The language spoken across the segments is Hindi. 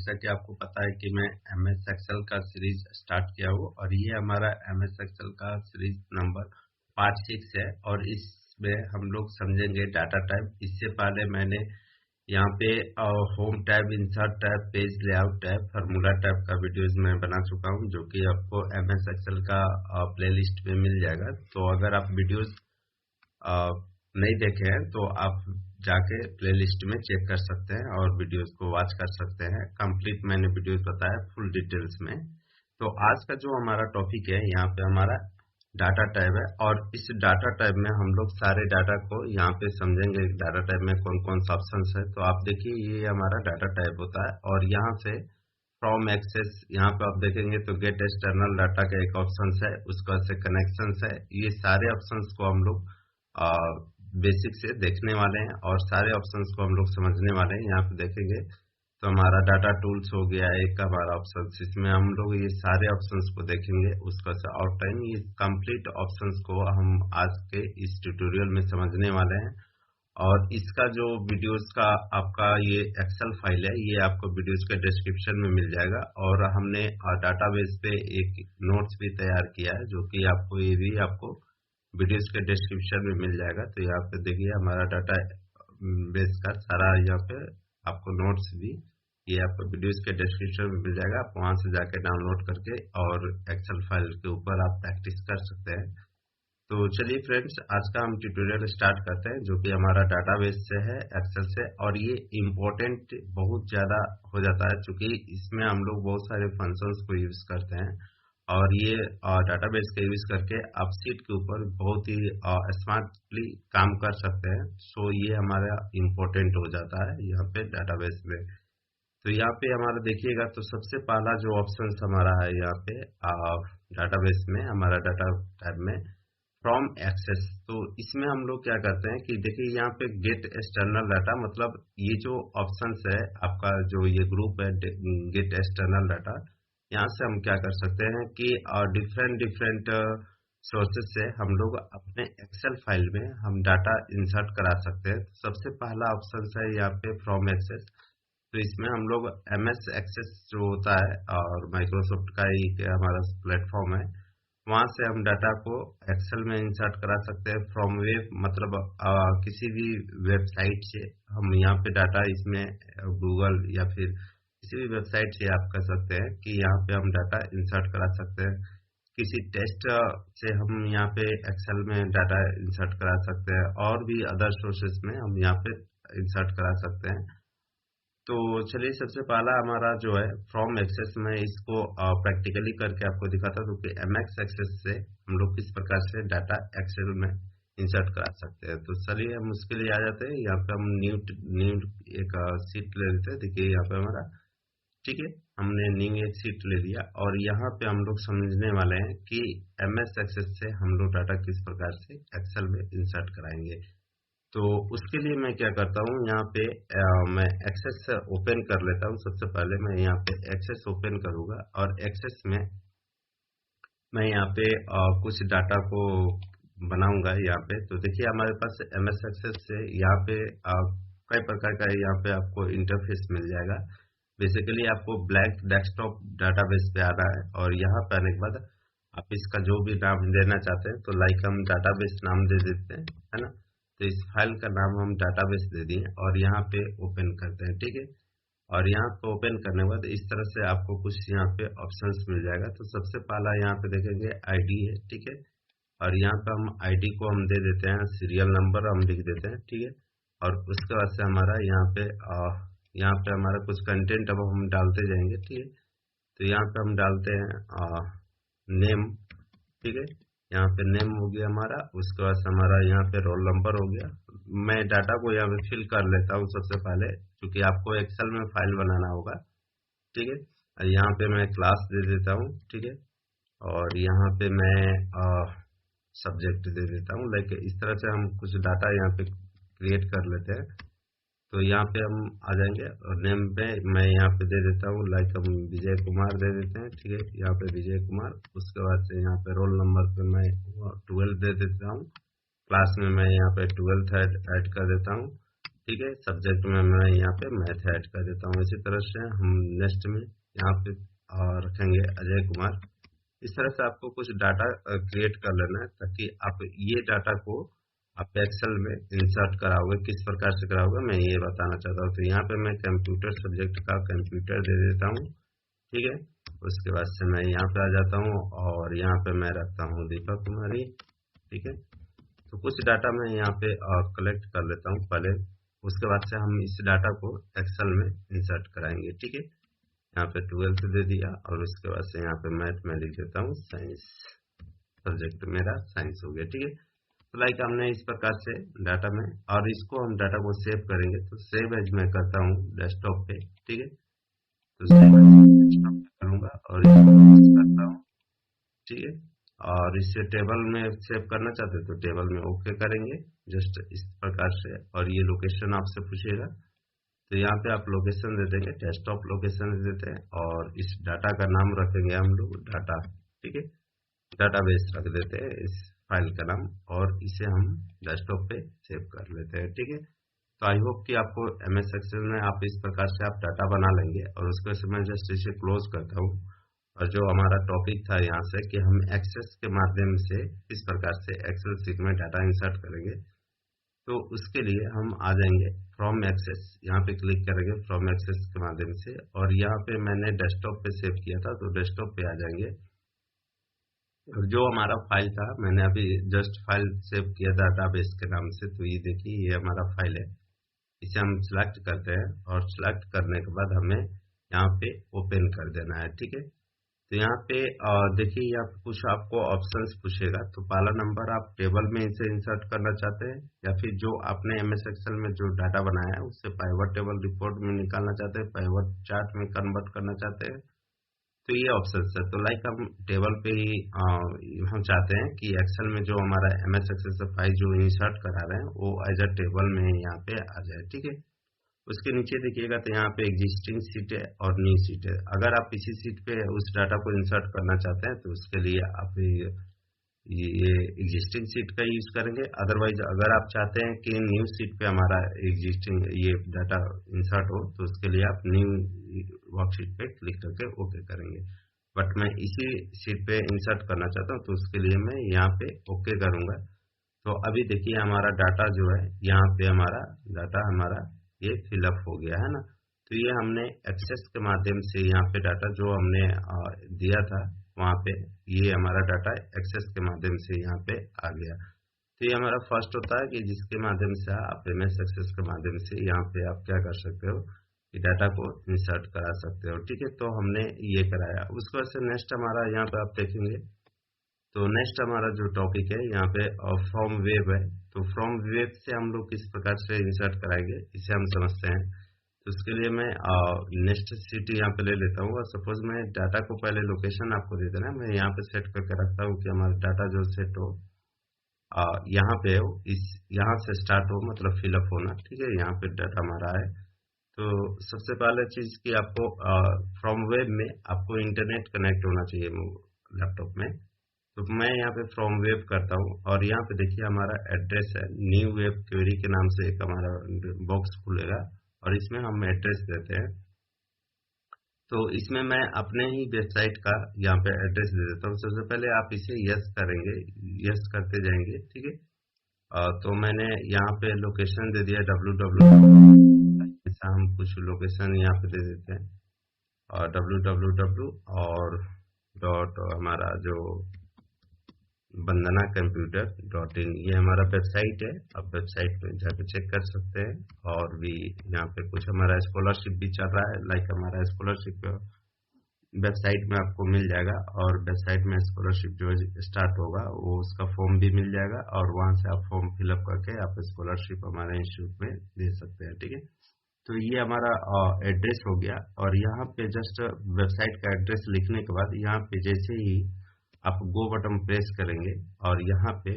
जैसा कि आपको पता है कि मैं MS एक्सेल का सीरीज स्टार्ट किया हूँ और ये हमारा MS एक्सेल का सीरीज नंबर पार्ट 6 है और इसमें हम लोग समझेंगे डाटा टाइप। इससे पहले मैंने यहाँ पे home tab, insert tab, page layout tab, formula tab का वीडियोज मैं बना चुका हूँ, जो कि आपको MS एक्सेल का प्लेलिस्ट में मिल जाएगा। तो अगर आप वीडियोज नहीं देखे हैं तो आप जाके प्लेलिस्ट में चेक कर सकते हैं और वीडियोस को वॉच कर सकते हैं। कंप्लीट मैंने वीडियोस बताया फुल डिटेल्स में। तो आज का जो हमारा टॉपिक है, यहाँ पे हमारा डाटा टाइप है और इस डाटा टाइप में हम लोग सारे डाटा को यहाँ पे समझेंगे। डाटा टाइप में कौन कौन सा ऑप्शन है, तो आप देखिए ये हमारा डाटा टाइप होता है और यहाँ से फ्रॉम एक्सेस, यहाँ पे आप देखेंगे तो गेट एक्सटर्नल डाटा का एक ऑप्शन है, उसका से कनेक्शन है। ये सारे ऑप्शन को हम लोग बेसिक से देखने वाले हैं और सारे ऑप्शंस को हम लोग समझने वाले हैं। यहाँ पे देखेंगे तो हमारा डाटा टूल्स हो गया एक हमारा ऑप्शन, इसमें हम लोग ये सारे ऑप्शंस को देखेंगे। उसका आउटलाइन, ये कंप्लीट ऑप्शंस को हम आज के इस ट्यूटोरियल में समझने वाले हैं। और इसका जो वीडियोस का आपका ये एक्सेल फाइल है, ये आपको वीडियोस के डिस्क्रिप्शन में मिल जाएगा। और हमने डाटाबेस पे एक नोट्स भी तैयार किया है, जो कि आपको ये भी आपको वीडियोस के डिस्क्रिप्शन में मिल जाएगा। तो यहाँ पे देखिए हमारा डाटा बेस का सारा यहाँ पे आपको नोट्स भी ये आपको वीडियोस के डिस्क्रिप्शन में मिल जाएगा। आप वहां से जाके डाउनलोड करके और एक्सेल फाइल के ऊपर आप प्रैक्टिस कर सकते हैं। तो चलिए फ्रेंड्स, आज का हम ट्यूटोरियल स्टार्ट करते हैं, जो कि हमारा डाटाबेस से है, एक्सेल से। और ये इम्पोर्टेंट बहुत ज़्यादा हो जाता है, क्योंकि इसमें हम लोग बहुत सारे फंक्शंस को यूज़ करते हैं और ये डाटाबेस का यूज़ करके आप शीट के ऊपर बहुत ही स्मार्टली काम कर सकते हैं। सो ये हमारा इम्पोर्टेंट हो जाता है यहाँ पे डाटाबेस में। तो यहाँ पे हमारा देखिएगा तो सबसे पहला जो ऑप्शन हमारा है यहाँ पे डाटाबेस में, हमारा डाटा टाइप में फ्रॉम एक्सेस। तो इसमें हम लोग क्या करते हैं कि देखिए यहाँ पे गेट एक्सटर्नल डाटा, मतलब ये जो ऑप्शंस है आपका, जो ये ग्रुप है गेट एक्सटर्नल डाटा, यहाँ से हम क्या कर सकते हैं कि डिफरेंट सोर्सेज से हम लोग अपने एक्सेल फाइल में हम डाटा इंसर्ट करा सकते हैं। तो सबसे पहला ऑप्शन है यहाँ पे फ्रॉम एक्सेस। तो इसमें हम लोग MS एक्सेस जो होता है और माइक्रोसॉफ्ट का ही हमारा प्लेटफॉर्म है, वहां से हम डाटा को एक्सेल में इंसर्ट करा सकते हैं। फ्रॉम वेब मतलब किसी भी वेबसाइट से हम यहाँ पे डाटा इसमें गूगल या फिर किसी भी वेबसाइट से आप कर सकते हैं कि यहाँ पे हम डाटा इंसर्ट करा सकते हैं। किसी टेस्ट से हम यहाँ पे एक्सेल में डाटा इंसर्ट करा सकते हैं और भी अदर सोर्सेस में हम यहाँ पे इंसर्ट करा सकते हैं। तो चलिए सबसे पहला हमारा जो है फ्रॉम एक्सेस में, इसको प्रैक्टिकली करके आपको दिखाता हूँ कि MS एक्सेस से हम लोग किस प्रकार से डाटा एक्सेल में इंसर्ट करा सकते हैं। तो चलिए हम उसके लिए आ जाते हैं। यहाँ पे हम न्यू एक सीट ले लेते हैं। देखिए यहाँ पे हमारा, ठीक है, हमने न्यू एक सीट ले लिया और यहाँ पे हम लोग समझने वाले हैं कि MS एक्सेस से हम लोग डाटा किस प्रकार से एक्सेल में इंसर्ट कराएंगे। तो उसके लिए मैं क्या करता हूँ, यहाँ पे मैं एक्सेस ओपन कर लेता हूँ। सबसे पहले मैं यहाँ पे एक्सेस ओपन करूंगा और एक्सेस में मैं यहाँ पे कुछ डाटा को बनाऊंगा यहाँ पे। तो देखिए हमारे पास MS एक्सेस से यहाँ पे कई प्रकार का यहाँ पे आपको इंटरफेस मिल जाएगा। बेसिकली आपको ब्लैंक डेस्कटॉप डाटाबेस पे आना है और यहाँ पे आने के बाद आप इसका जो भी नाम देना चाहते हैं, तो लाइक हम डाटाबेस नाम दे देते हैं, है ना। तो इस फाइल का नाम हम डाटाबेस दे दिए और यहाँ पे ओपन करते हैं, ठीक है। और यहाँ पे ओपन करने के बाद इस तरह से आपको कुछ यहाँ पे ऑप्शंस मिल जाएगा। तो सबसे पहला यहाँ पे देखेंगे ID है, ठीक है। और यहाँ पे हम ID को हम दे देते हैं, सीरियल नंबर हम लिख देते हैं, ठीक है। और उसके बाद से हमारा यहाँ पे हमारा कुछ कंटेंट अब हम डालते जाएंगे, ठीक है। तो यहाँ पे हम डालते हैं नेम, ठीक है। यहाँ पे नेम हो गया हमारा। उसके बाद हमारा यहाँ पे रोल नंबर हो गया। मैं डाटा को यहाँ पे फिल कर लेता हूँ सबसे पहले, क्योंकि आपको एक्सेल में फाइल बनाना होगा, ठीक है। और यहाँ पे मैं क्लास दे देता हूँ, ठीक है। और यहाँ पे मैं सब्जेक्ट दे देता हूँ। लाइक इस तरह से हम कुछ डाटा यहाँ पे क्रिएट कर लेते हैं। तो यहाँ पे हम आ जाएंगे और नेम पे मैं यहाँ पे दे देता हूँ, लाइक हम विजय कुमार दे देते हैं, ठीक है। यहाँ पे विजय कुमार। उसके बाद से यहाँ पे रोल नंबर पे मैं 12 दे देता हूँ। क्लास में मैं यहाँ पे 12th ऐड कर देता हूँ। ठीक है। सब्जेक्ट में मैं यहाँ पे मैथ ऐड कर देता हूँ। इसी तरह से हम नेक्स्ट में यहाँ पे रखेंगे अजय कुमार। इस तरह से आपको कुछ डाटा क्रिएट कर लेना है, ताकि आप ये डाटा को आप एक्सेल में इंसर्ट कराओगे। किस प्रकार से कराओगे मैं ये बताना चाहता हूँ। तो यहाँ पे मैं कंप्यूटर सब्जेक्ट का कंप्यूटर दे देता हूँ, ठीक है। उसके बाद से मैं यहाँ पे आ जाता हूँ और यहाँ पे मैं रखता हूँ दीपक कुमारी, ठीक है। तो कुछ डाटा मैं यहाँ पे कलेक्ट कर लेता हूँ पहले। उसके बाद से हम इस डाटा को एक्सेल में इंसर्ट कराएंगे, ठीक है। यहाँ पे 12th दे दिया और उसके बाद से यहाँ पे मैथ में लिख देता हूँ साइंस। सब्जेक्ट मेरा साइंस हो गया, ठीक है। तो लाइक हमने इस प्रकार से डाटा में, और इसको हम डाटा को सेव करेंगे। तो सेव एज मैं करता हूँ डेस्कटॉप पे, ठीक है। तो सेव एज डेस्कटॉप पे करूंगा और इसको करता हूँ, ठीक है। और इसे टेबल में सेव करना चाहते हैं तो टेबल में ओके करेंगे, जस्ट इस प्रकार से। और ये लोकेशन आपसे पूछेगा, तो यहाँ पे आप लोकेशन दे देंगे, डेस्कटॉप लोकेशन दे देते हैं। और इस डाटा का नाम रखेंगे हम लोग डाटा, ठीक है। डाटाबेस रख देते हैं इस फाइल का नाम, और इसे हम डेस्कटॉप पे सेव कर लेते हैं, ठीक है। तो आई होप कि आपको एमएस एक्सेल में आप इस प्रकार से आप डाटा बना लेंगे। और उसके बाद मैं जस्ट इसे क्लोज करता हूँ। और जो हमारा टॉपिक था यहाँ से कि हम एक्सेस के माध्यम से किस प्रकार से एक्सेल शीट में डाटा इंसर्ट करेंगे, तो उसके लिए हम आ जाएंगे फ्रॉम एक्सेस। यहाँ पे क्लिक करेंगे फ्रॉम एक्सेस के माध्यम से, और यहाँ पे मैंने डेस्कटॉप पे सेव किया था तो डेस्कटॉप पे आ जाएंगे। जो हमारा फाइल था, मैंने अभी जस्ट फाइल सेव किया था डाटाबेस के नाम से। तो ये देखिए ये हमारा फाइल है। इसे हम सिलेक्ट करते हैं और सिलेक्ट करने के बाद हमें यहाँ पे ओपन कर देना है, ठीक है। तो यहाँ पे देखिए यहाँ पे कुछ आपको ऑप्शंस पूछेगा। तो पहला नंबर, आप टेबल में इसे इंसर्ट करना चाहते हैं, या फिर जो आपने एमएस एक्सेल में जो डाटा बनाया है उससे पाइवट टेबल रिपोर्ट में निकालना चाहते हैं, पाइवट चार्ट में कन्वर्ट करना चाहते हैं। तो ये ऑप्शन है। तो लाइक हम टेबल पे ही हम चाहते हैं कि एक्सेल में जो हमारा एमएस एक्सेल से फाइल जो इंसर्ट करा रहे हैं वो एज अ टेबल में यहाँ पे आ जाए, ठीक है। उसके नीचे देखिएगा तो यहाँ पे एग्जिस्टिंग सीट है और न्यू सीट है। अगर आप इसी सीट पे उस डाटा को इंसर्ट करना चाहते हैं तो उसके लिए आप ये एग्जिस्टिंग सीट का यूज करेंगे। अदरवाइज अगर आप चाहते हैं कि न्यू सीट पे हमारा एग्जिस्टिंग ये डाटा इंसर्ट हो तो उसके लिए आप न्यू वर्कशीट पे क्लिक करके ओके करेंगे। बट मैं इसी सीट पे इंसर्ट करना चाहता हूँ तो उसके लिए मैं यहाँ पे ओके करूंगा। तो अभी देखिए हमारा डाटा जो है यहाँ पे हमारा डाटा हमारा ये फिलअप हो गया है ना। तो ये हमने एक्सेस के माध्यम से यहाँ पे डाटा जो हमने दिया था वहाँ पे, ये हमारा डाटा एक्सेस के माध्यम से यहाँ पे आ गया। तो ये हमारा फर्स्ट होता है कि जिसके माध्यम से आप एमएस एक्सेस के माध्यम से यहाँ पे आप क्या कर सकते हो कि डाटा को इंसर्ट करा सकते हो, ठीक है। तो हमने ये कराया। उसके बाद से नेक्स्ट हमारा यहाँ पे आप देखेंगे तो नेक्स्ट हमारा जो टॉपिक है यहाँ पे फ्रॉम वेब है। तो फ्रॉम वेब से हम लोग किस प्रकार से इंसर्ट कराएंगे इसे हम समझते हैं। तो उसके लिए मैं नेक्स्ट सिटी यहाँ पे ले लेता हूँ, और सपोज मैं डाटा को पहले लोकेशन आपको दे देना, मैं यहाँ पे सेट करके रखता हूँ कि हमारा डाटा जो सेट हो यहाँ पे हो, इस यहाँ से स्टार्ट हो, मतलब फिलअप होना, ठीक है। यहाँ पे डाटा हमारा है। तो सबसे पहले चीज की आपको फ्रॉम वेब में आपको इंटरनेट कनेक्ट होना चाहिए लैपटॉप में। तो मैं यहाँ पे फ्रॉम वेब करता हूँ, और यहाँ पे देखिए हमारा एड्रेस है, न्यू वेब क्वेरी के नाम से एक हमारा बॉक्स खुलेगा, और इसमें हम एड्रेस देते हैं। तो इसमें मैं अपने ही वेबसाइट का यहाँ पे एड्रेस दे देता हूँ। सबसे पहले आप इसे यस करेंगे, यस करते जाएंगे, ठीक है। तो मैंने यहाँ पे लोकेशन दे दिया www, ऐसा हम कुछ लोकेशन यहाँ पे दे देते हैं, और www और डॉट हमारा जो वंदना कंप्यूटर डॉट इन, ये हमारा वेबसाइट है। आप वेबसाइट पे जाकर चेक कर सकते हैं। और भी यहाँ पे कुछ हमारा स्कॉलरशिप भी चल रहा है, लाइक हमारा स्कॉलरशिप वेबसाइट में आपको मिल जाएगा, और वेबसाइट में स्कॉलरशिप जो स्टार्ट होगा वो उसका फॉर्म भी मिल जाएगा, और वहां से आप फॉर्म फिलअप करके आप स्कॉलरशिप हमारे इंस्टीट्यूट में दे सकते हैं, ठीक है। तो ये हमारा एड्रेस हो गया। और यहाँ पे जस्ट वेबसाइट का एड्रेस लिखने के बाद यहाँ पे जैसे ही आप गो बटन प्रेस करेंगे, और यहाँ पे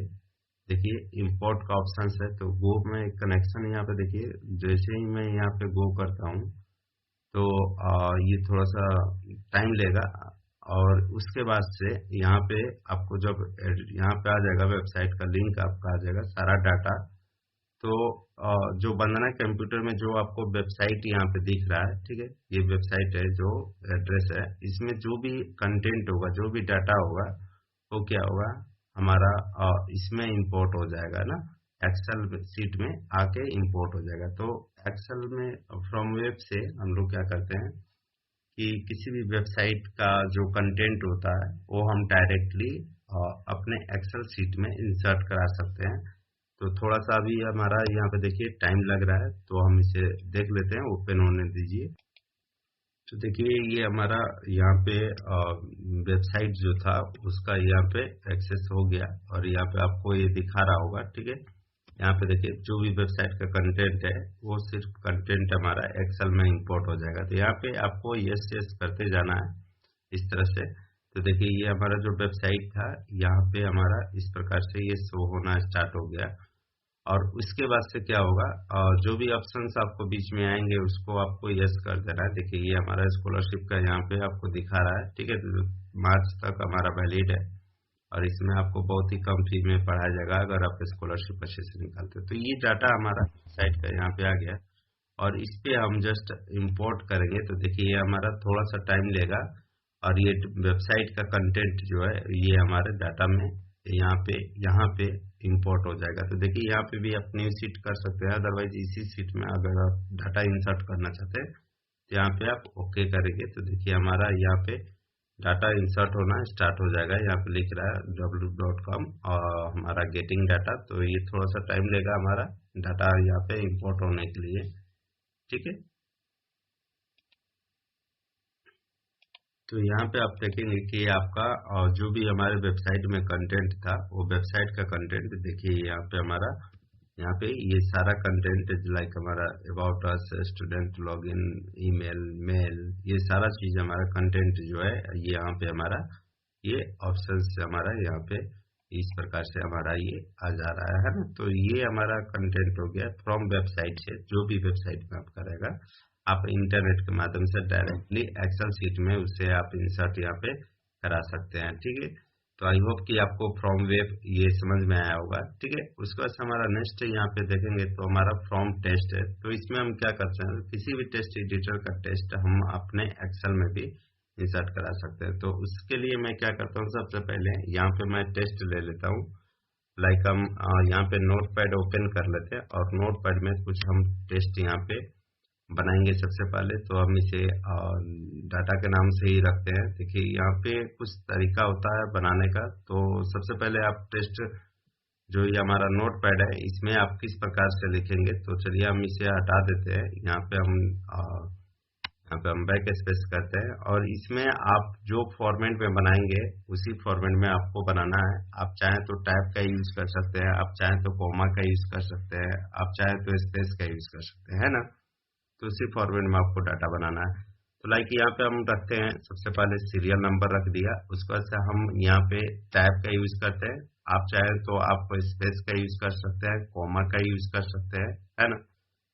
देखिए इंपोर्ट का ऑप्शन है, तो गो में कनेक्शन यहाँ पे देखिए, जैसे ही मैं यहाँ पे गो करता हूँ तो ये थोड़ा सा टाइम लेगा। और उसके बाद से यहाँ पे आपको जब यहाँ पे आ जाएगा वेबसाइट का लिंक आपका आ जाएगा, सारा डाटा तो जो वंदना कंप्यूटर में जो आपको वेबसाइट यहाँ पे दिख रहा है, ठीक है, ये वेबसाइट है, जो एड्रेस है, इसमें जो भी कंटेंट होगा, जो भी डाटा होगा, वो क्या होगा हमारा इसमें इंपोर्ट हो जाएगा ना, एक्सेल सीट में आके इंपोर्ट हो जाएगा। तो एक्सेल में फ्रॉम वेब से हम लोग क्या करते हैं कि किसी भी वेबसाइट का जो कंटेंट होता है वो हम डायरेक्टली अपने एक्सेल सीट में इंसर्ट करा सकते हैं। तो थोड़ा सा अभी हमारा यहाँ पे देखिए टाइम लग रहा है, तो हम इसे देख लेते हैं, ओपन होने दीजिए। तो देखिए ये हमारा यहाँ पे वेबसाइट जो था उसका यहाँ पे एक्सेस हो गया, और यहाँ पे आपको ये दिखा रहा होगा, ठीक है। यहाँ पे देखिए जो भी वेबसाइट का कंटेंट है वो सिर्फ कंटेंट हमारा एक्सेल में इंपोर्ट हो जाएगा। तो यहाँ पे आपको यस यस करते जाना है इस तरह से। तो देखिए ये हमारा जो वेबसाइट था यहाँ पे हमारा इस प्रकार से ये शो होना स्टार्ट हो गया। और उसके बाद से क्या होगा, जो भी ऑप्शंस आपको बीच में आएंगे उसको आपको यस कर देना है। देखिए ये हमारा स्कॉलरशिप का यहाँ पे आपको दिखा रहा है, ठीक है, तो मार्च तक हमारा वैलिड है, और इसमें आपको बहुत ही कम फी में पढ़ाया जाएगा अगर आप स्कॉलरशिप अच्छे से निकालते हो। तो ये डाटा हमारा साइट का यहाँ पे आ गया, और इस पे हम जस्ट इम्पोर्ट करेंगे। तो देखिए ये हमारा थोड़ा सा टाइम लेगा, और ये वेबसाइट का कंटेंट जो है ये हमारे डाटा में यहाँ पे इंपोर्ट हो जाएगा। तो देखिए यहाँ पे भी आप न्यू सीट कर सकते हैं, अदरवाइज इसी सीट में अगर आप डाटा इंसर्ट करना चाहते हैं तो यहाँ पे आप ओके करेंगे। तो देखिए हमारा यहाँ पे डाटा इंसर्ट होना स्टार्ट हो जाएगा। यहाँ पे लिख रहा है w.com और हमारा गेटिंग डाटा। तो ये थोड़ा सा टाइम लेगा हमारा डाटा यहाँ पे इंपोर्ट होने के लिए, ठीक है। तो यहाँ पे आप देखेंगे कि आपका जो भी हमारे वेबसाइट में कंटेंट था वो वेबसाइट का कंटेंट देखिए यहाँ पे ये सारा कंटेंट लाइक हमारा about us, student login, email, mail, ये सारा चीज हमारा कंटेंट जो है ये यहाँ पे हमारा ये ऑप्शन से हमारा यहाँ पे इस प्रकार से हमारा ये आ जा रहा है ना। तो ये हमारा कंटेंट हो गया फ्रॉम वेबसाइट से, जो भी वेबसाइट में आपका रहेगा आप इंटरनेट के माध्यम से डायरेक्टली एक्सेल सीट में उसे आप इंसर्ट यहाँ पे करा सकते हैं, ठीक है। तो आई होप कि आपको फ्रॉम वेब ये समझ में आया होगा, ठीक है। उसके बाद हमारा नेक्स्ट यहाँ पे देखेंगे तो हमारा फ्रॉम टेस्ट है। तो इसमें हम क्या करते हैं, किसी भी टेस्ट एडिटर का टेस्ट हम अपने एक्सेल में भी इंसर्ट करा सकते हैं। तो उसके लिए मैं क्या करता हूँ, सबसे पहले यहाँ पे मैं टेस्ट ले लेता हूँ। लाइक हम यहाँ पे नोट पैड ओपन कर लेते हैं, और नोट पैड में कुछ हम टेस्ट यहाँ पे बनाएंगे। सबसे पहले तो हम इसे डाटा के नाम से ही रखते हैं। देखिए यहाँ पे कुछ तरीका होता है बनाने का। तो सबसे पहले आप टेस्ट जो ये हमारा नोट पैड है इसमें आप किस प्रकार से लिखेंगे, तो चलिए हम इसे हटा देते हैं। यहाँ पे हम बैक स्पेस करते हैं, और इसमें आप जो फॉर्मेट में बनाएंगे उसी फॉर्मेट में आपको बनाना है। आप चाहें तो टैब का यूज कर सकते हैं, आप चाहें तो कॉमा का यूज कर सकते हैं, आप चाहें तो स्पेस का यूज कर सकते हैं ना। तो उसी फॉर्मेट में आपको डाटा बनाना है। तो लाइक यहाँ पे हम रखते हैं, सबसे पहले सीरियल नंबर रख दिया, उसके बाद से हम यहाँ पे टैब का यूज करते हैं। आप चाहे तो आप स्पेस का यूज कर सकते हैं, कॉमा का यूज कर सकते हैं, है ना।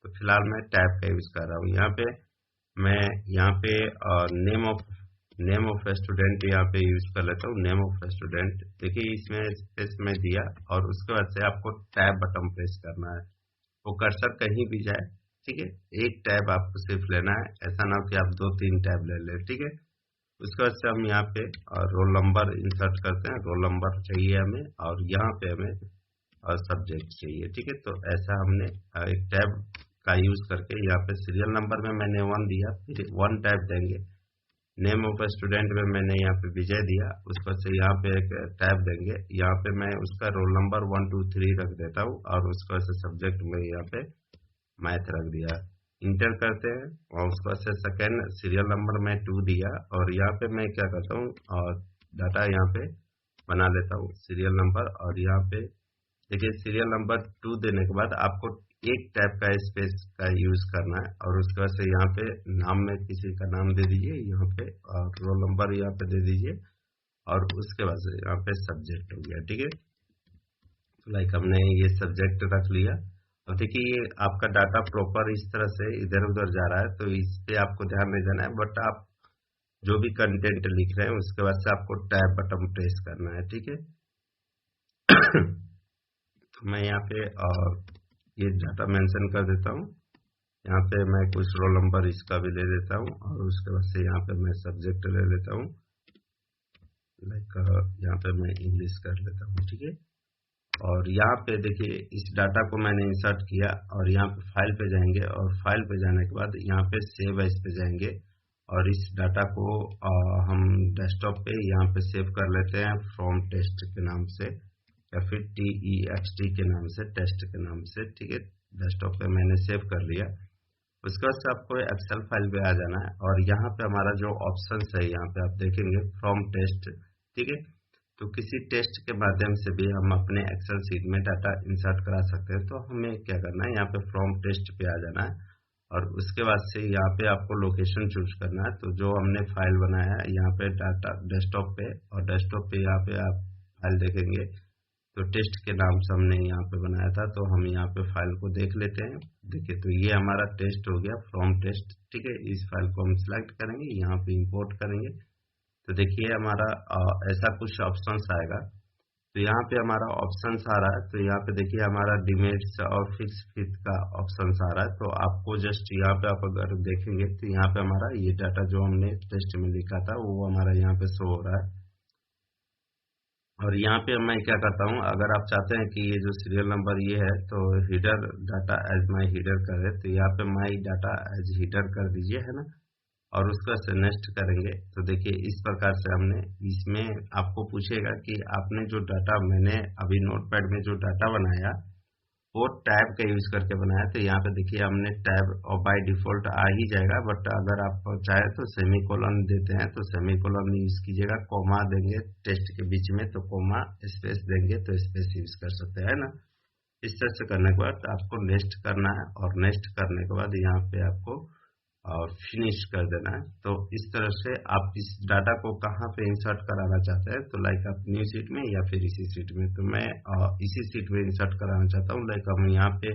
तो फिलहाल मैं टैब का यूज कर रहा हूँ। यहाँ पे मैं नेम ऑफ स्टूडेंट यहाँ पे यूज कर लेता हूँ, नेम ऑफ स्टूडेंट। देखिए इसमें स्पेस में दिया, और उसके बाद से आपको टैब बटन प्रेस करना है। वो कर्सर कहीं भी जाए, ठीक है, एक टैब आपको सिर्फ लेना है, ऐसा ना हो कि आप 2-3 टैब ले लें, ठीक है। उसके बाद से हम यहाँ पे रोल नंबर इंसर्ट करते हैं, रोल नंबर चाहिए हमें, और यहाँ पे हमें सब्जेक्ट चाहिए, ठीक है। तो ऐसा हमने एक टैब का यूज करके यहाँ पे सीरियल नंबर में मैंने 1 दिया, फिर 1 टैब देंगे। नेम ऑफ स्टूडेंट में मैंने यहाँ पे विजय दिया, उसके बाद से यहाँ पे एक टैब देंगे, यहाँ पे मैं उसका रोल नंबर 1 2 3 रख देता हूँ, और उसके बाद से सब्जेक्ट में यहाँ पे मैथ रख दिया। इंटर करते हैं, और उसके बाद से सेकेंड सीरियल नंबर में 2 दिया, और यहाँ पे मैं क्या करता हूँ और डाटा यहाँ पे बना लेता हूँ सीरियल नंबर। और यहाँ पे देखिए सीरियल नंबर 2 देने के बाद आपको एक टैब का स्पेस का यूज करना है, और उसके बाद से यहाँ पे नाम में किसी का नाम दे दीजिए यहाँ पे, और रोल नंबर यहाँ पे दे दीजिए, और उसके बाद से यहाँ पे सब्जेक्ट हो गया, ठीक है। तो लाइक हमने ये सब्जेक्ट रख लिया। अब देखिए ये आपका डाटा प्रॉपर इस तरह से इधर उधर जा रहा है, तो इस पे आपको ध्यान नहीं देना है, बट आप जो भी कंटेंट लिख रहे हैं उसके बाद से आपको टैब बटन प्रेस करना है, ठीक है। तो मैं यहाँ पे ये डाटा मेंशन कर देता हूँ। यहाँ पे मैं कुछ रोल नंबर इसका भी ले लेता हूँ और उसके बाद से यहाँ पे मैं सब्जेक्ट ले लेता हूँ, लाइक यहाँ पे मैं इंग्लिश कर लेता हूँ। ठीक है, और यहाँ पे देखिए इस डाटा को मैंने इंसर्ट किया और यहाँ पे फाइल पे जाएंगे और फाइल पे जाने के बाद यहाँ पे सेव एज पे जाएंगे और इस डाटा को हम डेस्कटॉप पे यहाँ पे सेव कर लेते हैं फ्रॉम टेस्ट के नाम से या फिर TEXT के नाम से, टेस्ट के नाम से। ठीक है, डेस्कटॉप पे मैंने सेव कर लिया। उसके बाद से आपको एक्सेल फाइल पे आ जाना है और यहाँ पे हमारा जो ऑप्शन है यहाँ पे आप देखेंगे फ्रॉम टेस्ट। ठीक है, तो किसी टेस्ट के माध्यम से भी हम अपने एक्सेल शीट में डाटा इंसर्ट करा सकते हैं। तो हमें क्या करना है, यहाँ पे फ्रॉम टेस्ट पे आ जाना है और उसके बाद से यहाँ पे आपको लोकेशन चूज करना है। तो जो हमने फाइल बनाया है यहाँ पे डाटा डेस्कटॉप पे, और डेस्कटॉप पे यहाँ पे आप फाइल देखेंगे तो टेस्ट के नाम से हमने यहाँ पे बनाया था। तो हम यहाँ पे फाइल को देख लेते हैं। देखिए तो ये हमारा टेस्ट हो गया, फ्रॉम टेस्ट। ठीक है, इस फाइल को हम सिलेक्ट करेंगे, यहाँ पे इंपोर्ट करेंगे। तो देखिए हमारा ऐसा कुछ ऑप्शंस आएगा। तो यहाँ पे हमारा ऑप्शंस आ रहा है। तो यहाँ पे देखिए हमारा डिमेट्स और फिक्स फीस का ऑप्शंस आ रहा है। तो आपको जस्ट यहाँ पे आप अगर देखेंगे तो यहाँ पे हमारा ये डाटा जो हमने टेस्ट में लिखा था वो हमारा यहाँ पे शो हो रहा है। और यहाँ पे मैं क्या करता हूँ, अगर आप चाहते हैं कि ये जो सीरियल नंबर ये है तो header data as my header करे, तो यहाँ पे माई डाटा एज हीडर कर दीजिए, है ना। और उसका से नेक्स्ट करेंगे। तो देखिए इस प्रकार से हमने इसमें आपको पूछेगा कि आपने जो डाटा मैंने अभी नोटपैड में जो डाटा बनाया वो टैब का यूज करके बनाया। तो यहाँ पे देखिए हमने टैब और बाय डिफॉल्ट आ ही जाएगा, बट अगर आप चाहे तो सेमीकोलन देते हैं तो सेमीकोलन यूज कीजिएगा। कोमा देंगे टेस्ट के बीच में तो कोमा, स्पेस देंगे तो स्पेस यूज कर सकते हैं ना। इस तरह से करने के बाद आपको नेक्स्ट करना है और नेक्स्ट करने के बाद यहाँ पे आपको फिनिश कर देना है। तो इस तरह से आप इस डाटा को कहाँ पे इंसर्ट कराना चाहते हैं, तो लाइक आप न्यू सीट में या फिर इसी सीट में। तो मैं इसी सीट में इंसर्ट कराना चाहता हूँ। लाइक हम यहाँ पे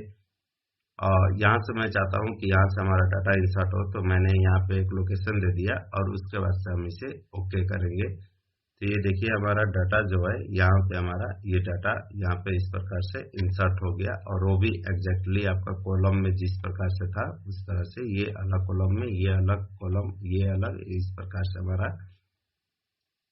यहाँ से मैं चाहता हूँ कि यहाँ से हमारा डाटा इंसर्ट हो। तो मैंने यहाँ पे एक लोकेशन दे दिया और उसके बाद से हम इसे ओके करेंगे। तो ये देखिए हमारा डाटा जो है यहाँ पे हमारा ये डाटा यहाँ पे इस प्रकार से इंसर्ट हो गया और वो भी एग्जैक्टली आपका कॉलम में जिस प्रकार से था उस तरह से, ये अलग कॉलम में, ये अलग कॉलम, ये अलग, इस प्रकार से हमारा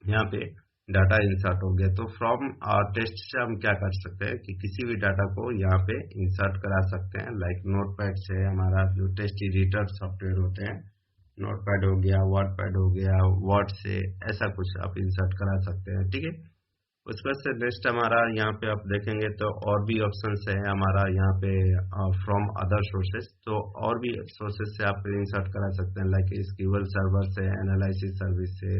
यहाँ पे डाटा इंसर्ट हो गया। तो फ्रॉम टेस्ट से हम क्या कर सकते हैं कि किसी भी डाटा को यहाँ पे इंसर्ट करा सकते हैं। लाइक नोटपैड से हमारा जो टेस्ट एडिटर सॉफ्टवेयर होते हैं, नोटपैड हो गया, वर्डपैड हो गया, वर्ड से ऐसा कुछ आप इंसर्ट करा सकते हैं। ठीक है, उसके बाद से नेक्स्ट हमारा यहाँ पे आप देखेंगे तो और भी ऑप्शंस है हमारा यहाँ पे फ्रॉम अदर सोर्सेस। तो और भी सोर्सेस से आप इंसर्ट करा सकते हैं, लाइक SQL सर्वर से, एनालिसिस सर्विस से।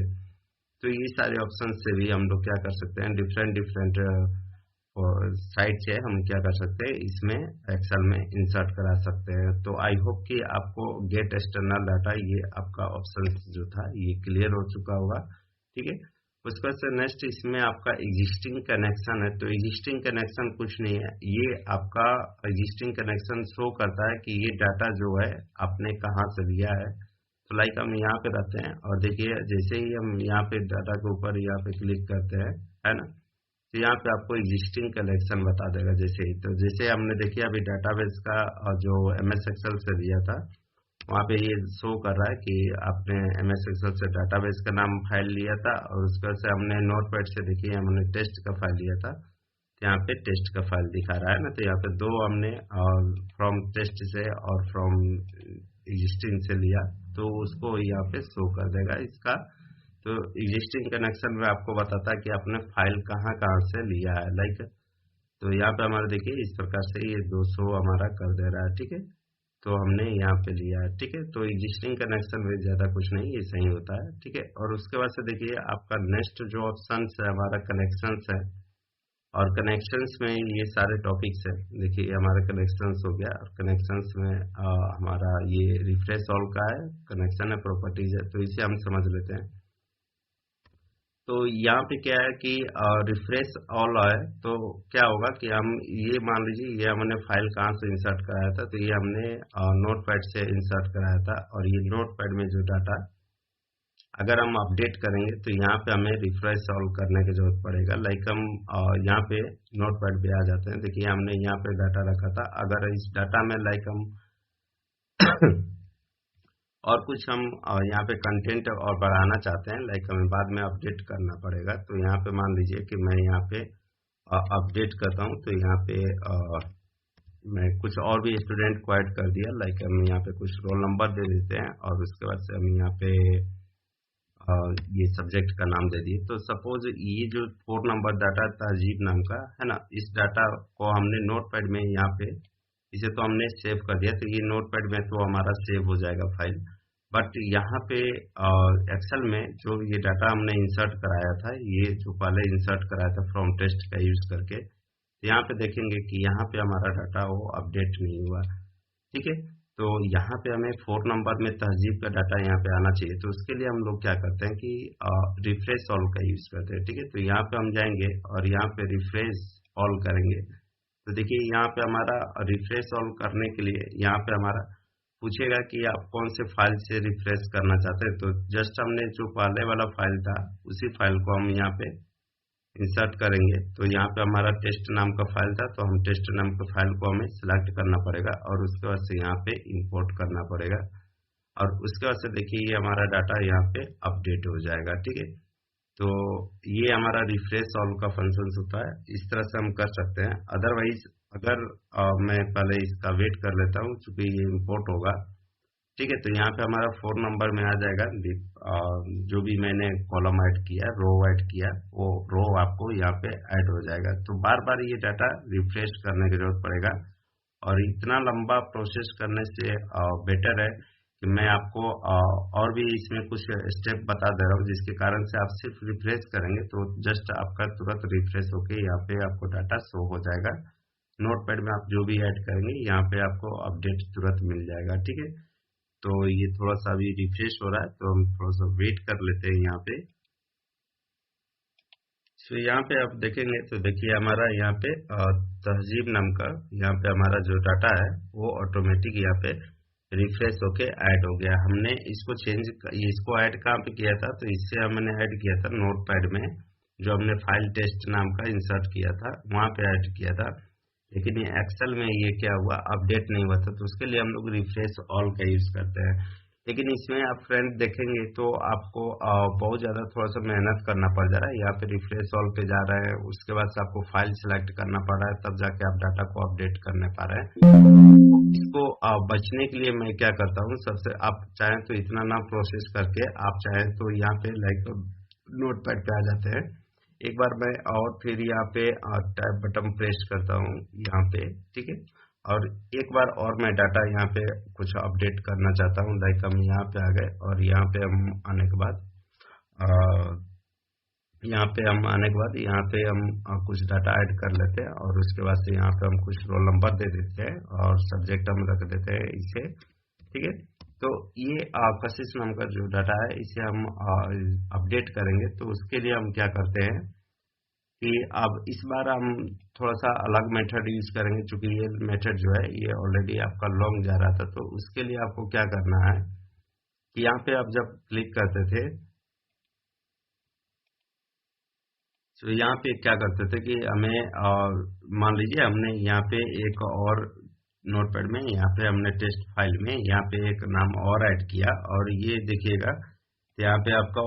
तो ये सारे ऑप्शन से भी हम लोग क्या कर सकते हैं, डिफरेंट साइट से हम क्या कर सकते हैं, इसमें एक्सेल में इंसर्ट करा सकते हैं। तो आई होप कि आपको गेट एक्सटर्नल डाटा ये आपका ऑप्शन जो था ये क्लियर हो चुका होगा। ठीक है, उसके बाद से नेक्स्ट इसमें आपका एग्जिस्टिंग कनेक्शन है। तो एग्जिस्टिंग कनेक्शन कुछ नहीं है, ये आपका एग्जिस्टिंग कनेक्शन शो करता है कि ये डाटा जो है आपने कहाँ से लिया है। तो लाइक हम यहाँ पे रहते हैं और देखिए जैसे ही हम यहाँ पे डाटा के ऊपर यहाँ पे क्लिक करते हैं, है ना, तो यहाँ पे आपको एग्जिस्टिंग कलेक्शन बता देगा जैसे ही। तो जैसे हमने देखिए अभी डाटाबेस का जो MS एक्सेल से दिया था वहाँ पे ये शो कर रहा है कि आपने MS एक्सेल से डाटाबेस का नाम फाइल लिया था और उसके बाद से हमने नोटपैड से देखिए हमने टेस्ट का फाइल लिया था। तो यहाँ पे टेस्ट का फाइल दिखा रहा है ना। तो यहाँ पे दो हमने फ्रॉम टेस्ट से और फ्रॉम एग्जिस्टिंग से लिया, तो उसको यहाँ पे शो कर देगा इसका। तो एग्जिस्टिंग कनेक्शन में आपको बताता है कि आपने फाइल कहाँ से लिया है, लाइक। तो यहाँ पे हमारा देखिए इस प्रकार से ये 200 हमारा कर दे रहा है। ठीक है, तो हमने यहाँ पे लिया है। ठीक है, तो एग्जिस्टिंग कनेक्शन में ज्यादा कुछ नहीं, ये सही होता है। ठीक है, और उसके बाद से देखिए आपका नेक्स्ट जो ऑप्शन है हमारा कनेक्शंस है, और कनेक्शंस में ये सारे टॉपिक्स है। देखिए हमारा कनेक्शंस हो गया और कनेक्शंस में हमारा ये रिफ्रेश ऑल का है, कनेक्शन है, प्रॉपर्टीज है। तो इसे हम समझ लेते हैं। तो यहाँ पे क्या है कि रिफ्रेश ऑल है, तो क्या होगा कि हम ये मान लीजिए ये हमने फाइल कहाँ से इंसर्ट कराया था, तो ये हमने नोटपैड से इंसर्ट कराया था और ये नोटपैड में जो डाटा अगर हम अपडेट करेंगे तो यहाँ पे हमें रिफ्रेश सॉल्व करने की जरूरत पड़ेगा। लाइक हम यहाँ पे नोटपैड पे आ जाते हैं। देखिए हमने यहाँ पे डाटा रखा था, अगर इस डाटा में लाइक हम और कुछ हम यहाँ पे कंटेंट और बढ़ाना चाहते हैं, लाइक हमें बाद में अपडेट करना पड़ेगा। तो यहाँ पे मान लीजिए कि मैं यहाँ पे अपडेट करता हूँ, तो यहाँ पे मैं कुछ और भी स्टूडेंट को ऐड कर दिया। लाइक हम यहाँ पे कुछ रोल नंबर दे देते हैं और उसके बाद से हम यहाँ पे ये सब्जेक्ट का नाम दे दिए। तो सपोज ये जो 4 नंबर डाटा तहजीब नाम का है ना, इस डाटा को हमने नोटपैड में यहाँ पे इसे तो हमने सेव कर दिया, तो ये नोटपैड में तो हमारा सेव हो जाएगा फाइल। बट यहाँ पे एक्सेल में जो ये डाटा हमने इंसर्ट कराया था, ये जो पहले इंसर्ट कराया था फ्रॉम टेस्ट का यूज करके, तो यहाँ पे देखेंगे कि यहाँ पे हमारा डाटा वो अपडेट नहीं हुआ। ठीक है, तो यहाँ पे हमें 4 नंबर में तहजीब का डाटा यहाँ पे आना चाहिए। तो उसके लिए हम लोग क्या करते हैं कि रिफ्रेश ऑल का यूज करते हैं। ठीक है, तो यहाँ पे हम जाएंगे और यहाँ पे रिफ्रेश ऑल करेंगे। तो देखिए यहाँ पे हमारा रिफ्रेश ऑल करने के लिए यहाँ पे हमारा पूछेगा कि आप कौन से फाइल से रिफ्रेश करना चाहते हैं। तो जस्ट हमने जो पहले वाला फाइल था उसी फाइल को हम यहाँ पे इंसर्ट करेंगे। तो यहाँ पे हमारा टेस्ट नाम का फाइल था, तो हम टेस्ट नाम के फाइल को हमें सिलेक्ट करना पड़ेगा और उसके बाद से यहाँ पे इंपोर्ट करना पड़ेगा और उसके बाद से देखिए ये हमारा डाटा यहाँ पे अपडेट हो जाएगा। ठीक है, तो ये हमारा रिफ्रेश ऑल का फंक्शन होता है। इस तरह से हम कर सकते हैं। अदरवाइज अगर मैं पहले इसका वेट कर लेता हूँ क्योंकि ये इंपोर्ट होगा। ठीक है, तो यहाँ पे हमारा 4 नंबर में आ जाएगा जो भी मैंने कॉलम ऐड किया, रो ऐड किया, वो रो आपको यहाँ पे ऐड हो जाएगा। तो बार बार ये डाटा रिफ्रेश करने की जरूरत पड़ेगा और इतना लंबा प्रोसेस करने से बेटर है कि मैं आपको और भी इसमें कुछ स्टेप बता दे रहा हूँ, जिसके कारण से आप सिर्फ रिफ्रेश करेंगे तो जस्ट आपका तुरंत रिफ्रेश होके यहाँ पे आपको डाटा शो हो जाएगा। नोटपैड में आप जो भी ऐड करेंगे यहाँ पे आपको अपडेट तुरंत मिल जाएगा। ठीक है, तो ये थोड़ा सा अभी रिफ्रेश हो रहा है, तो हम थोड़ा सा वेट कर लेते हैं यहाँ पे। तो यहाँ पे आप देखेंगे तो देखिए हमारा यहाँ पे तहजीब नाम का यहाँ पे हमारा जो डाटा है वो ऑटोमेटिक यहाँ पे रिफ्रेश होके ऐड हो गया। हमने इसको इसको ऐड कहाँ पे किया था, तो इससे हमने ऐड किया था नोटपैड में, जो हमने फाइल टेस्ट नाम का इंसर्ट किया था वहां पे ऐड किया था। लेकिन ये एक्सेल में ये क्या हुआ, अपडेट नहीं हुआ था, तो उसके लिए हम लोग रिफ्रेश ऑल का यूज करते हैं। लेकिन इसमें आप फ्रेंड देखेंगे तो आपको बहुत ज़्यादा थोड़ा सा मेहनत करना पड़ जा रहा है। यहाँ पे रिफ्रेश ऑल पे जा रहे हैं, उसके बाद से आपको फाइल सिलेक्ट करना पड़ रहा है, तब जाके आप डाटा को अपडेट करने पा रहे हैं। इसको बचने के लिए मैं क्या करता हूँ, सबसे आप चाहें तो इतना ना प्रोसेस करके आप चाहें तो यहाँ पे लाइक नोटपैड पे आ जाते हैं। एक बार मैं और फिर यहाँ पे टैब बटन प्रेस करता हूँ यहाँ पे। ठीक है, और एक बार और मैं डाटा यहाँ पे कुछ अपडेट करना चाहता हूँ। लाइक हम यहाँ पे आ गए और यहाँ पे हम आने के बाद यहाँ पे हम कुछ डाटा ऐड कर लेते हैं और उसके बाद से यहाँ पे हम कुछ रोल नंबर दे देते हैं और सब्जेक्ट हम रख देते हैं इसे। ठीक है, तो ये कशिश नाम का जो डाटा है इसे हम अपडेट करेंगे। तो उसके लिए हम क्या करते हैं कि अब इस बार हम थोड़ा सा अलग मेथड यूज करेंगे, क्योंकि ये मेथड जो है ये ऑलरेडी आपका लॉन्ग जा रहा था। तो उसके लिए आपको क्या करना है कि यहाँ पे आप जब क्लिक करते थे तो यहाँ पे क्या करते थे कि हमें मान लीजिए हमने यहाँ पे एक और नोटपैड में यहाँ पे हमने टेस्ट फाइल में यहाँ पे एक नाम और ऐड किया और ये देखिएगा यहाँ पे आपका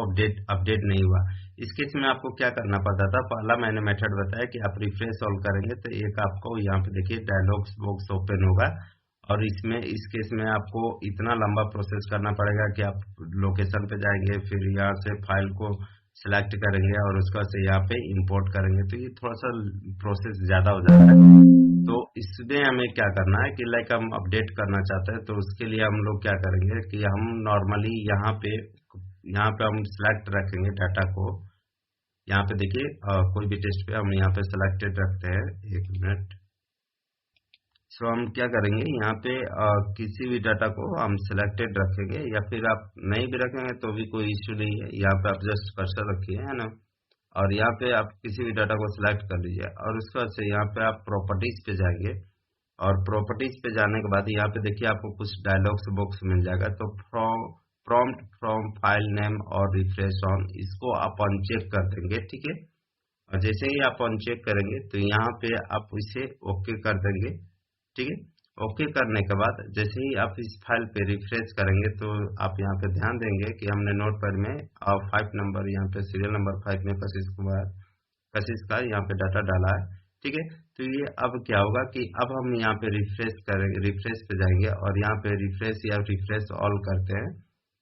अपडेट नहीं हुआ। इस केस में आपको क्या करना पड़ता था, पहला मैंने मेथड बताया कि आप रिफ्रेश सॉल्व करेंगे तो एक आपको यहाँ पे देखिए डायलॉग्स बॉक्स ओपन होगा और इसमें इस केस में आपको इतना लंबा प्रोसेस करना पड़ेगा कि आप लोकेशन पे जाएंगे, फिर यहाँ से फाइल को सिलेक्ट करेंगे और उसके बाद से यहाँ पे इंपोर्ट करेंगे, तो ये थोड़ा सा प्रोसेस ज्यादा हो जाता है। तो इसमें हमें क्या करना है कि लाइक हम अपडेट करना चाहते हैं, तो उसके लिए हम लोग क्या करेंगे कि हम नॉर्मली यहाँ पे हम सिलेक्ट रखेंगे डाटा को। यहाँ पे देखिए कोई भी टेस्ट पे हम यहाँ पे सिलेक्टेड रखते हैं। एक मिनट, सो हम क्या करेंगे यहाँ पे किसी भी डाटा को हम सिलेक्टेड रखेंगे या फिर आप नहीं भी रखेंगे तो भी कोई इश्यू नहीं है। यहाँ पे आप जस्ट कर्सर रखिए, है ना, और यहाँ पे आप किसी भी डाटा को सिलेक्ट कर लीजिए और उसके बाद से यहाँ पे आप प्रॉपर्टीज पे जाएंगे और प्रॉपर्टीज पे जाने के बाद यहाँ पे देखिए आपको कुछ डायलॉग्स बॉक्स मिल जाएगा। तो from prompt from file name और रिफ्रेश ऑन, इसको आप अनचेक कर देंगे, ठीक है। और जैसे ही आप अनचेक करेंगे तो यहाँ पे आप इसे ओके कर देंगे, ठीक है। ओके करने के बाद जैसे ही आप इस फाइल पे रिफ्रेश करेंगे तो आप यहाँ पे ध्यान देंगे कि हमने नोटपैड में 5 नंबर यहाँ पे सीरियल नंबर 5 में कशिश का यहाँ पे डाटा डाला है, ठीक है। तो ये अब क्या होगा कि अब हम यहाँ पे रिफ्रेश करेंगे, रिफ्रेश पे जाएंगे और यहाँ पे रिफ्रेश या रिफ्रेश ऑल करते हैं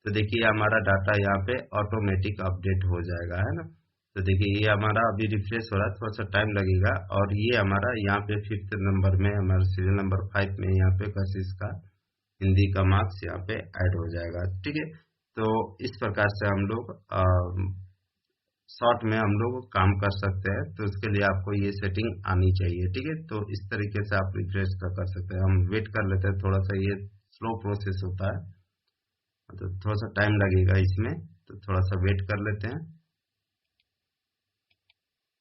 तो देखिए हमारा डाटा यहाँ पे ऑटोमेटिक अपडेट हो जाएगा, है ना। तो देखिए ये हमारा अभी रिफ्रेश हो रहा है, थोड़ा सा टाइम लगेगा और ये हमारा यहाँ पे 5th नंबर में हमारा सीरियल नंबर 5 में यहाँ पे कशिश का हिंदी का मार्क्स यहाँ पे ऐड हो जाएगा, ठीक है। तो इस प्रकार से हम लोग शॉर्ट में हम लोग काम कर सकते हैं। तो इसके लिए आपको ये सेटिंग आनी चाहिए, ठीक है। तो इस तरीके से आप रिफ्रेश कर सकते हैं। हम वेट कर लेते हैं, थोड़ा सा ये स्लो प्रोसेस होता है तो थोड़ा सा टाइम लगेगा इसमें, तो थोड़ा सा वेट कर लेते हैं।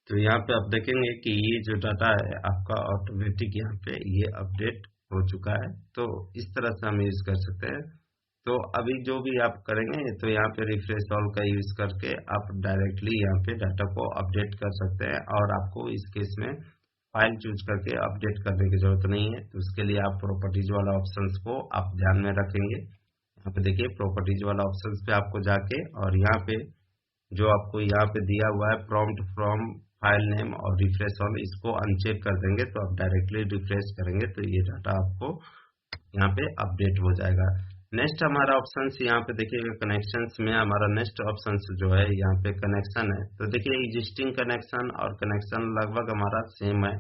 तो यहाँ पे आप देखेंगे कि ये जो डाटा है आपका ऑटोमेटिक यहाँ पे ये अपडेट हो चुका है। तो इस तरह से हम यूज कर सकते हैं। तो अभी जो भी आप करेंगे तो यहाँ पे रिफ्रेश ऑल का यूज करके आप डायरेक्टली यहाँ पे डाटा को अपडेट कर सकते हैं और आपको इस केस में फाइल चूज करके अपडेट करने की जरूरत नहीं है। तो उसके लिए आप प्रॉपर्टीज वाला ऑप्शंस को आप ध्यान में रखेंगे। यहाँ पे देखिए प्रॉपर्टीज वाला ऑप्शंस पे आपको जाके और यहाँ पे जो आपको यहाँ पे दिया हुआ है प्रॉम्प्ट फ्रॉम फाइल नेम और रिफ्रेश ऑल, इसको अनचेक कर देंगे तो आप डायरेक्टली रिफ्रेश करेंगे तो ये डाटा आपको यहाँ पे अपडेट हो जाएगा। नेक्स्ट हमारा ऑप्शन यहाँ पे देखिएगा कनेक्शंस में हमारा नेक्स्ट ऑप्शन जो है यहाँ पे कनेक्शन है। तो देखिए एग्जिस्टिंग कनेक्शन और कनेक्शन लगभग हमारा सेम है।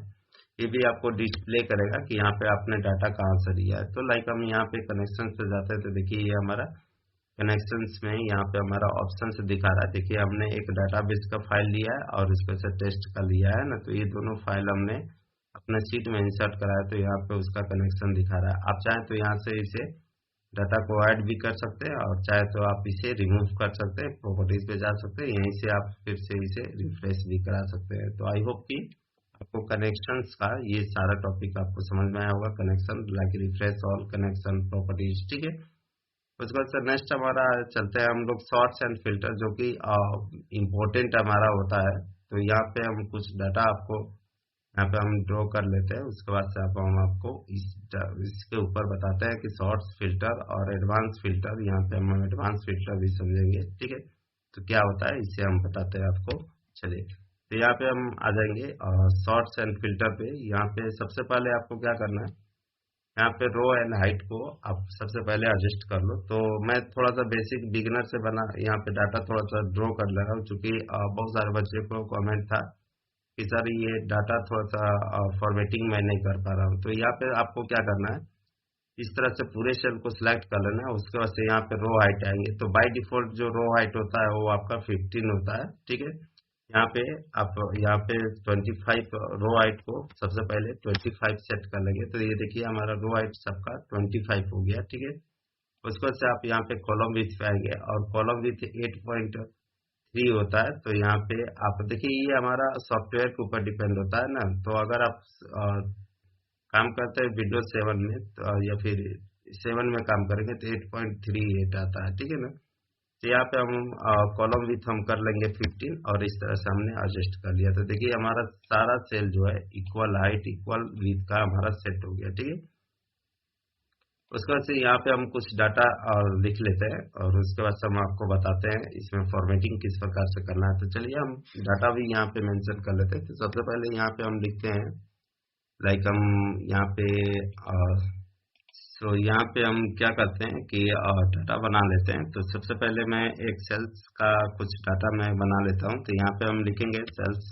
ये भी आपको डिस्प्ले करेगा कि यहाँ पे आपने डाटा कहाँ से लिया है। तो लाइक हम यहाँ पे कनेक्शन पे जाते हैं तो देखिए ये हमारा कनेक्शंस में यहाँ पे हमारा ऑप्शन से दिखा रहा है। देखिए हमने एक डाटाबेस का फाइल लिया है और उसके से टेस्ट का लिया है ना, तो ये दोनों फाइल हमने अपने सीट में इंसर्ट कराया तो यहाँ पे उसका कनेक्शन दिखा रहा है। आप चाहें तो यहाँ से इसे डाटा को ऐड भी कर सकते हैं और चाहे तो आप इसे रिमूव कर सकते हैं, प्रॉपर्टीज पे जा सकते हैं, यहीं से आप फिर से इसे रिफ्रेश भी करा सकते हैं। तो आई होप कि आपको कनेक्शंस का ये सारा टॉपिक आपको समझ में आया होगा। Connection like refresh all, connection, properties, ठीक है। उसके बाद सर नेक्स्ट हमारा चलते हैं हम लोग शॉर्ट्स एंड फिल्टर, जो कि इम्पोर्टेंट हमारा होता है। तो यहाँ पे हम कुछ डाटा आपको यहाँ पे हम ड्रॉ कर लेते हैं। उसके बाद से हम आपको इसके ऊपर बताते हैं कि शॉर्ट्स फिल्टर और एडवांस फिल्टर, यहाँ पे हम एडवांस फिल्टर भी समझेंगे, ठीक है। तो क्या होता है इसे हम बताते हैं आपको। चलिए तो यहाँ पे हम आ जाएंगे शॉर्ट्स एंड फिल्टर पे। यहाँ पे सबसे पहले आपको क्या करना है, यहाँ पे रो एंड हाइट को आप सबसे पहले एडजस्ट कर लो। तो मैं थोड़ा सा बेसिक बिगिनर से बना यहाँ पे डाटा थोड़ा सा ड्रॉ कर ले रहा हूँ, चूंकि बहुत सारे बच्चे को कमेंट था कि सर ये डाटा थोड़ा सा फॉर्मेटिंग मैं नहीं कर पा रहा हूँ। तो यहाँ पे आपको क्या करना है, इस तरह से पूरे सेल को सिलेक्ट कर लेना है। उसके बाद से यहाँ पे रो हाइट आएंगे। तो बाय डिफॉल्ट जो रो हाइट होता है वो आपका 15 होता है, ठीक है। यहाँ पे आप यहाँ पे 25 रो हाइट को सबसे पहले 25 सेट कर लेंगे। तो ये देखिए हमारा रो हाइट सबका 25 हो गया, ठीक है। उसके बाद से आप यहाँ पे कॉलम विथ पे आएंगे और कॉलम विथ 8.3 होता है। तो यहाँ पे आप देखिए ये हमारा सॉफ्टवेयर के ऊपर डिपेंड होता है ना। तो अगर आप काम करते हैं विंडोज 7 में तो या फिर 7 में काम करेंगे तो 8.38 आता है, ठीक है ना। तो यहाँ पे हम कॉलम विथ हम कर लेंगे 15 और इस तरह से हमने एडजस्ट कर लिया। तो देखिए हमारा सारा सेल जो है इक्वल हाइट इक्वल विथ का हमारा सेट हो गया, ठीक है। उसके बाद से यहाँ पे हम कुछ डाटा लिख लेते हैं और उसके बाद से हम आपको बताते हैं इसमें फॉर्मेटिंग किस प्रकार से करना है। तो चलिए हम डाटा भी यहाँ पे मेंशन कर लेते हैं। तो सबसे पहले यहाँ पे हम लिखते हैं लाइक हम यहाँ पे यहाँ पे हम क्या करते हैं कि डाटा बना लेते हैं। तो सबसे पहले मैं एक सेल्स का कुछ डाटा मैं बना लेता हूँ। तो यहाँ पे हम लिखेंगे सेल्स,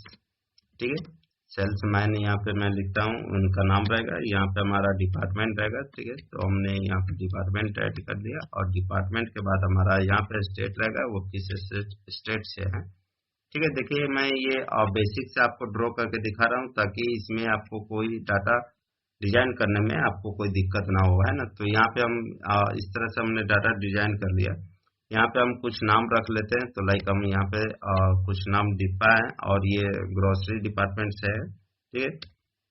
ठीक है। सेल्स मैन यहाँ पे मैं लिखता हूँ, उनका नाम रहेगा। यहाँ पे हमारा डिपार्टमेंट रहेगा, ठीक है। तो हमने यहाँ पे डिपार्टमेंट ऐड कर दिया और डिपार्टमेंट के बाद हमारा यहाँ पे स्टेट रहेगा, वो किस स्टेट से है, ठीक है। देखिए मैं ये बेसिक से आपको ड्रॉ करके दिखा रहा हूँ ताकि इसमें आपको कोई डाटा डिजाइन करने में आपको कोई दिक्कत ना हो, है ना। तो यहाँ पे हम इस तरह से हमने डाटा डिजाइन कर लिया। यहाँ पे हम कुछ नाम रख लेते हैं। तो लाइक हम यहाँ पे कुछ नाम डिब्बा है और ये ग्रोसरी डिपार्टमेंट से है, ठीक है।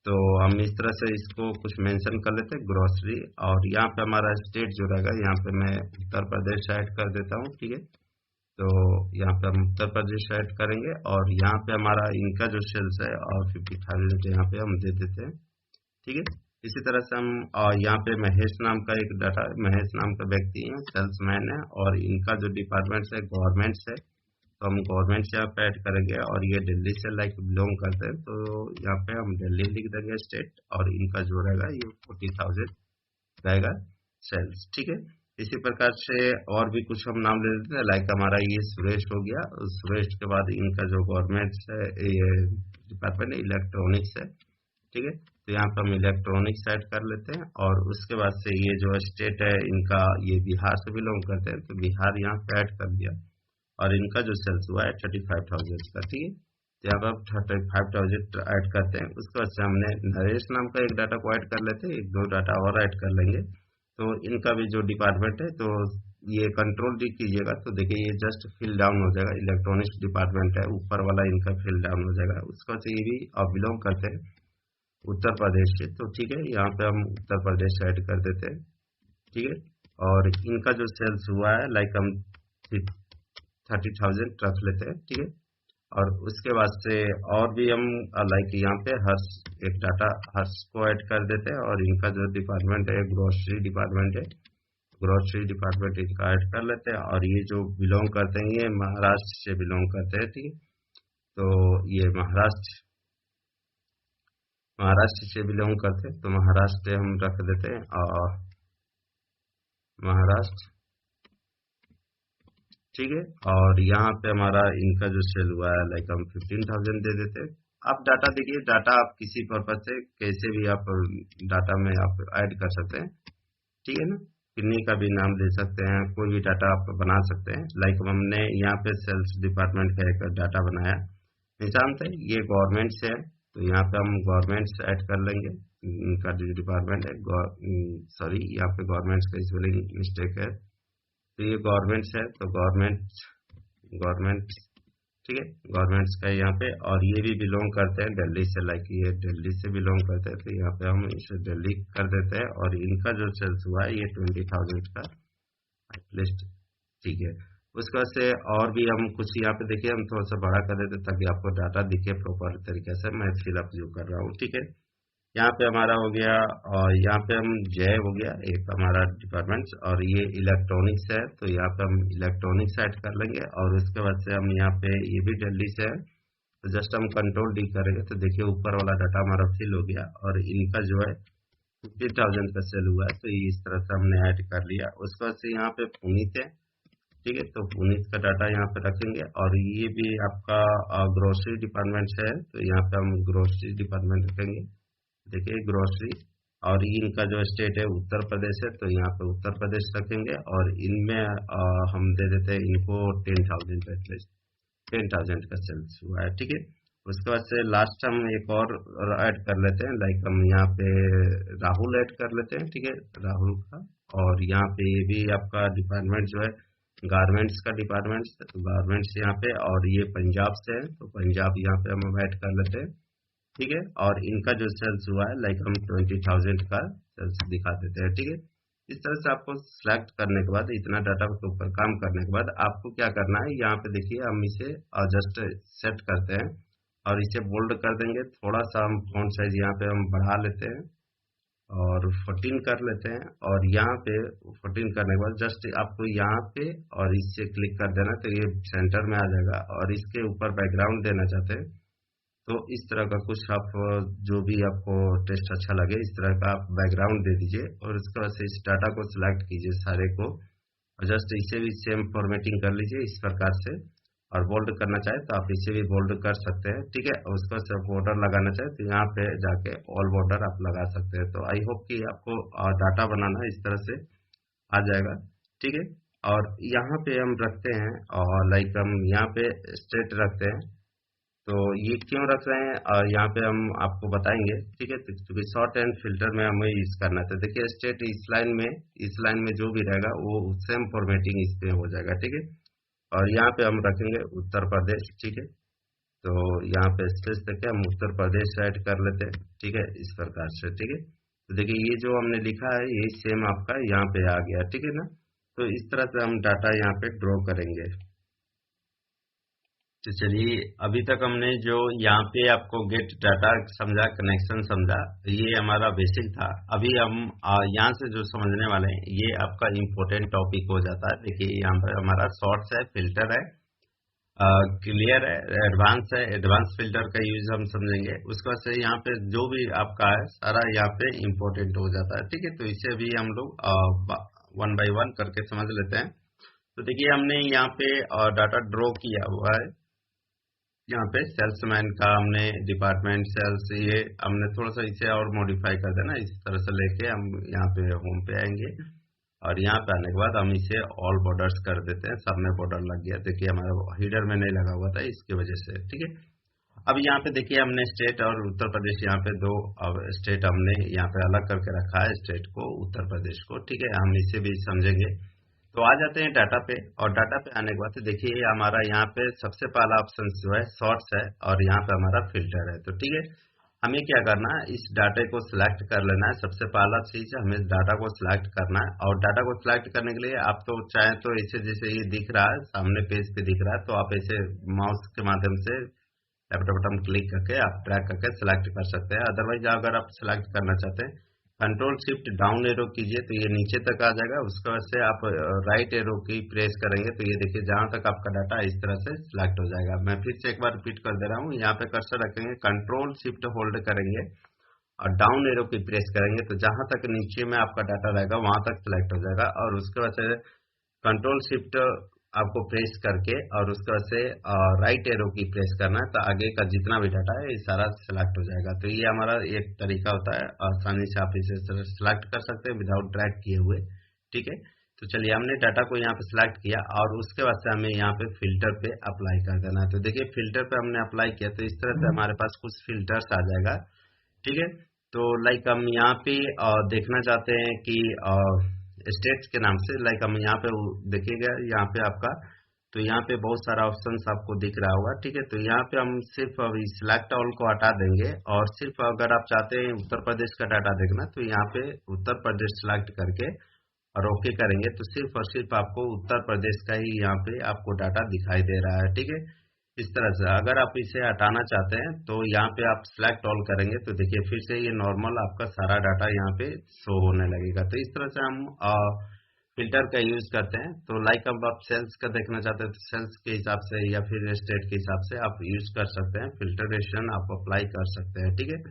तो हम इस तरह से इसको कुछ मेंशन कर लेते हैं ग्रोसरी, और यहाँ पे हमारा स्टेट जो रहेगा, यहाँ पे मैं उत्तर प्रदेश ऐड कर देता हूँ। ठीक है, तो यहाँ पे हम उत्तर प्रदेश ऐड करेंगे और यहाँ पे हमारा इनका जो सेल्स है और 50,000 यहाँ पे हम दे देते हैं। ठीक है, इसी तरह से हम यहाँ पे महेश नाम का एक डाटा, महेश नाम का व्यक्ति है, सेल्समैन है, और इनका जो डिपार्टमेंट है गवर्नमेंट है, तो हम गवर्नमेंट से यहाँ पे ऐड करेंगे, और ये दिल्ली से लाइक बिलोंग करते हैं, तो यहाँ पे हम दिल्ली लिख देंगे स्टेट, और इनका जो रहेगा ये 40,000 रहेगा सेल्स। ठीक है, इसी प्रकार से और भी कुछ हम नाम ले लेते हैं, लाइक हमारा ये सुरेश हो गया, सुरेश के बाद इनका जो गवर्नमेंट है, ये डिपार्टमेंट इलेक्ट्रॉनिक्स है। ठीक है, तो यहाँ पे हम इलेक्ट्रॉनिक्स ऐड कर लेते हैं, और उसके बाद से ये जो स्टेट है इनका, ये बिहार से बिलोंग करते हैं, तो बिहार यहाँ पे ऐड कर दिया, और इनका जो सेल्स हुआ है 35,000 का। ठीक है, तो यहाँ पर 35,000 ऐड करते हैं। उसके बाद से हमने नरेश नाम का एक डाटा को ऐड कर लेते हैं, एक दो डाटा और ऐड कर लेंगे। तो इनका भी जो डिपार्टमेंट है, तो ये कंट्रोल डी कीजिएगा, तो देखिए ये जस्ट फिल डाउन हो जाएगा, इलेक्ट्रॉनिक्स डिपार्टमेंट है, ऊपर वाला इनका फिल डाउन हो जाएगा। उसके बाद से ये भी बिलोंग करते हैं उत्तर प्रदेश से, तो ठीक है, यहाँ पे हम उत्तर प्रदेश ऐड कर देते हैं। ठीक है, और इनका जो सेल्स हुआ है लाइक हम 30,000 रख लेते हैं। ठीक है, और उसके बाद से और भी हम लाइक यहाँ पे हर्ष, एक डाटा हर्ष को ऐड कर देते हैं, और इनका जो डिपार्टमेंट है ग्रोसरी डिपार्टमेंट है, ग्रोसरी डिपार्टमेंट इनका ऐड कर लेते हैं, और ये जो बिलोंग करते हैं ये महाराष्ट्र से बिलोंग करते हैं। ठीक है, तो ये महाराष्ट्र से बिलोंग करते हैं, तो महाराष्ट्र हम रख देते हैं, और महाराष्ट्र। ठीक है, और यहाँ पे हमारा इनका जो सेल हुआ है लाइक हम 15,000 दे देते हैं। आप डाटा देखिए, डाटा आप किसी पर्पज से कैसे भी आप डाटा में आप ऐड कर सकते हैं। ठीक है ना, किन्नी का भी नाम दे सकते हैं, कोई भी डाटा आप बना सकते हैं। लाइक हमने यहाँ पे सेल्स डिपार्टमेंट का एक डाटा बनाया, निशांत है, ये गवर्नमेंट से है, तो यहाँ पे हम गवर्नमेंट ऐड कर लेंगे। इनका जो डिपार्टमेंट है, सॉरी यहाँ पे गवर्नमेंट का स्पेलिंग मिस्टेक है, तो ये गवर्नमेंट है, तो गवर्नमेंट ठीक है, गवर्नमेंट्स का यहाँ पे, और ये भी बिलोंग करते हैं दिल्ली से, लाइक ये दिल्ली से बिलोंग करते हैं, तो यहाँ पे हम इसे दिल्ली कर देते हैं, और इनका जो सेल्स हुआ है ये 20,000 का लिस्ट। ठीक है, उसके बाद से और भी हम कुछ यहाँ पे देखिए, हम थोड़ा सा बड़ा कर देते ताकि आपको डाटा दिखे प्रॉपर तरीके से, मैं फिलअप जो कर रहा हूँ। ठीक है, यहाँ पे हमारा हो गया, और यहाँ पे हम जय हो गया एक हमारा डिपार्टमेंट, और ये इलेक्ट्रॉनिक्स है, तो यहाँ पे हम इलेक्ट्रॉनिक्स ऐड कर लेंगे, और उसके बाद से हम यहाँ पे ये भी दिल्ली से है, तो जस्ट हम कंट्रोल डी करेंगे, तो देखिए ऊपर वाला डाटा हमारा फिल हो गया, और इनका जो है 50,000 का सेल हुआ है, तो ये इस तरह से हमने ऐड कर लिया। उसके बाद से यहाँ पे पुनीत है। ठीक है, तो पुनीत का डाटा यहाँ पे रखेंगे, और ये भी आपका ग्रोसरी डिपार्टमेंट है, तो यहाँ पे हम ग्रोसरी डिपार्टमेंट रखेंगे। देखिए ग्रोसरी, और इनका जो स्टेट है उत्तर प्रदेश है, तो यहाँ पे उत्तर प्रदेश रखेंगे, और इनमें हम दे देते हैं इनको 10,000 एटलीस्ट, 10,000 का सेल्स हुआ है। ठीक है, उसके बाद से लास्ट हम एक और ऐड कर लेते हैं, लाइक हम यहाँ पे राहुल ऐड कर लेते हैं। ठीक है, राहुल का, और यहाँ पे ये भी आपका डिपार्टमेंट जो है गारमेंट्स का डिपार्टमेंट, तो गारमेंट्स यहाँ पे, और ये पंजाब से है, तो पंजाब यहाँ पे हम ऐड कर लेते हैं। ठीक है, और इनका जो सेल्स हुआ है लाइक हम 20,000 का सेल्स दिखा देते हैं। ठीक है, इस तरह से आपको सिलेक्ट करने के बाद, इतना डाटा के ऊपर काम करने के बाद आपको क्या करना है, यहाँ पे देखिए हम इसे जस्ट सेट करते हैं, और इसे बोल्ड कर देंगे, थोड़ा सा हम फॉन्ट साइज यहाँ पे हम बढ़ा लेते हैं, और 14 कर लेते हैं, और यहाँ पे 14 करने के बाद जस्ट आपको यहाँ पे और इससे क्लिक कर देना, तो ये सेंटर में आ जाएगा, और इसके ऊपर बैकग्राउंड देना चाहते हैं, तो इस तरह का कुछ आप जो भी आपको टेस्ट अच्छा लगे, इस तरह का आप बैकग्राउंड दे दीजिए, और इसके बाद से इस डाटा को सिलेक्ट कीजिए सारे को, और जस्ट इसे भी सेम फॉर्मेटिंग कर लीजिए इस प्रकार से, और बोल्ड करना चाहे तो आप इसे भी बोल्ड कर सकते हैं। ठीक है, उसका से बॉर्डर लगाना चाहे तो यहाँ पे जाके ऑल बॉर्डर आप लगा सकते हैं। तो आई होप कि आपको डाटा बनाना इस तरह से आ जाएगा। ठीक है, और यहाँ पे हम रखते हैं, और लाइक हम यहाँ पे स्टेट रखते हैं, तो ये क्यों रख रहे हैं, और यहाँ पे हम आपको बताएंगे। ठीक है, क्योंकि शॉर्ट एंड फिल्टर में हमें यूज करना था। देखिए स्टेट इस लाइन में जो भी रहेगा वो सेम फॉर्मेटिंग इस पे हो जाएगा। ठीक है, और यहाँ पे हम रखेंगे उत्तर प्रदेश। ठीक है, तो यहाँ पे स्पेस देके हम उत्तर प्रदेश ऐड कर लेते हैं। ठीक है, इस प्रकार से। ठीक है, तो देखिए ये जो हमने लिखा है ये सेम आपका यहाँ पे आ गया। ठीक है ना, तो इस तरह से हम डाटा यहाँ पे ड्रॉ करेंगे। तो चलिए, अभी तक हमने जो यहाँ पे आपको गेट डाटा समझा, कनेक्शन समझा, ये हमारा बेसिक था। अभी हम यहाँ से जो समझने वाले हैं ये आपका इम्पोर्टेंट टॉपिक हो जाता है। देखिए यहाँ पर हमारा शॉर्ट्स है, फिल्टर है, क्लियर है, एडवांस है। एडवांस फिल्टर का यूज हम समझेंगे। उसके बाद से यहाँ पे जो भी आपका है सारा यहाँ पे इम्पोर्टेंट हो जाता है। ठीक है, तो इसे भी हम लोग वन बाय वन करके समझ लेते हैं। तो देखिए हमने यहाँ पे डाटा ड्रॉ किया हुआ है। यहाँ पे सेल्समैन का हमने डिपार्टमेंट सेल्स, ये हमने थोड़ा सा इसे और मॉडिफाई कर देना। इस तरह से लेके हम यहाँ पे होम पे आएंगे और यहाँ पे आने के बाद हम इसे ऑल बॉर्डर्स कर देते हैं। सब में बॉर्डर लग गया। देखिए हमारा हीडर में नहीं लगा हुआ था, इसकी वजह से। ठीक है, अब यहाँ पे देखिए हमने स्टेट और उत्तर प्रदेश, यहाँ पे दो स्टेट हमने यहाँ पे अलग करके रखा है, स्टेट को, उत्तर प्रदेश को। ठीक है, हम इसे भी समझेंगे। तो आ जाते हैं डाटा पे, और डाटा पे आने के बाद देखिए हमारा यहाँ पे सबसे पहला ऑप्शन जो है शॉर्ट्स है, और यहाँ पे हमारा फिल्टर है। तो ठीक है, हमें क्या करना है, इस डाटा को सिलेक्ट कर लेना है। सबसे पहला चीज हमें डाटा को सिलेक्ट करना है, और डाटा को सिलेक्ट करने के लिए आप तो चाहे तो इसे, जैसे ये दिख रहा है सामने पेज पे दिख रहा है, तो आप इसे माउस के माध्यम से लैपटॉप बटन क्लिक करके आप ड्रैग करके सिलेक्ट कर सकते हैं। अदरवाइज अगर आप सिलेक्ट करना चाहते हैं, कंट्रोल शिफ्ट डाउन एरो कीजिए तो ये नीचे तक आ जाएगा। उसके बाद से आप राइट एरो की प्रेस करेंगे तो ये देखिए जहां तक आपका डाटा इस तरह से सिलेक्ट हो जाएगा। मैं फिर से एक बार रिपीट कर दे रहा हूँ। यहाँ पे कर्सर रखेंगे, कंट्रोल शिफ्ट होल्ड करेंगे और डाउन एरो की प्रेस करेंगे तो जहां तक नीचे में आपका डाटा रहेगा वहां तक सिलेक्ट हो जाएगा। और उसके बाद से कंट्रोल शिफ्ट आपको प्रेस करके और उसके बाद से राइट एरो की प्रेस करना है, तो आगे का जितना भी डाटा है ये सारा सिलेक्ट हो जाएगा। तो ये हमारा एक तरीका होता है, आसानी से आप इसे सिलेक्ट कर सकते हैं विदाउट ड्रैग किए हुए। ठीक है, तो चलिए हमने डाटा को यहाँ पे सिलेक्ट किया और उसके बाद से हमें यहाँ पे फिल्टर पे अप्लाई कर देना है। तो देखिए फिल्टर पे हमने अप्लाई किया तो इस तरह से हमारे पास कुछ फिल्टर्स आ जाएगा। ठीक है, तो लाइक हम यहाँ पे देखना चाहते हैं कि स्टेट्स के नाम से, लाइक हम यहाँ पे देखिएगा, यहाँ पे आपका, तो यहाँ पे बहुत सारा ऑप्शंस आपको दिख रहा होगा। ठीक है, तो यहाँ पे हम सिर्फ अभी सिलेक्ट ऑल को हटा देंगे और सिर्फ अगर आप चाहते हैं उत्तर प्रदेश का डाटा देखना तो यहाँ पे उत्तर प्रदेश सिलेक्ट करके और ओके करेंगे तो सिर्फ और सिर्फ आपको उत्तर प्रदेश का ही यहाँ पे आपको डाटा दिखाई दे रहा है। ठीक है, इस तरह से अगर आप इसे हटाना चाहते हैं तो यहाँ पे आप सिलेक्ट ऑल करेंगे तो देखिए फिर से ये नॉर्मल आपका सारा डाटा यहाँ पे शो होने लगेगा। तो इस तरह से हम फिल्टर का यूज करते हैं। तो लाइक अब आप सेल्स का देखना चाहते हैं तो सेल्स के हिसाब से या फिर स्टेट के हिसाब से आप यूज कर सकते हैं, फिल्टरेशन आप अप्लाई कर सकते हैं। ठीक है,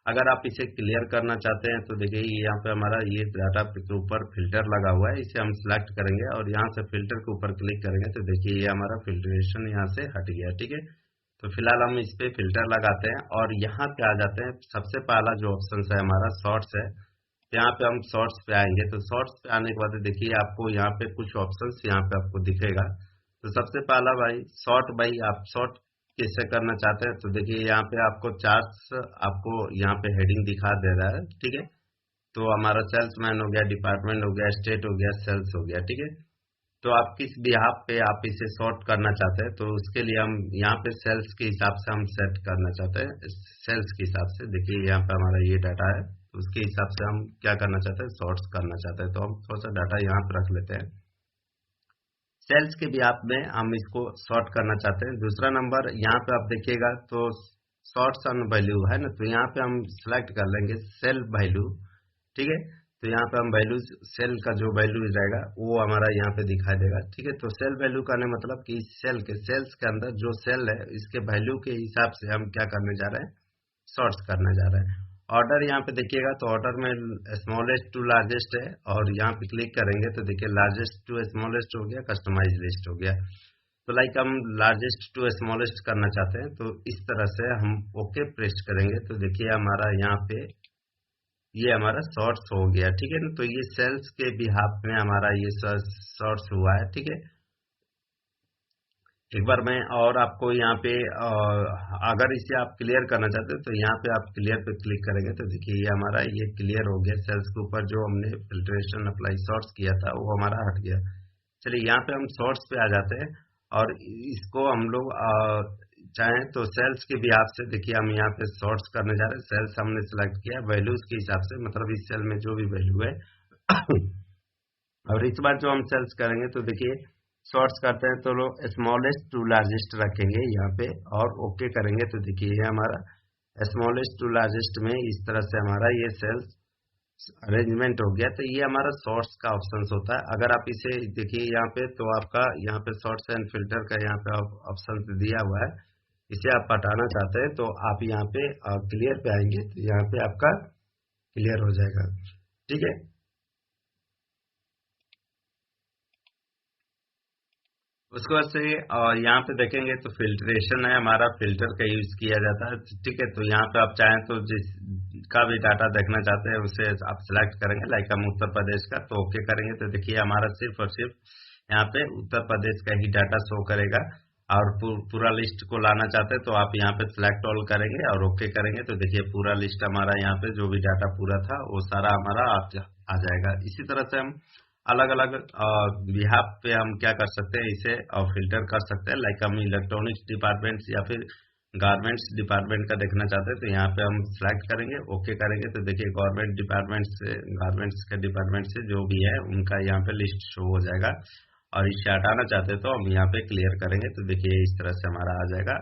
अगर आप इसे क्लियर करना चाहते हैं तो देखिए यहाँ पे हमारा ये डाटा के ऊपर फिल्टर लगा हुआ है, इसे हम सिलेक्ट करेंगे और यहाँ से फिल्टर के ऊपर क्लिक करेंगे तो देखिए ये हमारा फिल्ट्रेशन यहाँ से हट गया। ठीक है, तो फिलहाल हम इस पे फिल्टर लगाते हैं और यहाँ पे आ जाते हैं। सबसे पहला जो ऑप्शन है हमारा शॉर्ट्स है, यहाँ पे हम शॉर्ट्स पे आएंगे। तो शॉर्ट्स पे आने के बाद देखिए आपको यहाँ पे कुछ ऑप्शन यहाँ पे आपको दिखेगा। तो सबसे पहला भाई शॉर्ट, भाई आप शॉर्ट कैसे करना चाहते हैं तो देखिए यहाँ पे आपको चार्ट्स, आपको यहाँ पे हेडिंग दिखा दे रहा है। ठीक है, तो हमारा सेल्समैन हो गया, डिपार्टमेंट हो गया, स्टेट हो गया, सेल्स हो गया। ठीक है, तो आप किस बिहाफ पे आप इसे सॉर्ट करना चाहते हैं तो उसके लिए हम यहाँ पे सेल्स के हिसाब से हम सेट करना चाहते हैं। सेल्स के हिसाब से देखिए यहाँ पे हमारा ये डाटा है, तो उसके हिसाब से हम क्या करना चाहते हैं, सॉर्ट्स करना चाहते हैं। तो हम थोड़ा सा डाटा यहाँ पे रख लेते हैं। सेल्स के बिहाफ में हम इसको सॉर्ट करना चाहते हैं। दूसरा नंबर यहाँ पे आप देखिएगा तो सॉर्ट्स ऑन वैल्यू है ना, तो यहाँ पे हम सिलेक्ट कर लेंगे सेल वैल्यू। ठीक है, तो यहाँ पे हम वैल्यू, सेल का जो वैल्यू रहेगा वो हमारा यहाँ पे दिखाई देगा। ठीक है, तो सेल वैल्यू का मतलब कि सेल के, सेल्स के अंदर जो सेल है इसके वैल्यू के हिसाब से हम क्या करने जा रहे हैं, सॉर्ट्स करने जा रहे हैं। ऑर्डर यहाँ पे देखिएगा तो ऑर्डर में स्मॉलेस्ट टू लार्जेस्ट है और यहाँ पे क्लिक करेंगे तो देखिए लार्जेस्ट टू स्मॉलेस्ट हो गया, कस्टमाइज लिस्ट हो गया। तो लाइक हम लार्जेस्ट टू स्मॉलेस्ट करना चाहते हैं तो इस तरह से हम ओके प्रेस करेंगे तो देखिए हमारा यहाँ पे ये हमारा शॉर्ट्स हो गया। ठीक है ना, तो ये सेल्स के बिहाफ में हमारा ये शॉर्ट्स हुआ है। ठीक है, एक बार मैं और आपको यहाँ पे अगर इसे आप क्लियर करना चाहते हैं तो यहाँ पे आप क्लियर पे क्लिक करेंगे तो देखिए ये हमारा ये क्लियर हो गया। सेल्स के ऊपर जो हमने फिल्ट्रेशन अप्लाई शॉर्ट्स किया था वो हमारा हट गया। चलिए यहाँ पे हम शॉर्ट्स पे आ जाते हैं और इसको हम लोग चाहें तो सेल्स के भी आप से देखिए हम यहाँ पे शॉर्ट्स करने जा रहे हैं। सेल्स हमने सिलेक्ट किया वैल्यूज के हिसाब से, मतलब इस सेल में जो भी वैल्यू है और इस बार जो हम सेल्स करेंगे तो देखिए शॉर्ट्स करते हैं तो लोग स्मॉलेस्ट टू लार्जेस्ट रखेंगे यहाँ पे और ओके करेंगे तो देखिए ये हमारा स्मॉलेस्ट टू लार्जेस्ट में इस तरह से हमारा ये सेल्स अरेंजमेंट हो गया। तो ये हमारा शॉर्ट्स का ऑप्शन होता है। अगर आप इसे देखिए यहाँ पे तो आपका यहाँ पे शॉर्ट्स एंड फिल्टर का यहाँ पे ऑप्शन दिया हुआ है, इसे आप हटाना चाहते हैं तो आप यहाँ पे क्लियर पे आएंगे तो यहाँ पे आपका क्लियर हो जाएगा। ठीक है, उसके बाद से यहाँ पे देखेंगे तो फिल्ट्रेशन है हमारा, फिल्टर का यूज किया जाता है। ठीक है, तो यहाँ पे आप चाहें तो जिसका भी डाटा देखना चाहते हैं उसे आप सिलेक्ट करेंगे। लाइक हम उत्तर प्रदेश का तो ओके करेंगे तो देखिए हमारा सिर्फ और सिर्फ यहाँ पे उत्तर प्रदेश का ही डाटा शो करेगा। और पूरा लिस्ट को लाना चाहते हैं तो आप यहाँ पे सिलेक्ट ऑल करेंगे और ओके करेंगे तो देखिए पूरा लिस्ट हमारा यहाँ पे जो भी डाटा पूरा था वो सारा हमारा आ जाएगा। इसी तरह से हम अलग अलग बिहाफ पे हम क्या कर सकते हैं, इसे फिल्टर कर सकते हैं। लाइक हम इलेक्ट्रॉनिक्स डिपार्टमेंट्स या फिर गारमेंट्स डिपार्टमेंट का देखना चाहते हैं तो यहाँ पे हम सिलेक्ट करेंगे, ओके करेंगे तो देखिए गवर्नमेंट डिपार्टमेंट से, गारमेंट्स के डिपार्टमेंट से जो भी है उनका यहाँ पे लिस्ट शो हो जाएगा। और इसे हटाना चाहते हैं तो हम यहाँ पे क्लियर करेंगे तो देखिए इस तरह से हमारा आ जाएगा।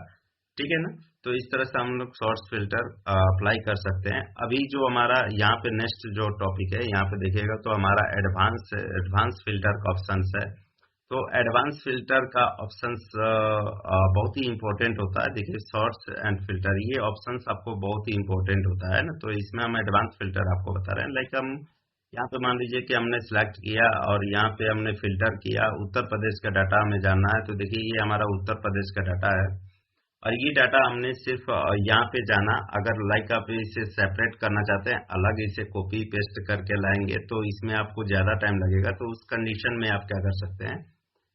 ठीक है ना, तो इस तरह से हम लोग शॉर्ट्स फिल्टर अप्लाई कर सकते हैं। अभी जो हमारा यहाँ पे नेक्स्ट जो टॉपिक है यहाँ पे देखिएगा तो हमारा एडवांस फिल्टर का ऑप्शन है। तो एडवांस फिल्टर का ऑप्शंस बहुत ही इंपॉर्टेंट होता है। देखिए शॉर्ट्स एंड फिल्टर ये ऑप्शंस आपको बहुत ही इंपॉर्टेंट होता है ना, तो इसमें हम एडवांस फिल्टर आपको बता रहे हैं। लाइक हम यहाँ पे मान लीजिए कि हमने सिलेक्ट किया और यहाँ पे हमने फिल्टर किया, उत्तर प्रदेश का डाटा हमें जानना है तो देखिए ये हमारा उत्तर प्रदेश का डाटा है और ये डाटा हमने सिर्फ यहाँ पे जाना। अगर लाइक आप इसे सेपरेट करना चाहते हैं, अलग इसे कॉपी पेस्ट करके लाएंगे तो इसमें आपको ज्यादा टाइम लगेगा। तो उस कंडीशन में आप क्या कर सकते हैं,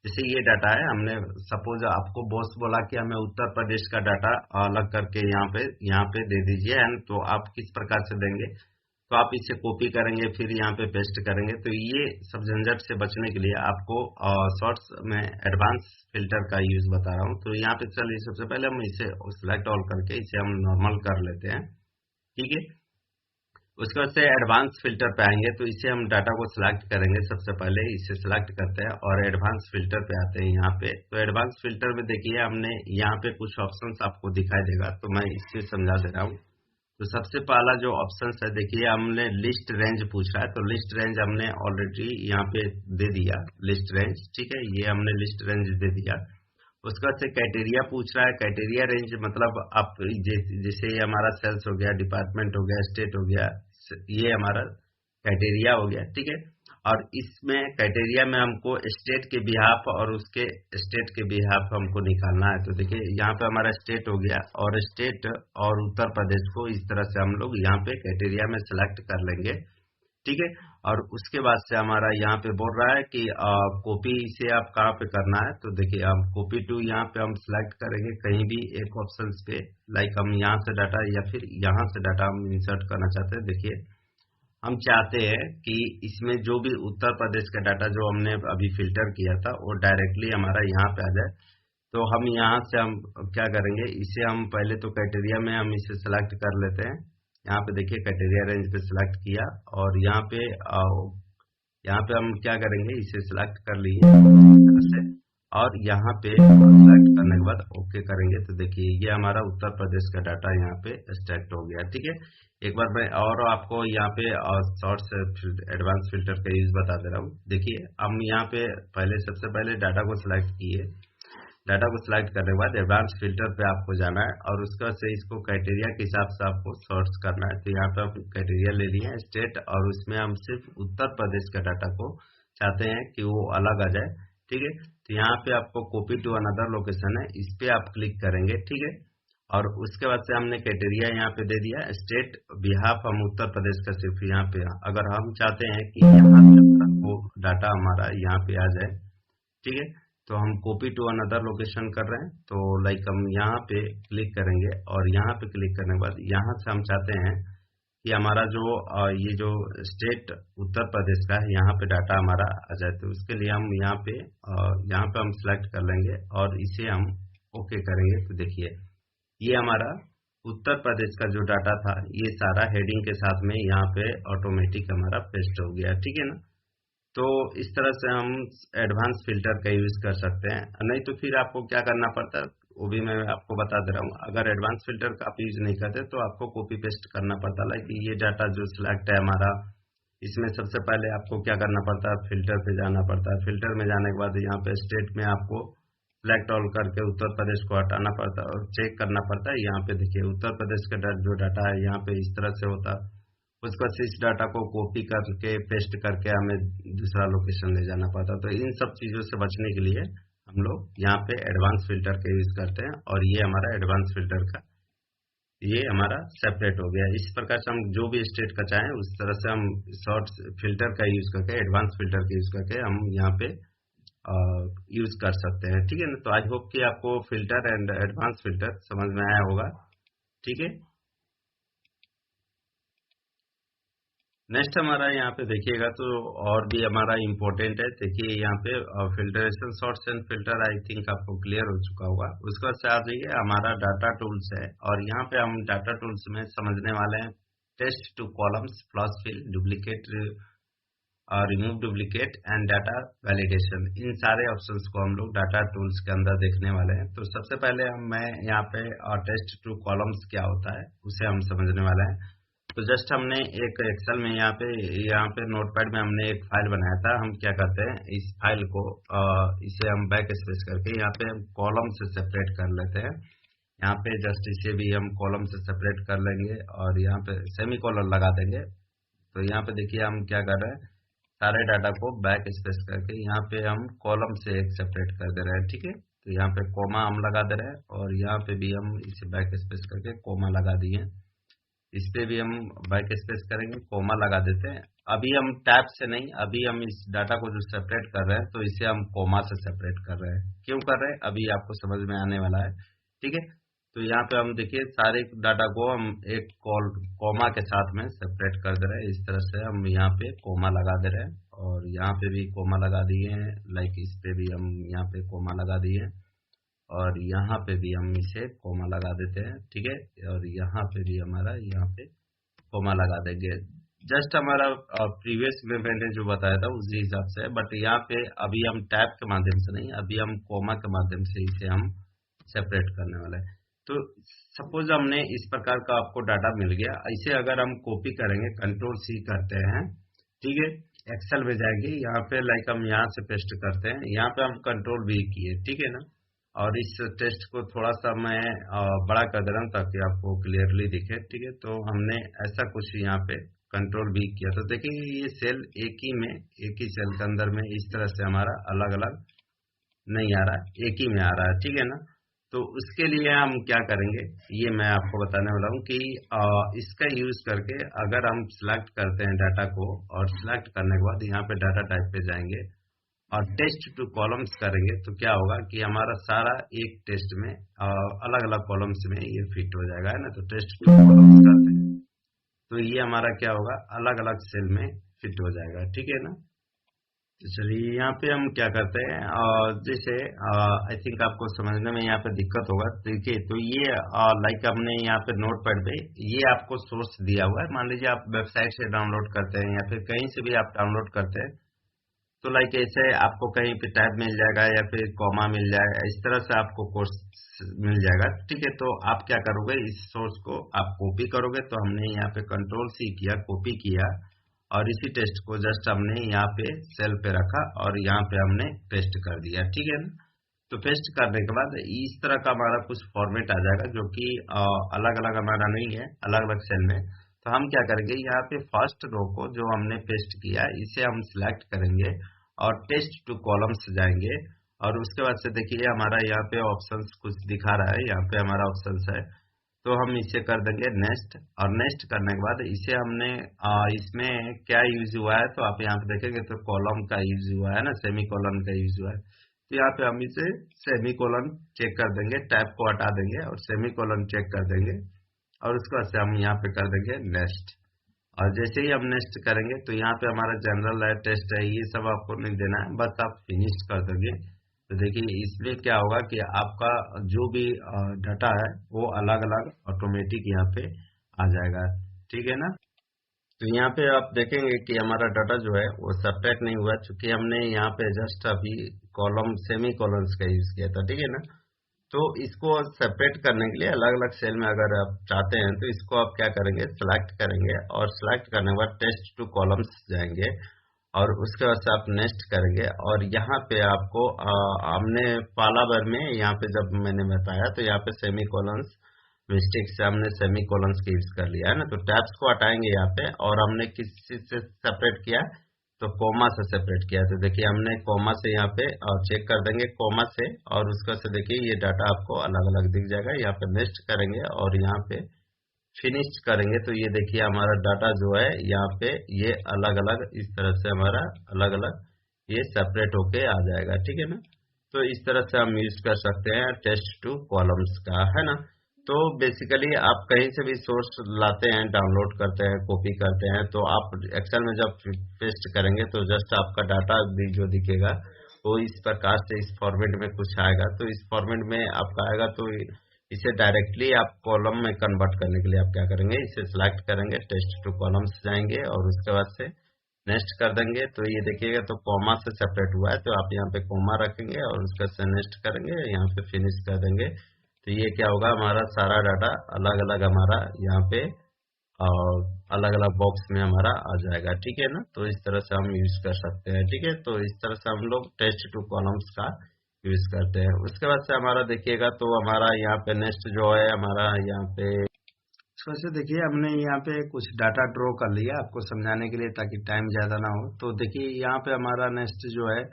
जैसे ये डाटा है हमने सपोज आपको बॉस बोला कि हमें उत्तर प्रदेश का डाटा अलग करके यहाँ पे दे दीजिए एंड तो आप किस प्रकार से देंगे, तो आप इसे कॉपी करेंगे फिर यहाँ पे पेस्ट करेंगे। तो ये सब झंझट से बचने के लिए आपको शॉर्ट्स में एडवांस फिल्टर का यूज बता रहा हूँ। तो यहाँ पे चलिए सबसे पहले हम इसे सिलेक्ट ऑल करके इसे हम नॉर्मल कर लेते हैं। ठीक है, उसके बाद से एडवांस फिल्टर पे आएंगे तो इसे हम डाटा को सिलेक्ट करेंगे। सबसे पहले इसे सिलेक्ट करते हैं और एडवांस फिल्टर पे आते हैं यहाँ पे। तो एडवांस फिल्टर में देखिए हमने यहाँ पे कुछ ऑप्शंस आपको दिखाई देगा तो मैं इसे समझा दे रहा हूँ। तो सबसे पहला जो ऑप्शन है देखिए हमने लिस्ट रेंज पूछ रहा है तो लिस्ट रेंज हमने ऑलरेडी यहाँ पे दे दिया लिस्ट रेंज। ठीक है, ये हमने लिस्ट रेंज दे दिया। उसके बाद से क्राइटेरिया पूछ रहा है। क्राइटेरिया रेंज मतलब आप जैसे ये हमारा सेल्स हो गया, डिपार्टमेंट हो गया, स्टेट हो गया, ये हमारा क्राइटेरिया हो गया। ठीक है, और इसमें क्राइटेरिया में हमको स्टेट के बिहाफ और उसके स्टेट के बिहाफ हमको निकालना है। तो देखिए यहाँ पे हमारा स्टेट हो गया और स्टेट और उत्तर प्रदेश को इस तरह से हम लोग यहाँ पे क्राइटेरिया में सिलेक्ट कर लेंगे। ठीक है, और उसके बाद से हमारा यहाँ पे बोल रहा है कि कॉपी इसे आप कहाँ पे करना है। तो देखिए हम कॉपी टू यहाँ पे हम सिलेक्ट करेंगे कहीं भी एक ऑप्शन पे। लाइक हम यहाँ से डाटा या फिर यहाँ से डाटा हम इंसर्ट करना चाहते हैं। देखिए हम चाहते हैं कि इसमें जो भी उत्तर प्रदेश का डाटा जो हमने अभी फिल्टर किया था वो डायरेक्टली हमारा यहाँ पे आ जाए। तो हम यहाँ से हम क्या करेंगे, इसे हम पहले तो क्राइटेरिया में हम इसे सिलेक्ट कर लेते हैं। यहाँ पे देखिए क्राइटेरिया रेंज पे सिलेक्ट किया और यहाँ पे हम क्या करेंगे, इसे सिलेक्ट कर लिए और यहाँ पे सिलेक्ट करने के बाद ओके करेंगे तो देखिए ये हमारा उत्तर प्रदेश का डाटा यहाँ पे एक्सट्रैक्ट हो गया। ठीक है, एक बार मैं और आपको यहाँ पे शॉर्ट्स एडवांस फिल्टर का यूज बता दे रहा हूँ। देखिए हम यहाँ पे सबसे पहले डाटा को सिलेक्ट किए। डाटा को सिलेक्ट करने के बाद एडवांस फिल्टर पे आपको जाना है और उसका से इसको क्राइटेरिया के हिसाब से आपको शॉर्ट्स करना है। तो यहाँ पे आप क्राइटेरिया ले लिए स्टेट और उसमें हम सिर्फ उत्तर प्रदेश का डाटा को चाहते हैं कि वो अलग आ जाए। ठीक है, तो यहाँ पे आपको कॉपी टू अनदर लोकेशन है, इस पे आप क्लिक करेंगे। ठीक है, और उसके बाद से हमने क्राइटेरिया यहाँ पे दे दिया स्टेट बिहाफ हम उत्तर प्रदेश का सिर्फ यहाँ पे। अगर हम चाहते हैं कि यहाँ पे वो डाटा हमारा यहाँ पे आ जाए, ठीक है, तो हम कॉपी टू अनदर लोकेशन कर रहे हैं। तो लाइक हम यहाँ पे क्लिक करेंगे और यहाँ पे क्लिक करने के बाद यहाँ से हम चाहते हैं कि हमारा जो ये जो स्टेट उत्तर प्रदेश का है यहाँ पे डाटा हमारा आ जाए। तो उसके लिए हम यहाँ पे हम सिलेक्ट कर लेंगे और इसे हम ओके करेंगे तो देखिए ये हमारा उत्तर प्रदेश का जो डाटा था ये सारा हेडिंग के साथ में यहाँ पे ऑटोमेटिक हमारा पेस्ट हो गया, ठीक है ना। तो इस तरह से हम एडवांस फिल्टर का यूज कर सकते हैं, नहीं तो फिर आपको क्या करना पड़ता है वो भी मैं आपको बता दे रहा हूँ। अगर एडवांस फिल्टर का आप यूज नहीं करते तो आपको कॉपी पेस्ट करना पड़ता है। कि ये डाटा जो सिलेक्ट है हमारा, इसमें सबसे पहले आपको क्या करना पड़ता है, फिल्टर पे जाना पड़ता है। फिल्टर में जाने के बाद यहाँ पे स्टेट में आपको सिलेक्ट ऑल करके उत्तर प्रदेश को हटाना पड़ता है और चेक करना पड़ता है। यहाँ पे देखिए उत्तर प्रदेश का जो डाटा है यहाँ पे इस तरह से होता है। उसके बाद इस डाटा को कॉपी करके पेस्ट करके हमें दूसरा लोकेशन ले जाना पड़ता। तो इन सब चीजों से बचने के लिए हम लोग यहाँ पे एडवांस फिल्टर का यूज करते हैं और ये हमारा एडवांस फिल्टर का ये हमारा सेपरेट हो गया। इस प्रकार से हम जो भी स्टेट का चाहें उस तरह से हम शॉर्ट फिल्टर का यूज करके, एडवांस फिल्टर का यूज करके हम यहाँ पे यूज कर सकते हैं, ठीक है ना। तो आई होप कि आपको फिल्टर एंड एडवांस फिल्टर समझ में आया होगा, ठीक है। नेक्स्ट हमारा यहाँ पे देखिएगा तो और भी हमारा इम्पोर्टेंट है। देखिए यहाँ पे filtration shorts and filter I think आपको क्लियर हो चुका होगा। उसके बाद से आ जाइए हमारा डाटा टूल्स है और यहाँ पे हम डाटा टूल्स में समझने वाले हैं text to columns, flash fill, duplicate, remove duplicate and data validation. इन सारे ऑप्शंस को हम लोग डाटा टूल्स के अंदर देखने वाले हैं। तो सबसे पहले मैं यहाँ पे टेस्ट टू कॉलम्स क्या होता है उसे हम समझने वाले हैं। तो जस्ट हमने एक एक्सेल में यहाँ पे नोटपैड में हमने एक फाइल बनाया था। हम क्या करते हैं इस फाइल को इसे हम बैक स्पेस करके यहाँ पे कॉलम से सेपरेट कर लेते हैं। यहाँ पे जस्ट इसे भी हम कॉलम से सेपरेट कर लेंगे और यहाँ पे सेमी कॉलम लगा देंगे। तो यहाँ पे देखिए हम क्या कर रहे हैं, सारे डाटा को बैक स्पेस करके यहाँ पे हम कॉलम से एक सेपरेट कर दे रहे हैं, ठीक है। तो यहाँ पे कोमा हम लगा दे रहे हैं और यहाँ पे भी हम इसे बैक स्पेस करके कोमा लगा दिए। इस पे भी हम बैक स्पेस करेंगे, कोमा लगा देते हैं। अभी हम टैब से नहीं, अभी हम इस डाटा को जो सेपरेट कर रहे हैं तो इसे हम कोमा से सेपरेट कर रहे हैं। क्यों कर रहे हैं अभी आपको समझ में आने वाला है, ठीक है। तो यहाँ पे हम देखिए सारे डाटा को हम एक कोमा के साथ में सेपरेट कर दे रहे हैं। इस तरह से हम यहाँ पे कोमा लगा दे रहे हैं और यहाँ पे भी कोमा लगा दिए हैं। लाइक इस पे भी हम यहाँ पे कोमा लगा दिए हैं और यहाँ पे भी हम इसे कोमा लगा देते हैं, ठीक है। और यहाँ पे भी हमारा यहाँ पे कोमा लगा देंगे। जस्ट हमारा प्रीवियस में मैंने जो बताया था उसी हिसाब से, बट यहाँ पे अभी हम टैब के माध्यम से नहीं, अभी हम कोमा के माध्यम से इसे हम सेपरेट करने वाले हैं। तो सपोज हमने इस प्रकार का आपको डाटा मिल गया। ऐसे अगर हम कॉपी करेंगे, कंट्रोल सी करते हैं, ठीक है, एक्सेल में जाएंगे, यहाँ पे लाइक हम यहाँ से पेस्ट करते हैं, यहाँ पे हम कंट्रोल वी किए, ठीक है ना। और इस टेस्ट को थोड़ा सा मैं बड़ा कर दे रहा हूँ ताकि आपको क्लियरली दिखे, ठीक है। तो हमने ऐसा कुछ यहाँ पे कंट्रोल भी किया तो देखेंगे ये सेल एक ही सेल के अंदर में इस तरह से हमारा अलग अलग नहीं आ रहा, एक ही में आ रहा है, ठीक है ना। तो उसके लिए हम क्या करेंगे ये मैं आपको बताने वाला हूँ कि इसका यूज करके अगर हम सिलेक्ट करते हैं डाटा को और सिलेक्ट करने के बाद यहाँ पे डाटा टाइप पे जाएंगे और टेस्ट टू कॉलम्स करेंगे तो क्या होगा कि हमारा सारा एक टेस्ट में अलग अलग कॉलम्स में ये फिट हो जाएगा, है ना। तो टेस्ट टू कॉलम्स करते हैं तो ये हमारा क्या होगा, अलग अलग सेल में फिट हो जाएगा, ठीक है ना। तो चलिए यहाँ पे हम क्या करते हैं जैसे आई थिंक आपको समझने में यहाँ पे दिक्कत होगा। देखिए तो ये लाइक हमने यहाँ पे नोटपैड पे ये आपको सोर्स दिया हुआ है। मान लीजिए आप वेबसाइट से डाउनलोड करते हैं या फिर कहीं से भी आप डाउनलोड करते हैं तो लाइक ऐसे आपको कहीं पे टैब मिल जाएगा या फिर कॉमा मिल जाएगा, इस तरह से आपको कोर्स मिल जाएगा, ठीक है। तो आप क्या करोगे, इस सोर्स को आप कॉपी करोगे। तो हमने यहाँ पे कंट्रोल सी किया, कॉपी किया और इसी टेस्ट को जस्ट हमने यहाँ पे सेल पे रखा और यहाँ पे हमने पेस्ट कर दिया, ठीक है ना। तो पेस्ट करने के बाद इस तरह का हमारा कुछ फॉर्मेट आ जाएगा जो कि अलग अलग हमारा नहीं है, अलग अलग सेल में। तो हम क्या करेंगे, यहाँ पे फर्स्ट रो को जो हमने पेस्ट किया इसे हम सिलेक्ट करेंगे और टेस्ट टू कॉलम्स जाएंगे और उसके बाद से देखिए हमारा यहाँ पे ऑप्शंस कुछ दिखा रहा है, यहाँ पे हमारा ऑप्शंस है। तो हम इसे कर देंगे नेक्स्ट और नेक्स्ट करने के बाद इसे हमने इसमें क्या यूज हुआ है तो आप यहाँ पे देखेंगे तो कॉलम का यूज हुआ है ना, सेमी कॉलन का यूज हुआ है। तो यहाँ पे हम इसे सेमी कॉलन चेक कर देंगे, टैब को हटा देंगे और सेमी कॉलन चेक कर देंगे और उसके बाद से हम यहाँ पे कर देंगे नेक्स्ट। और जैसे ही हम नेक्स्ट करेंगे तो यहाँ पे हमारा जनरल है, टेस्ट है, ये सब आपको नहीं देना है, बस आप फिनिश कर दोगे तो देखिए इसमें क्या होगा कि आपका जो भी डाटा है वो अलग अलग ऑटोमेटिक यहाँ पे आ जाएगा, ठीक है ना। तो यहाँ पे आप देखेंगे कि हमारा डाटा जो है वो सेपरेट नहीं हुआ, चूंकि हमने यहाँ पे जस्ट अभी कॉलम सेमी कॉलम्स का यूज किया था, ठीक है ना। तो इसको सेपरेट करने के लिए अलग अलग सेल में अगर आप चाहते हैं तो इसको आप क्या करेंगे, सिलेक्ट करेंगे और सिलेक्ट करने के बाद टेस्ट टू कॉलम्स जाएंगे और उसके बाद से आप नेक्स्ट करेंगे और यहाँ पे आपको हमने पाला भर में यहाँ पे जब मैंने बताया तो यहाँ पे सेमी कॉलम्स मिस्टेक से हमने सेमी कॉलम्स का यूज कर लिया है ना। तो टैब्स को हटाएंगे यहाँ पे और हमने किस चीज से सेपरेट किया, तो कोमा से सेपरेट किया। तो देखिए हमने कोमा से यहाँ पे चेक कर देंगे कोमा से और उसका से देखिए ये डाटा आपको अलग अलग दिख जाएगा। यहाँ पे नेक्स्ट करेंगे और यहाँ पे फिनिश करेंगे तो ये देखिए हमारा डाटा जो है यहाँ पे ये अलग अलग इस तरह से हमारा अलग अलग ये सेपरेट होके आ जाएगा, ठीक है ना। तो इस तरह से हम यूज कर सकते हैं टेस्ट टू कॉलम्स का, है ना। तो बेसिकली आप कहीं से भी सोर्स लाते हैं, डाउनलोड करते हैं, कॉपी करते हैं, तो आप एक्सेल में जब पेस्ट करेंगे तो जस्ट आपका डाटा भी जो दिखेगा वो इस प्रकार से इस फॉर्मेट में कुछ आएगा। तो इस फॉर्मेट में आपका आएगा तो इसे डायरेक्टली आप कॉलम में कन्वर्ट करने के लिए आप क्या करेंगे, इसे सिलेक्ट करेंगे, टेस्ट टू कॉलम्स जाएंगे और उसके बाद से नेक्स्ट कर देंगे। तो ये देखिएगा तो कॉमा से सेपरेट हुआ है तो आप यहाँ पे कॉमा रखेंगे और उसका से नेक्स्ट करेंगे, यहाँ पे फिनिश कर देंगे। तो ये क्या होगा, हमारा सारा डाटा अलग अलग हमारा यहाँ पे अलग अलग बॉक्स में हमारा आ जाएगा, ठीक है ना। तो इस तरह से हम यूज कर सकते हैं, ठीक है। तो इस तरह से हम लोग टेस्ट टू कॉलम्स का यूज करते हैं। उसके बाद से हमारा देखिएगा तो हमारा यहाँ पे नेक्स्ट जो है हमारा यहाँ पे वैसे देखिए हमने यहाँ पे कुछ डाटा ड्रॉ कर लिया आपको समझाने के लिए ताकि टाइम ज्यादा ना हो। तो देखिए यहाँ पे हमारा नेक्स्ट जो है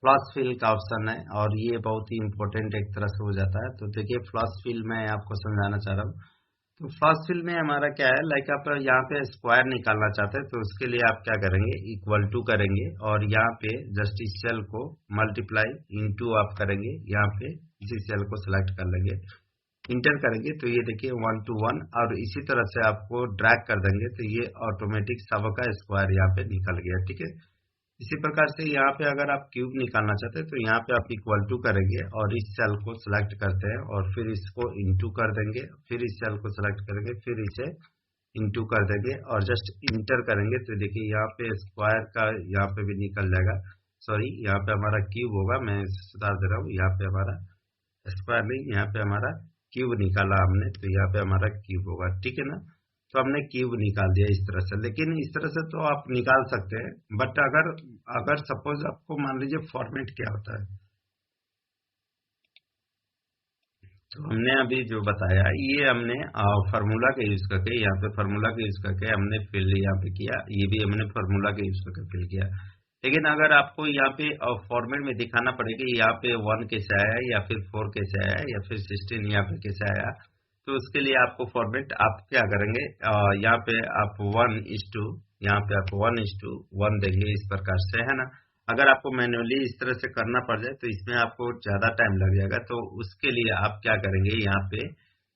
फ्लश फिल का ऑप्शन है और ये बहुत ही इंपॉर्टेंट एक तरह से हो जाता है। तो देखिए फ्लश फिल मैं आपको समझाना चाह रहा हूँ। तो फ्लश फिल में हमारा क्या है, लाइक आप यहाँ पे स्क्वायर निकालना चाहते हैं तो उसके लिए आप क्या करेंगे, इक्वल टू करेंगे और यहाँ पे जस्ट इस सेल को मल्टीप्लाई इनटू आप करेंगे, यहाँ पे इसी सेल को सिलेक्ट कर लेंगे, इंटर करेंगे तो ये देखिए 1 to 1 और इसी तरह से आपको ड्रैग कर देंगे तो ये ऑटोमेटिक सबका स्क्वायर यहाँ पे निकल गया, ठीक है। इसी प्रकार से यहाँ पे अगर आप क्यूब निकालना चाहते हैं तो यहाँ पे आप इक्वल टू करेंगे और इस सेल को सिलेक्ट करते हैं और फिर इसको इनटू कर देंगे, फिर इस सेल को सिलेक्ट करेंगे, फिर इसे इनटू कर देंगे और जस्ट इंटर करेंगे तो देखिए यहाँ पे स्क्वायर का यहाँ पे भी निकल जाएगा, सॉरी यहाँ पे हमारा क्यूब होगा, मैं सुधार दे रहा हूँ, यहाँ पे हमारा स्क्वायर नहीं, यहाँ पे हमारा क्यूब निकाला हमने तो यहाँ पे हमारा क्यूब होगा, ठीक है ना। तो हमने क्यूब निकाल दिया इस तरह से, लेकिन इस तरह से तो आप निकाल सकते हैं, बट अगर सपोज आपको मान लीजिए फॉर्मेट क्या होता है, तो हमने अभी जो बताया ये हमने फार्मूला का यूज करके यहाँ पे फार्मूला का यूज करके हमने फिल यहाँ पे किया, ये भी हमने फार्मूला का यूज करके फिल किया। लेकिन अगर आपको यहाँ पे फॉर्मेट में दिखाना पड़ेगा यहाँ पे 1 कैसे आया या फिर 4 कैसे आया या फिर 16 यहाँ पे कैसे आया, तो उसके लिए आपको फॉर्मेट आप क्या करेंगे, यहाँ पे आप 1:, यहाँ पे आप 1:1 देंगे इस प्रकार से, है ना। अगर आपको मैन्युअली इस तरह से करना पड़ जाए तो इसमें आपको ज्यादा टाइम लग जाएगा। तो उसके लिए आप क्या करेंगे, यहाँ पे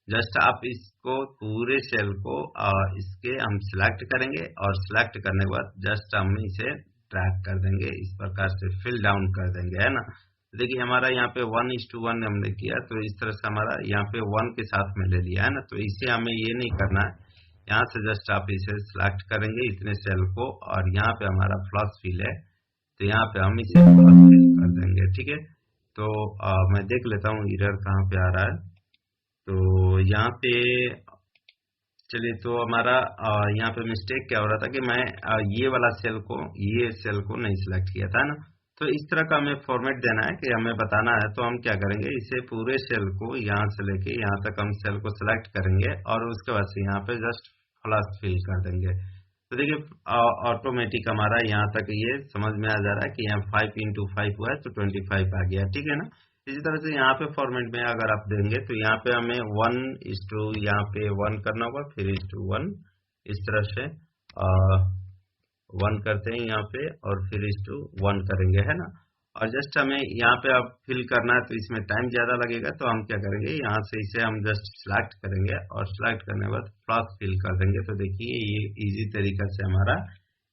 जस्ट आप इसको पूरे सेल को इसके हम सिलेक्ट करेंगे और सिलेक्ट करने के बाद जस्ट हम इसे ड्रैग कर देंगे, इस प्रकार से फिल डाउन कर देंगे, है ना। देखिए हमारा यहाँ पे 1:1 हमने किया तो इस तरह से हमारा यहाँ पे 1 के साथ में ले लिया, है ना। तो इसे हमें ये नहीं करना है, यहाँ से जस्ट आप इसे सिलेक्ट करेंगे इतने सेल को और यहाँ पे हमारा फ्लश फिल है तो यहाँ पे हम इसे फ्लश फिल कर देंगे, ठीक है। तो मैं देख लेता हूँ एरर कहाँ पे आ रहा है। तो यहाँ पे चलिए, तो हमारा यहाँ पे मिस्टेक क्या हो रहा था कि मैं ये वाला ये सेल को नहीं सिलेक्ट किया था ना। तो इस तरह का हमें फॉर्मेट देना है कि हमें बताना है, तो हम क्या करेंगे, इसे पूरे सेल को यहाँ से लेके यहाँ तक हम सेल को सिलेक्ट करेंगे और उसके बाद से यहाँ पे जस्ट फ्लश फिल कर देंगे। तो देखिए ऑटोमेटिक हमारा यहाँ तक ये समझ में आ जा रहा है कि यहाँ 5:5 हुआ है तो 25 आ गया, ठीक है ना। इसी तरह से यहाँ पे फॉर्मेट में अगर आप देंगे तो यहाँ पे हमें 1:, यहाँ पे 1 करना होगा, फिर 1 इस तरह से 1 करते हैं यहाँ पे और फिर 1 करेंगे, है ना। और जस्ट हमें यहाँ पे अब फिल करना है तो इसमें टाइम ज्यादा लगेगा, तो हम क्या करेंगे, यहाँ से इसे हम जस्ट सिलेक्ट करेंगे और सिलेक्ट करने के बाद फ्लश फिल कर देंगे। तो देखिए ये इजी तरीका से हमारा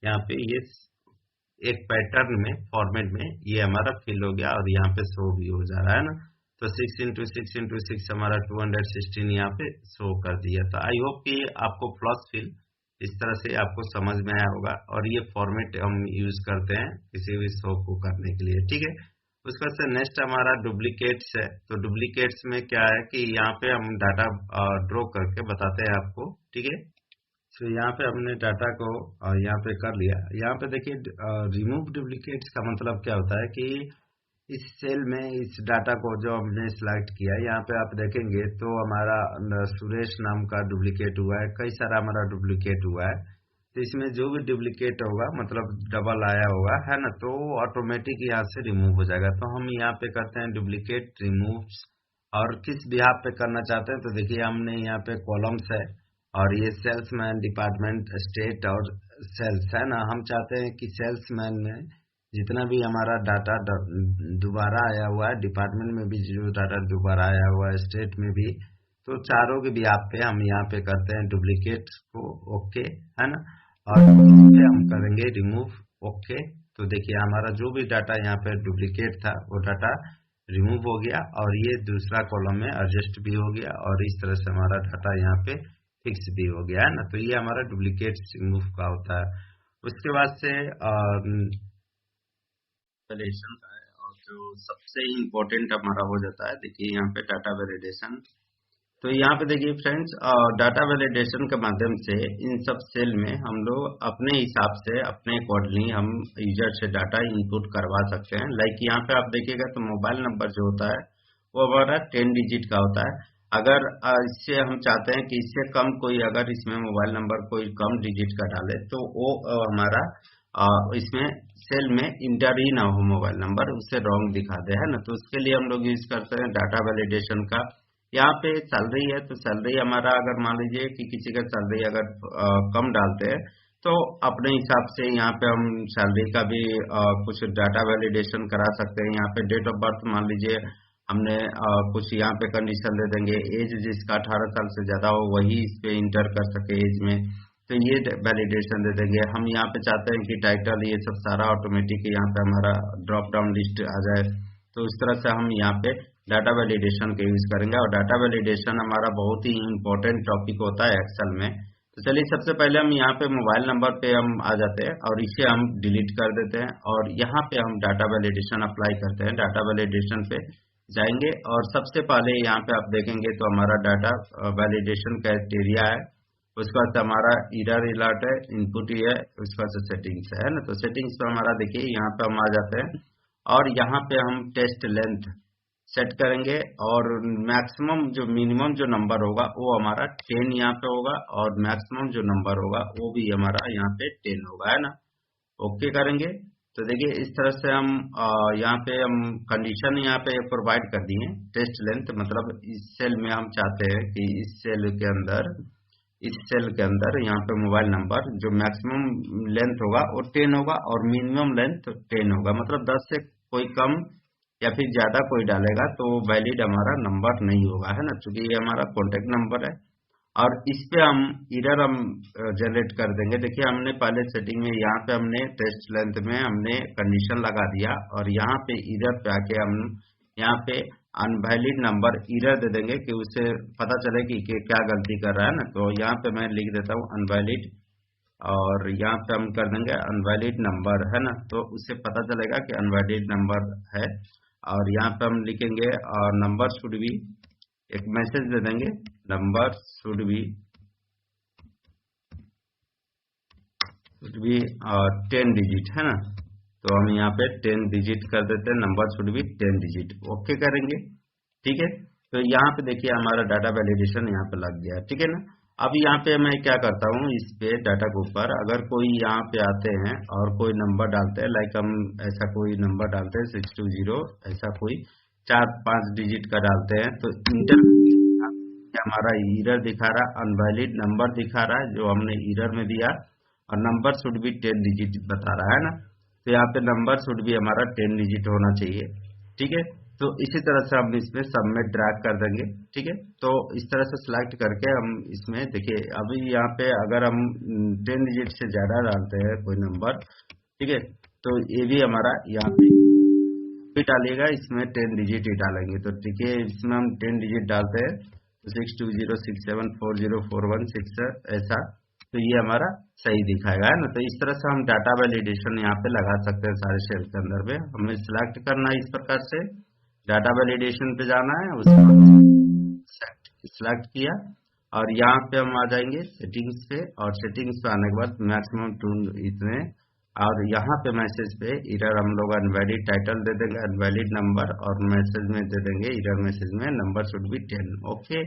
यहाँ पे ये एक पैटर्न में फॉर्मेट में ये हमारा फिल हो गया और यहाँ पे शो भी हो जा रहा है ना। तो 6 × 6 × 6 हमारा 216 यहाँ पे शो कर दिया। तो आई होप कि आपको फ्लश फिल इस तरह से आपको समझ में आया होगा, और ये फॉर्मेट हम यूज करते हैं किसी भी शो को करने के लिए, ठीक है। उसके बाद से नेक्स्ट हमारा डुप्लीकेट्स है। तो डुप्लीकेट्स में क्या है कि यहाँ पे हम डाटा ड्रॉ करके बताते हैं आपको, ठीक है। तो यहाँ पे हमने डाटा को यहाँ पे कर लिया। यहाँ पे देखिए रिमूव डुप्लीकेट्स का मतलब क्या होता है कि इस सेल में इस डाटा को जो हमने सिलेक्ट किया, यहाँ पे आप देखेंगे तो हमारा सुरेश नाम का डुप्लीकेट हुआ है, कई सारा हमारा डुप्लीकेट हुआ है। तो इसमें जो भी डुप्लीकेट होगा मतलब डबल आया होगा है ना, तो ऑटोमेटिक यहाँ से रिमूव हो जाएगा। तो हम यहाँ पे करते हैं डुप्लीकेट रिमूव, और किस बिहाफ पे करना चाहते हैं। तो देखिए हमने यहाँ पे कॉलम्स है और ये सेल्समैन, डिपार्टमेंट, स्टेट और सेल्स है ना। हम चाहते हैं कि सेल्समैन में जितना भी हमारा डाटा दोबारा आया हुआ है, डिपार्टमेंट में भी जो डाटा दोबारा आया हुआ है, स्टेट में भी, तो चारों के बिहाफ पे हम यहाँ पे करते हैं डुप्लीकेट को ओके है ना, और इस पे हम करेंगे रिमूव ओके। तो देखिए हमारा जो भी डाटा यहाँ पे डुप्लीकेट था वो डाटा रिमूव हो गया, और ये दूसरा कॉलम में एडजस्ट भी हो गया, और इस तरह से हमारा डाटा यहाँ पे फिक्स भी हो गया है ना। तो ये हमारा डुप्लीकेट रिमूव का होता है। उसके बाद से वैलिडेशन का है, और जो सबसे इम्पोर्टेंट हमारा हो जाता है, देखिए यहाँ पे डाटा वैलिडेशन। तो यहाँ पे देखिए फ्रेंड्स, डाटा वैलिडेशन के माध्यम से इन सब सेल में हम लोग अपने हिसाब से अपने अकॉर्डिंगली हम यूजर से डाटा इनपुट करवा सकते हैं। लाइक यहाँ पे आप देखिएगा तो मोबाइल नंबर जो होता है वो हमारा 10 डिजिट का होता है। अगर इससे हम चाहते हैं कि इससे कम कोई अगर इसमें मोबाइल नंबर कोई कम डिजिट का डाले तो वो हमारा इसमें सेल में इंटर ही ना हो मोबाइल नंबर, उससे रॉन्ग दिखा दे है ना। तो उसके लिए हम लोग यूज करते हैं डाटा वैलिडेशन का। यहाँ पे सैलरी है तो सैलरी हमारा अगर मान लीजिए कि किसी का सैलरी अगर कम डालते हैं तो अपने हिसाब से यहाँ पे हम सैलरी का भी कुछ डाटा वैलिडेशन करा सकते हैं। यहाँ पे डेट ऑफ बर्थ मान लीजिए हमने कुछ यहाँ पे कंडीशन दे देंगे, एज जिसका 18 साल से ज्यादा हो वही इस पे इंटर कर सके एज में, तो ये वैलिडेशन दे देंगे। हम यहाँ पे चाहते हैं कि टाइटल ये सब सारा ऑटोमेटिक यहाँ पे हमारा ड्रॉप डाउन लिस्ट आ जाए, तो इस तरह से हम यहाँ पे डाटा वैलिडेशन का यूज करेंगे। और डाटा वैलिडेशन हमारा बहुत ही इम्पोर्टेंट टॉपिक होता है एक्सेल में। तो चलिए सबसे पहले हम यहाँ पे मोबाइल नंबर पे हम आ जाते हैं और इसे हम डिलीट कर देते हैं, और यहाँ पे हम डाटा वैलिडेशन अप्लाई करते हैं। डाटा वैलिडेशन पे जाएंगे और सबसे पहले यहाँ पे आप देखेंगे तो हमारा डाटा वैलिडेशन क्राइटेरिया है, उसके बाद हमारा एरर अलर्ट है, इनपुट ही है, उसके बाद सेटिंग्स है ना। तो सेटिंग्स पे हमारा देखिए यहाँ पे हम आ जाते हैं और यहाँ पे हम टेस्ट लेंथ सेट करेंगे, और मैक्सिमम जो मिनिमम जो नंबर होगा वो हमारा 10 यहाँ पे होगा, और मैक्सिमम जो नंबर होगा वो भी हमारा यहाँ पे 10 होगा है ना। ओके करेंगे तो देखिए इस तरह से हम यहाँ पे हम कंडीशन यहाँ पे प्रोवाइड कर दिए। टेस्ट लेंथ मतलब इस सेल में हम चाहते हैं कि इस सेल के अंदर यहाँ पे मोबाइल नंबर जो मैक्सिमम लेंथ होगा वो 10 होगा और मिनिमम लेंथ 10 होगा। मतलब 10 से कोई कम या फिर ज्यादा कोई डालेगा तो वैलिड हमारा नंबर नहीं होगा है ना, क्योंकि ये हमारा कॉन्टेक्ट नंबर है। और इस पे हम एरर हम जनरेट कर देंगे। देखिए हमने पहले सेटिंग में यहाँ पे हमने टेस्ट लेंथ में हमने कंडीशन लगा दिया, और यहाँ पे एरर पे आके हम यहाँ पे अनवैलिड नंबर एरर दे देंगे कि उसे पता चले कि क्या गलती कर रहा है ना। तो यहाँ पे मैं लिख देता हूँ अनवैलिड, और यहाँ पे हम कर देंगे अनवैलिड नंबर है ना, तो उससे पता चलेगा कि अनवैलिड नंबर है। और यहाँ पे हम लिखेंगे नंबर शुड बी, एक मैसेज दे देंगे नंबर शुड बी 10 डिजिट है ना। तो हम यहाँ पे 10 डिजिट कर देते हैं, number should be 10 digit, okay करेंगे ठीक है। तो यहाँ पे देखिए हमारा डाटा वैलिडेशन यहाँ पे लग गया ठीक है ना। अब यहाँ पे मैं क्या करता हूँ, इस पे डाटा के ऊपर अगर कोई यहाँ पे आते हैं और कोई नंबर डालते हैं, लाइक हम ऐसा कोई नंबर डालते हैं 620, ऐसा कोई 4-5 डिजिट का डालते हैं, तो इंटर हमारा एरर दिखा रहा, अनवैलिड नंबर दिखा रहा है जो हमने एरर में दिया, और नंबर शुड बी 10 डिजिट बता रहा है ना। तो यहाँ पे नंबर शुड बी हमारा 10 डिजिट होना चाहिए ठीक है। तो इसी तरह से हम इसमें सब में ड्रैग कर देंगे ठीक है। तो इस तरह से सिलेक्ट करके हम इसमें देखिए अभी यहाँ पे अगर हम 10 डिजिट से ज्यादा डालते हैं कोई नंबर ठीक है, तो ये भी हमारा यहाँ पे डालिएगा, इसमें 10 डिजिट ही डालेंगे। तो ठीक है, इसमें हम 10 डिजिट डालते हैं, तो 6206740416 ऐसा, तो ये हमारा सही दिखाएगा, है ना। तो इस तरह से हम डाटा वैलिडेशन यहाँ पे लगा सकते हैं सारे सेल के अंदर में। हमें सिलेक्ट करना है इस प्रकार से, डाटा वैलिडेशन पे जाना है, उसको सिलेक्ट किया और यहाँ पे हम आ जाएंगे सेटिंग्स पे, और सेटिंग्स पे आने के बाद मैक्सिमम टूल इतने, और यहाँ पे मैसेज पे इरर हम लोग अनवैलिड टाइटल दे देंगे, अनवैलिड नंबर, और मैसेज में दे देंगे इरर मैसेज में नंबर शुड बी 10। ओके,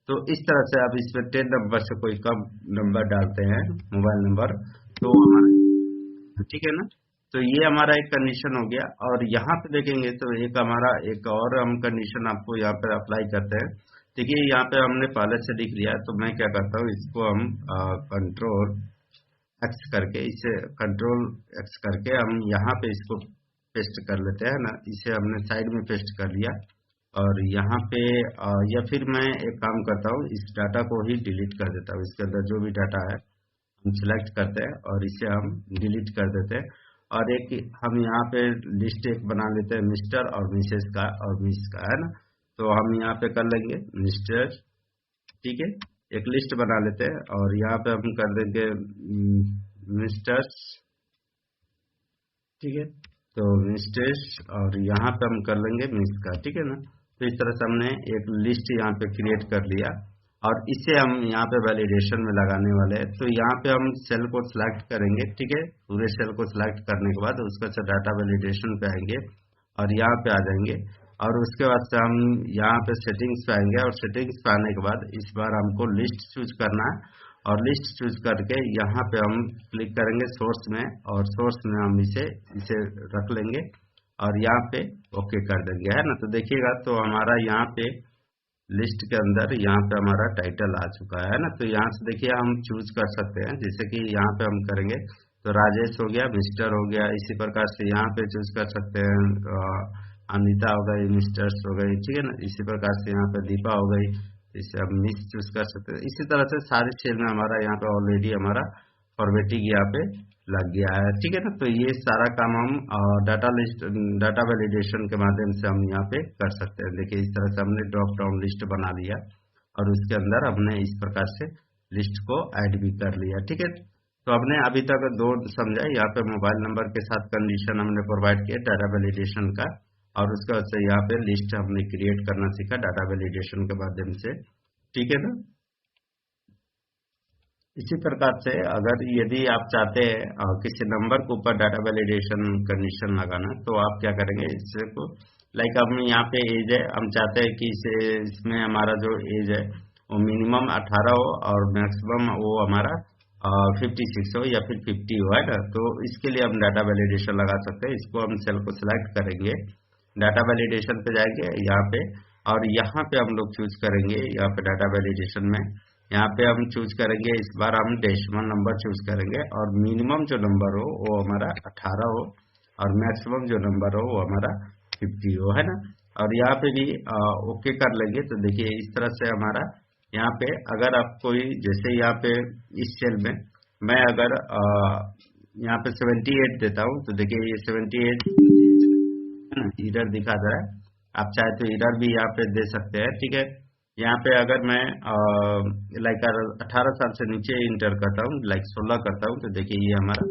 तो इस तरह से आप इसमें 10 नंबर से कोई कम नंबर डालते हैं मोबाइल नंबर, तो ठीक है ना। तो ये हमारा एक कंडीशन हो गया। और यहाँ पे देखेंगे तो एक हमारा एक और हम कंडीशन आपको यहाँ पे अप्लाई करते हैं। देखिए यहाँ पे हमने पहले से लिख लिया है, तो मैं क्या करता हूँ, इसको हम कंट्रोल एक्स करके, इसे कंट्रोल एक्स करके हम यहाँ पे इसको पेस्ट कर लेते हैं ना। इसे हमने साइड में पेस्ट कर लिया, और यहाँ पे या फिर मैं एक काम करता हूँ, इस डाटा को ही डिलीट कर देता हूँ। इसके अंदर जो भी डाटा है हम सिलेक्ट करते हैं और इसे हम डिलीट कर देते हैं। और एक हम यहाँ पे लिस्ट एक बना लेते हैं मिस्टर और मिसेस का और मिस का, है ना। तो हम यहाँ पे कर लेंगे मिस्टर, ठीक है, एक लिस्ट बना लेते हैं, और यहाँ पे हम कर देंगे मिस्टर्स, ठीक है, तो मिस्टर्स, और यहाँ पे हम कर लेंगे मिस का, ठीक है ना। तो इस तरह से हमने एक लिस्ट यहाँ पे क्रिएट कर लिया, और इसे हम यहाँ पे वैलिडेशन में लगाने वाले हैं। तो यहाँ पे हम सेल को सिलेक्ट करेंगे, ठीक है, पूरे सेल को सिलेक्ट करने के बाद उसका से डाटा वैलिडेशन पे आएंगे, और यहाँ पे आ जाएंगे, और उसके बाद से हम यहाँ पे सेटिंग्स पे आएंगे, और सेटिंग्स पे आने के बाद इस बार हमको लिस्ट चूज करना है, और लिस्ट चूज करके यहाँ पे हम क्लिक करेंगे सोर्स में, और सोर्स में हम इसे रख लेंगे, और यहाँ पे ओके कर देंगे, है ना। तो देखिएगा तो हमारा यहाँ पे लिस्ट के अंदर यहाँ पे हमारा टाइटल आ चुका है ना। तो यहाँ से देखिए हम चूज कर सकते हैं, जैसे कि यहाँ पे हम करेंगे तो राजेश हो गया, मिस्टर हो गया, इसी प्रकार से यहाँ पे चूज कर सकते हैं, अनिता हो गई, मिस्टर्स हो गई, ठीक है ना। इसी प्रकार से यहाँ पे दीपा हो गई, इसे हम मिस चूज कर सकते हैं। इसी तरह से सारे सेल में हमारा यहाँ पे ऑलरेडी हमारा फॉर्मेटिंग यहाँ पे लग गया है, ठीक है ना। तो ये सारा काम हम डाटा वैलिडेशन के माध्यम से हम यहाँ पे कर सकते हैं। देखिए इस तरह से हमने ड्रॉप डाउन लिस्ट बना लिया, और उसके अंदर हमने इस प्रकार से लिस्ट को ऐड भी कर लिया, ठीक है। तो हमने अभी तक दो समझा, यहाँ पे मोबाइल नंबर के साथ कंडीशन हमने प्रोवाइड किया डाटा वैलिडेशन का, और उसके बाद से यहाँ पे लिस्ट हमने क्रिएट करना सीखा डाटा वैलिडेशन के माध्यम से, ठीक है ना। इसी प्रकार से अगर यदि आप चाहते हैं किसी नंबर के ऊपर डाटा वैलिडेशन कंडीशन लगाना, तो आप क्या करेंगे, इससे को लाइक हम यहाँ पे एज है, हम चाहते हैं कि इसमें हमारा जो एज है वो मिनिमम 18 हो और मैक्सिमम वो हमारा 56 हो या फिर 50 हो, है ना। तो इसके लिए हम डाटा वैलिडेशन लगा सकते हैं। इसको हम सेल को सिलेक्ट करेंगे, डाटा वैलिडेशन पे जाएंगे यहाँ पे, और यहाँ पे हम लोग चूज करेंगे, यहाँ पे डाटा वैलिडेशन में यहाँ पे हम चूज करेंगे, इस बार हम डेसिमल नंबर चूज करेंगे, और मिनिमम जो नंबर हो वो हमारा 18 हो, और मैक्सिमम जो नंबर हो वो हमारा 50 हो, है ना। और यहाँ पे भी ओके कर लेंगे। तो देखिए इस तरह से हमारा यहाँ पे, अगर आप कोई जैसे यहाँ पे इस सेल में मैं अगर यहाँ पे 78 देता हूँ, तो देखिए ये 78 इरर दिखा दे रहा है। आप चाहे तो इरर भी यहाँ पे दे सकते हैं, ठीक है। यहाँ पे अगर मैं लाइक 18 साल से नीचे इंटर करता हूँ, लाइक 16 करता हूँ, तो देखिए ये हमारा,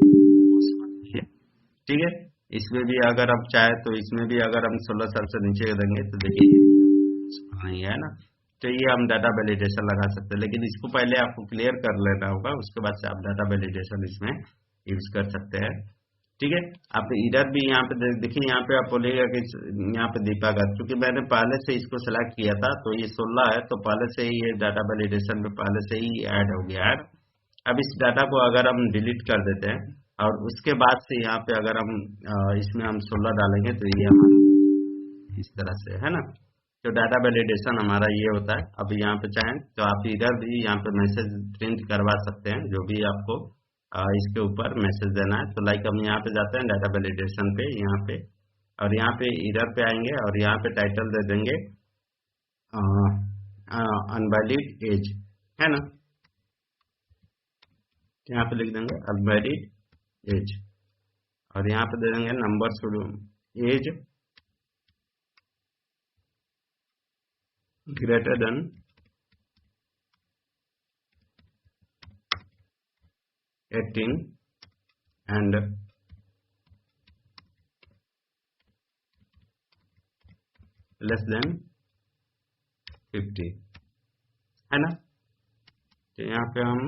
ठीक है। इसमें भी अगर आप चाहे तो इसमें भी अगर हम 16 साल से नीचे देंगे, तो देखिए नहीं है ना। तो ये हम डाटा वैलिडेशन लगा सकते हैं, लेकिन इसको पहले आपको क्लियर कर लेना होगा, उसके बाद से आप डाटा वैलिडेशन इसमें यूज कर सकते हैं, ठीक है। आप इधर भी यहाँ पे देखिए, यहाँ पे आप बोलिएगा कि यहाँ पे दीपा का, क्योंकि मैंने पहले से इसको सिलेक्ट किया था, तो ये 16 है, तो पहले से ही ये डाटा वैलिडेशन में पहले से ही ऐड हो गया है। अब इस डाटा को अगर हम डिलीट कर देते हैं, और उसके बाद से यहाँ पे अगर हम इसमें हम 16 डालेंगे, तो ये हमारा इस तरह से, है ना। तो डाटा वैलिडेशन हमारा ये होता है। अब यहाँ पे चाहें तो आप इधर भी यहाँ पे मैसेज प्रिंट करवा सकते हैं, जो भी आपको इसके ऊपर मैसेज देना है। तो लाइक हम यहाँ पे जाते हैं डाटा वैलिडेशन पे, यहाँ पे, और यहाँ पे इधर पे आएंगे, और यहाँ पे टाइटल दे देंगे अनवैलिड एज, है ना। यहाँ पे लिख देंगे अनवैलिड एज, और यहाँ पे दे देंगे नंबर शुरू age greater than 18 and less than 50, है ना। तो यहाँ पे हम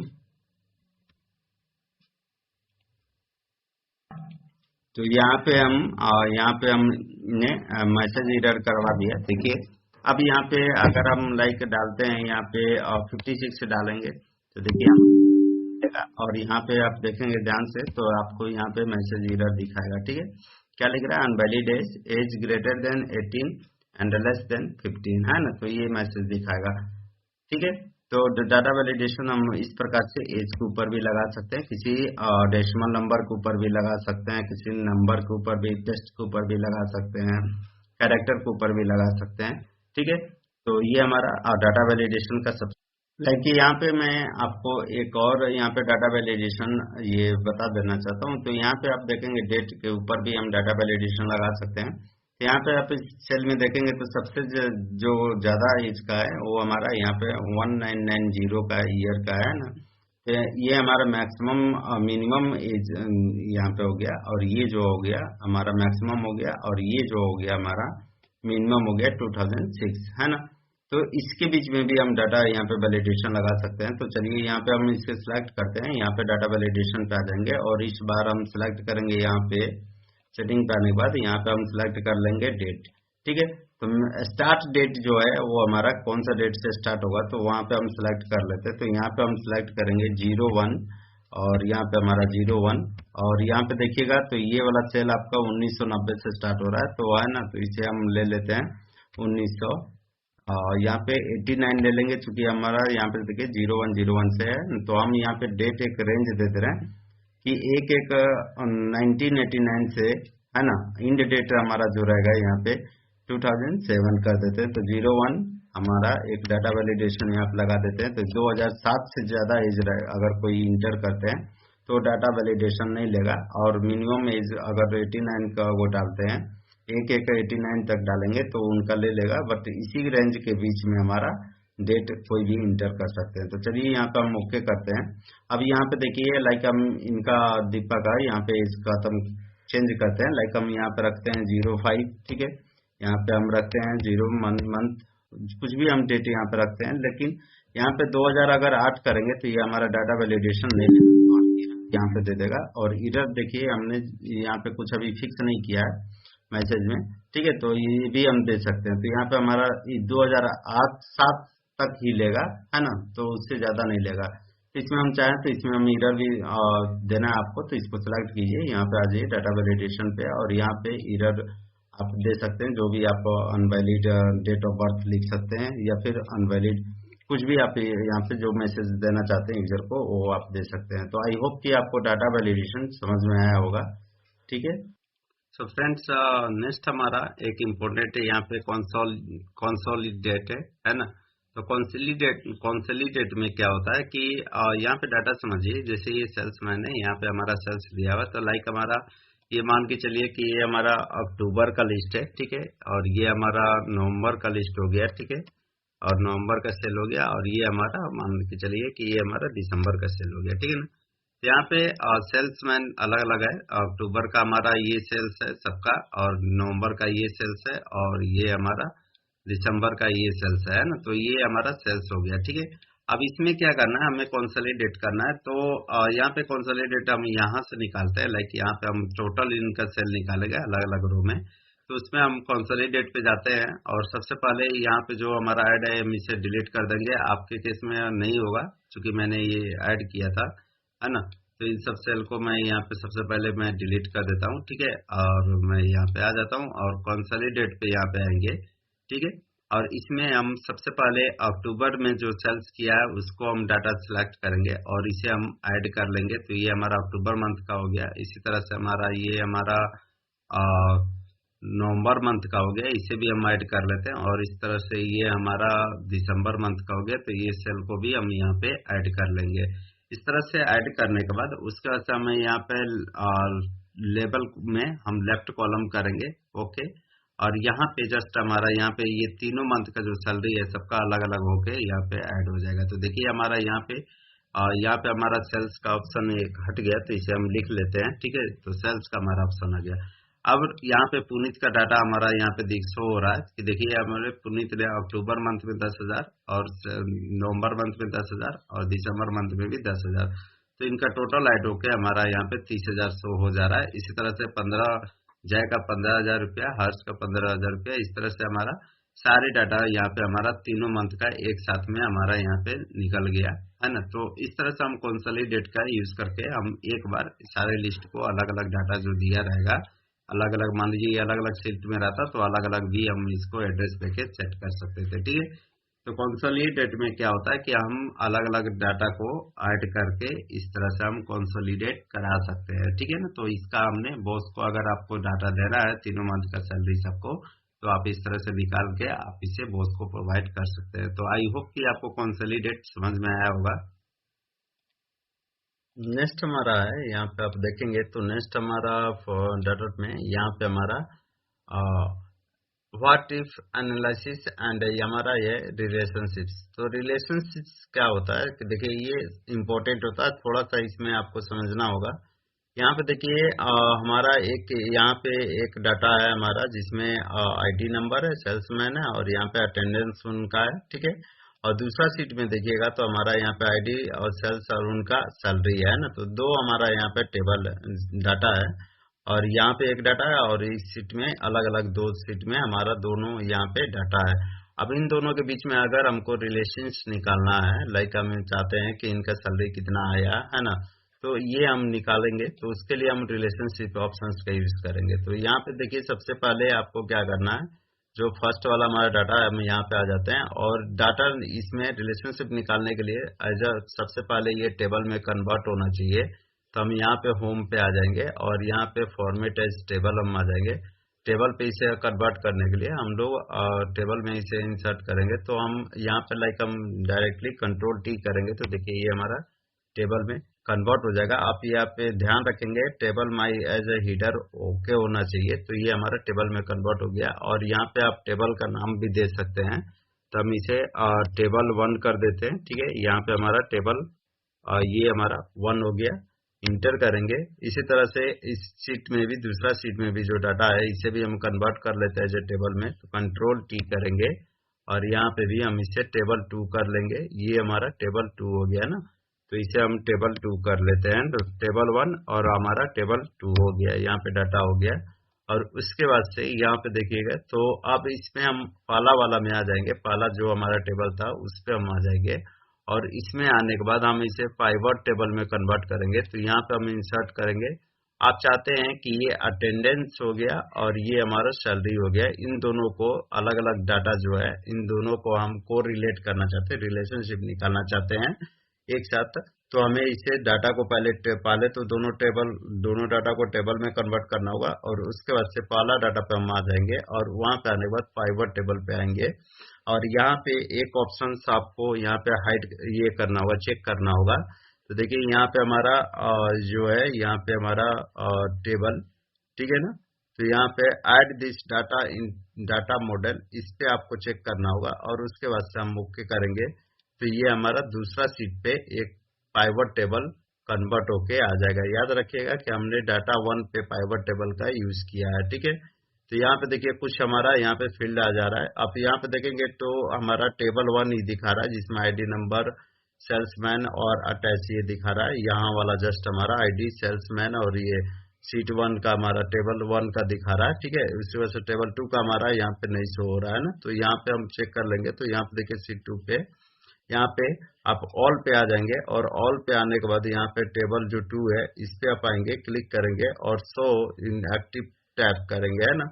हमने मैसेज एरर करवा दिया। देखिए अब यहाँ पे अगर हम लाइक डालते हैं, यहाँ पे 56 डालेंगे तो देखिए और यहाँ पे आप देखेंगे ध्यान से तो आपको यहाँ पे मैसेज एरर दिखाएगा। ठीक है, क्या लिख रहा है, invalid age greater than 18 and less than 15, है ना। तो ये मैसेज दिखाएगा। ठीक है, तो डाटा वैलिडेशन हम इस प्रकार से एज के ऊपर भी लगा सकते हैं, किसी डेसिमल नंबर के ऊपर भी लगा सकते हैं, किसी नंबर के ऊपर भी, टेस्ट के ऊपर भी लगा सकते हैं, कैरेक्टर के ऊपर भी लगा सकते हैं। ठीक है, तो ये हमारा डाटा वैलिडेशन का सब लाइक यहाँ पे मैं आपको एक और यहाँ पे डाटा वैलिडेशन ये बता देना चाहता हूँ। तो यहाँ पे आप देखेंगे डेट के ऊपर भी हम डाटा वैलिडेशन लगा सकते हैं। यहाँ पे आप इस सेल में देखेंगे तो सबसे जो ज्यादा एज का है वो हमारा यहाँ पे 1990 का ईयर का है ना। तो ये हमारा मैक्सिमम मिनिमम एज यहाँ पे हो गया, और ये जो हो गया हमारा मैक्सिमम हो गया, और ये जो हो गया हमारा मिनिमम हो गया 2006, है ना। तो इसके बीच में भी हम डाटा यहाँ पे वैलिडेशन लगा सकते हैं। तो चलिए यहाँ पे हम इसे सिलेक्ट करते हैं, यहाँ पे डाटा वैलिडेशन पे आ जाएंगे और इस बार हम सिलेक्ट करेंगे यहाँ पे सेटिंग पे आने के बाद यहाँ पे हम सिलेक्ट कर लेंगे डेट। ठीक है, तो स्टार्ट डेट जो है वो हमारा कौन सा डेट से स्टार्ट होगा तो वहां पे हम सिलेक्ट कर लेते हैं। तो यहाँ पे हम सिलेक्ट करेंगे 01 और यहाँ पे हमारा 01, और यहाँ पे देखिएगा तो ये वाला सेल आपका 1990 से स्टार्ट हो रहा है, तो है ना। तो इसे हम ले लेते हैं 1900, यहाँ पे 89 ले लेंगे, चूंकि हमारा यहाँ पे देखिए 0101 से है। तो हम यहाँ पे डेट एक रेंज देते रहे कि एक 1989 से, है ना, इंड डेट हमारा जो रहेगा यहाँ पे 2007 कर देते हैं। तो 01 हमारा एक डाटा वैलिडेशन यहाँ पे लगा देते हैं। तो 2007 से ज्यादा एज अगर कोई इंटर करते हैं तो डाटा वैलिडेशन नहीं लेगा, और मिनिमम एज अगर 89 का वो डालते हैं, एक 89 तक डालेंगे तो उनका ले लेगा, बट इसी रेंज के बीच में हमारा डेट कोई भी इंटर कर सकते हैं। तो चलिए यहाँ पे हम ओके करते हैं। अब यहाँ पे देखिए लाइक हम इनका दीपक का यहाँ पे इसका हम चेंज करते हैं, लाइक हम यहाँ पे रखते हैं 05। ठीक है, यहाँ पे हम रखते हैं 0 मंथ, कुछ भी हम डेट यहाँ पे रखते हैं, लेकिन यहाँ पे 2000 अगर 8 करेंगे तो ये हमारा डाटा वैलिडेशन नहीं यहाँ पे दे देगा। और इधर देखिए हमने यहाँ पे कुछ अभी फिक्स नहीं किया है मैसेज में। ठीक है, तो ये भी हम दे सकते हैं। तो यहाँ पे हमारा 2007 तक ही लेगा, है ना, तो उससे ज्यादा नहीं लेगा। तो इसमें हम चाहें तो इसमें हम इरर भी देना है आपको, तो इसको सिलेक्ट कीजिए, यहाँ पे आ जाइए डाटा वैलिडेशन पे, और यहाँ पे इरर आप दे सकते हैं, जो भी आप अनवैलिड डेट ऑफ बर्थ लिख सकते हैं, या फिर अनवैलिड कुछ भी आप यहाँ पे जो मैसेज देना चाहते हैं यूजर को वो आप दे सकते हैं। तो आई होप कि आपको डाटा वैलिडेशन समझ में आया होगा। ठीक है, सो फ्रेंड्स नेक्स्ट हमारा एक इम्पोर्टेंट है यहाँ पे कॉन्सोलिडेट है ना। तो कॉन्सोलिडेट में क्या होता है कि यहाँ पे डाटा समझिए, जैसे ये सेल्समैन है, यहाँ पे हमारा सेल्स दिया हुआ, तो लाइक हमारा ये मान के चलिए कि ये हमारा अक्टूबर का लिस्ट है। ठीक है, और ये हमारा नवंबर का लिस्ट हो गया। ठीक है, और नवंबर का सेल हो गया, और ये हमारा मान के चलिए कि ये हमारा दिसंबर का सेल हो गया। ठीक है ना, यहाँ पे सेल्समैन अलग अलग है। अक्टूबर का हमारा ये सेल्स है सबका, और नवंबर का ये सेल्स है, और ये हमारा दिसंबर का ये सेल्स है ना। तो ये हमारा सेल्स हो गया। ठीक है, अब इसमें क्या करना है, हमें कंसोलिडेट करना है। तो यहाँ पे कंसोलिडेट हम यहाँ से निकालते हैं, लाइक यहाँ पे हम टोटल इनका सेल निकालेंगे अलग अलग रो में। तो उसमें हम कंसोलिडेट पे जाते हैं, और सबसे पहले यहाँ पे जो हमारा ऐड है हम इसे डिलीट कर देंगे। आपके केस में नहीं होगा क्योंकि मैंने ये ऐड किया था, है ना। तो इन सब सेल को मैं यहाँ पे सबसे पहले मैं डिलीट कर देता हूँ। ठीक है, और मैं यहाँ पे आ जाता हूँ और कंसोलिडेट पे यहाँ पे आएंगे। ठीक है, और इसमें हम सबसे पहले अक्टूबर में जो सेल्स किया है उसको हम डाटा सिलेक्ट करेंगे और इसे हम ऐड कर लेंगे। तो ये हमारा अक्टूबर मंथ का हो गया। इसी तरह से हमारा ये हमारा नवंबर मंथ का हो गया, इसे भी हम ऐड कर लेते हैं। और इस तरह से ये हमारा दिसंबर मंथ का हो गया, तो ये सेल को भी हम यहाँ पे ऐड कर लेंगे। इस तरह से ऐड करने के बाद उसके बाद हमें यहाँ पे लेबल में हम लेफ्ट कॉलम करेंगे। ओके, और यहाँ पे जस्ट हमारा यहाँ पे ये तीनों मंथ का जो सैलरी है सबका अलग अलग होके यहाँ पे ऐड हो जाएगा। तो देखिए हमारा यहाँ पे हमारा सेल्स का ऑप्शन एक हट गया, तो इसे हम लिख लेते हैं। ठीक है, तो सेल्स का हमारा ऑप्शन आ गया। अब यहाँ पे पुनीत का डाटा हमारा यहाँ पे शो हो रहा है कि देखिए हमारे पुनीत ने अक्टूबर मंथ में 10,000 और नवंबर मंथ में 10,000 और दिसंबर मंथ में भी 10,000, तो इनका टोटल ऐड होके हमारा यहाँ पे 30,000 शो हो जा रहा है। इसी तरह से 15 जय का 15,000 रुपया, हर्ष का 15,000 रुपया, इस तरह से हमारा सारे डाटा यहाँ पे हमारा तीनों मंथ का एक साथ में हमारा यहाँ पे निकल गया है ना। तो इस तरह से हम कंसोलिडेट का यूज करके हम एक बार सारे लिस्ट को अलग अलग डाटा जो दिया रहेगा अलग अलग, मान लीजिए ये अलग अलग शीट में रहता तो अलग अलग भी हम इसको एड्रेस पे सेट कर सकते थे। ठीक है, तो कंसोलिडेट में क्या होता है कि हम अलग अलग डाटा को ऐड करके इस तरह से हम कंसोलिडेट करा सकते हैं। ठीक है ना, तो इसका हमने बॉस को अगर आपको डाटा देना है तीनों मंथ का सैलरी सबको, तो आप इस तरह से निकाल के आप इसे बॉस को प्रोवाइड कर सकते हैं। तो आई होप कि आपको कंसोलिडेट समझ में आया होगा। नेक्स्ट हमारा है, यहाँ पे आप देखेंगे तो नेक्स्ट हमारा डाटा में यहाँ पे हमारा व्हाट इफ एनालिसिस एंड हमारा ये रिलेशनशिप्स। तो रिलेशनशिप्स क्या होता है कि देखिए ये इम्पोर्टेंट होता है, थोड़ा सा इसमें आपको समझना होगा। यहाँ पे देखिए हमारा यहाँ पे एक डाटा है हमारा जिसमें आईडी नंबर है, सेल्समैन है और यहाँ पे अटेंडेंस उनका है। ठीक है, और दूसरा सीट में देखिएगा तो हमारा यहाँ पे आईडी और सेल्स और उनका सैलरी है ना। तो दो हमारा यहाँ पे टेबल डाटा है और यहाँ पे एक डाटा है और इस सीट में अलग अलग दो सीट में हमारा दोनों यहाँ पे डाटा है। अब इन दोनों के बीच में अगर हमको रिलेशंस निकालना है, लाइक हम चाहते हैं कि इनका सैलरी कितना आया है ना, तो ये हम निकालेंगे। तो उसके लिए हम रिलेशनशिप ऑप्शंस का यूज करेंगे। तो यहाँ पे देखिए सबसे पहले आपको क्या करना है, जो फर्स्ट वाला हमारा डाटा है हम यहाँ पे आ जाते हैं और डाटा इसमें रिलेशनशिप निकालने के लिए सबसे पहले ये टेबल में कन्वर्ट होना चाहिए। तो हम यहाँ पे होम पे आ जाएंगे और यहाँ पे फॉर्मेट एज टेबल हम आ जाएंगे। टेबल पे इसे कन्वर्ट करने के लिए हम लोग टेबल में इसे इंसर्ट करेंगे। तो हम यहाँ पे लाइक हम डायरेक्टली कंट्रोल टी करेंगे तो देखिए ये हमारा टेबल में कन्वर्ट हो जाएगा। आप यहाँ पे ध्यान रखेंगे table my as a header okay होना चाहिए। तो ये हमारा टेबल में कन्वर्ट हो गया और यहाँ पे आप टेबल का नाम भी दे सकते हैं। तो हम इसे टेबल 1 कर देते हैं। ठीक है, यहाँ पे हमारा टेबल ये हमारा 1 हो गया, इंटर करेंगे। इसी तरह से इस सीट में भी दूसरा सीट में भी जो डाटा है इसे भी हम कन्वर्ट कर लेते हैं एज ए टेबल में। तो कंट्रोल टी करेंगे और यहाँ पे भी हम इसे टेबल 2 कर लेंगे। ये हमारा टेबल 2 हो गया ना, तो इसे हम टेबल 2 कर लेते हैं। तो टेबल 1 और हमारा टेबल 2 हो गया, यहाँ पे डाटा हो गया। और उसके बाद से यहाँ पे देखिएगा तो अब इसमें हम पाला वाला में आ जाएंगे। पाला जो हमारा टेबल था उस पे हम आ जाएंगे और इसमें आने के बाद हम इसे पाइवट टेबल में कन्वर्ट करेंगे। तो यहाँ पे हम इंसर्ट करेंगे। आप चाहते हैं कि ये अटेंडेंस हो गया और ये हमारा सैलरी हो गया, इन दोनों को अलग अलग डाटा जो है इन दोनों को हम को रिलेट करना चाहते हैं, रिलेशनशिप निकालना चाहते हैं एक साथ। तो हमें इसे डाटा को पहले तो दोनों डाटा को टेबल में कन्वर्ट करना होगा और उसके बाद से पहला डाटा पे हम आ जाएंगे और वहां पे आने के बाद पाइवट टेबल पे आएंगे। और यहाँ पे एक ऑप्शन आपको यहाँ पे हाइड ये करना होगा, चेक करना होगा। तो देखिए यहाँ पे हमारा जो है यहाँ पे हमारा टेबल, ठीक है ना। तो यहाँ पे add this data in data model, इस पे आपको चेक करना होगा और उसके बाद से हम ओके करेंगे। तो ये हमारा दूसरा सीट पे एक पाइवट टेबल कन्वर्ट होके आ जाएगा। याद रखिएगा कि हमने डाटा 1 पे पाइवट टेबल का यूज किया है। ठीक है, तो यहाँ पे देखिए कुछ हमारा यहाँ पे फील्ड आ जा रहा है। आप यहाँ पे देखेंगे तो हमारा टेबल 1 ही दिखा रहा है जिसमें आईडी नंबर, सेल्समैन और अटैच ये दिखा रहा है। यहाँ वाला जस्ट हमारा आईडी, सेल्समैन और ये सीट 1 का हमारा टेबल 1 का दिखा रहा है। ठीक है, उसी वजह से टेबल 2 का हमारा यहाँ पे नहीं शो हो रहा है ना। तो यहाँ पे हम चेक कर लेंगे। तो यहाँ पे देखिए सीट 2 पे यहाँ पे आप ऑल पे आ जाएंगे और ऑल पे आने के बाद यहाँ पे टेबल जो 2 है इस पे आप आएंगे, क्लिक करेंगे और शो इन एक्टिव टैब करेंगे, है ना।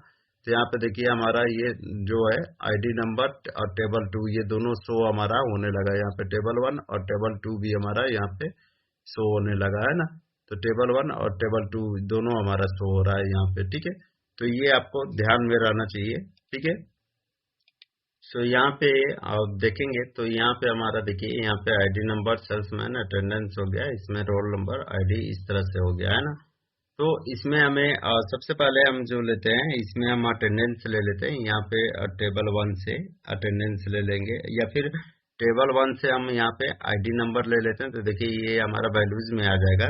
तो यहाँ पे देखिए हमारा ये जो है आईडी नंबर और टेबल 2 ये दोनों शो हमारा होने लगा। यहाँ पे टेबल 1 और टेबल 2 भी हमारा यहाँ पे शो होने लगा, है ना। तो टेबल 1 और टेबल 2 दोनों हमारा शो हो रहा है यहाँ पे। ठीक है, तो ये आपको ध्यान में रहना चाहिए। ठीक है, सो यहाँ पे आप देखेंगे तो यहाँ पे हमारा देखिए यहाँ पे आईडी नंबर, सेल्समैन, अटेंडेंस हो गया, इसमें रोल नंबर, आईडी इस तरह से हो गया, है ना। तो इसमें हमें सबसे पहले हम जो लेते हैं, इसमें हम अटेंडेंस ले लेते हैं। यहाँ पे टेबल 1 से अटेंडेंस ले लेंगे, या फिर टेबल 1 से हम यहाँ पे आईडी नंबर ले लेते हैं। तो देखिए ये हमारा वैल्यूज में आ जाएगा।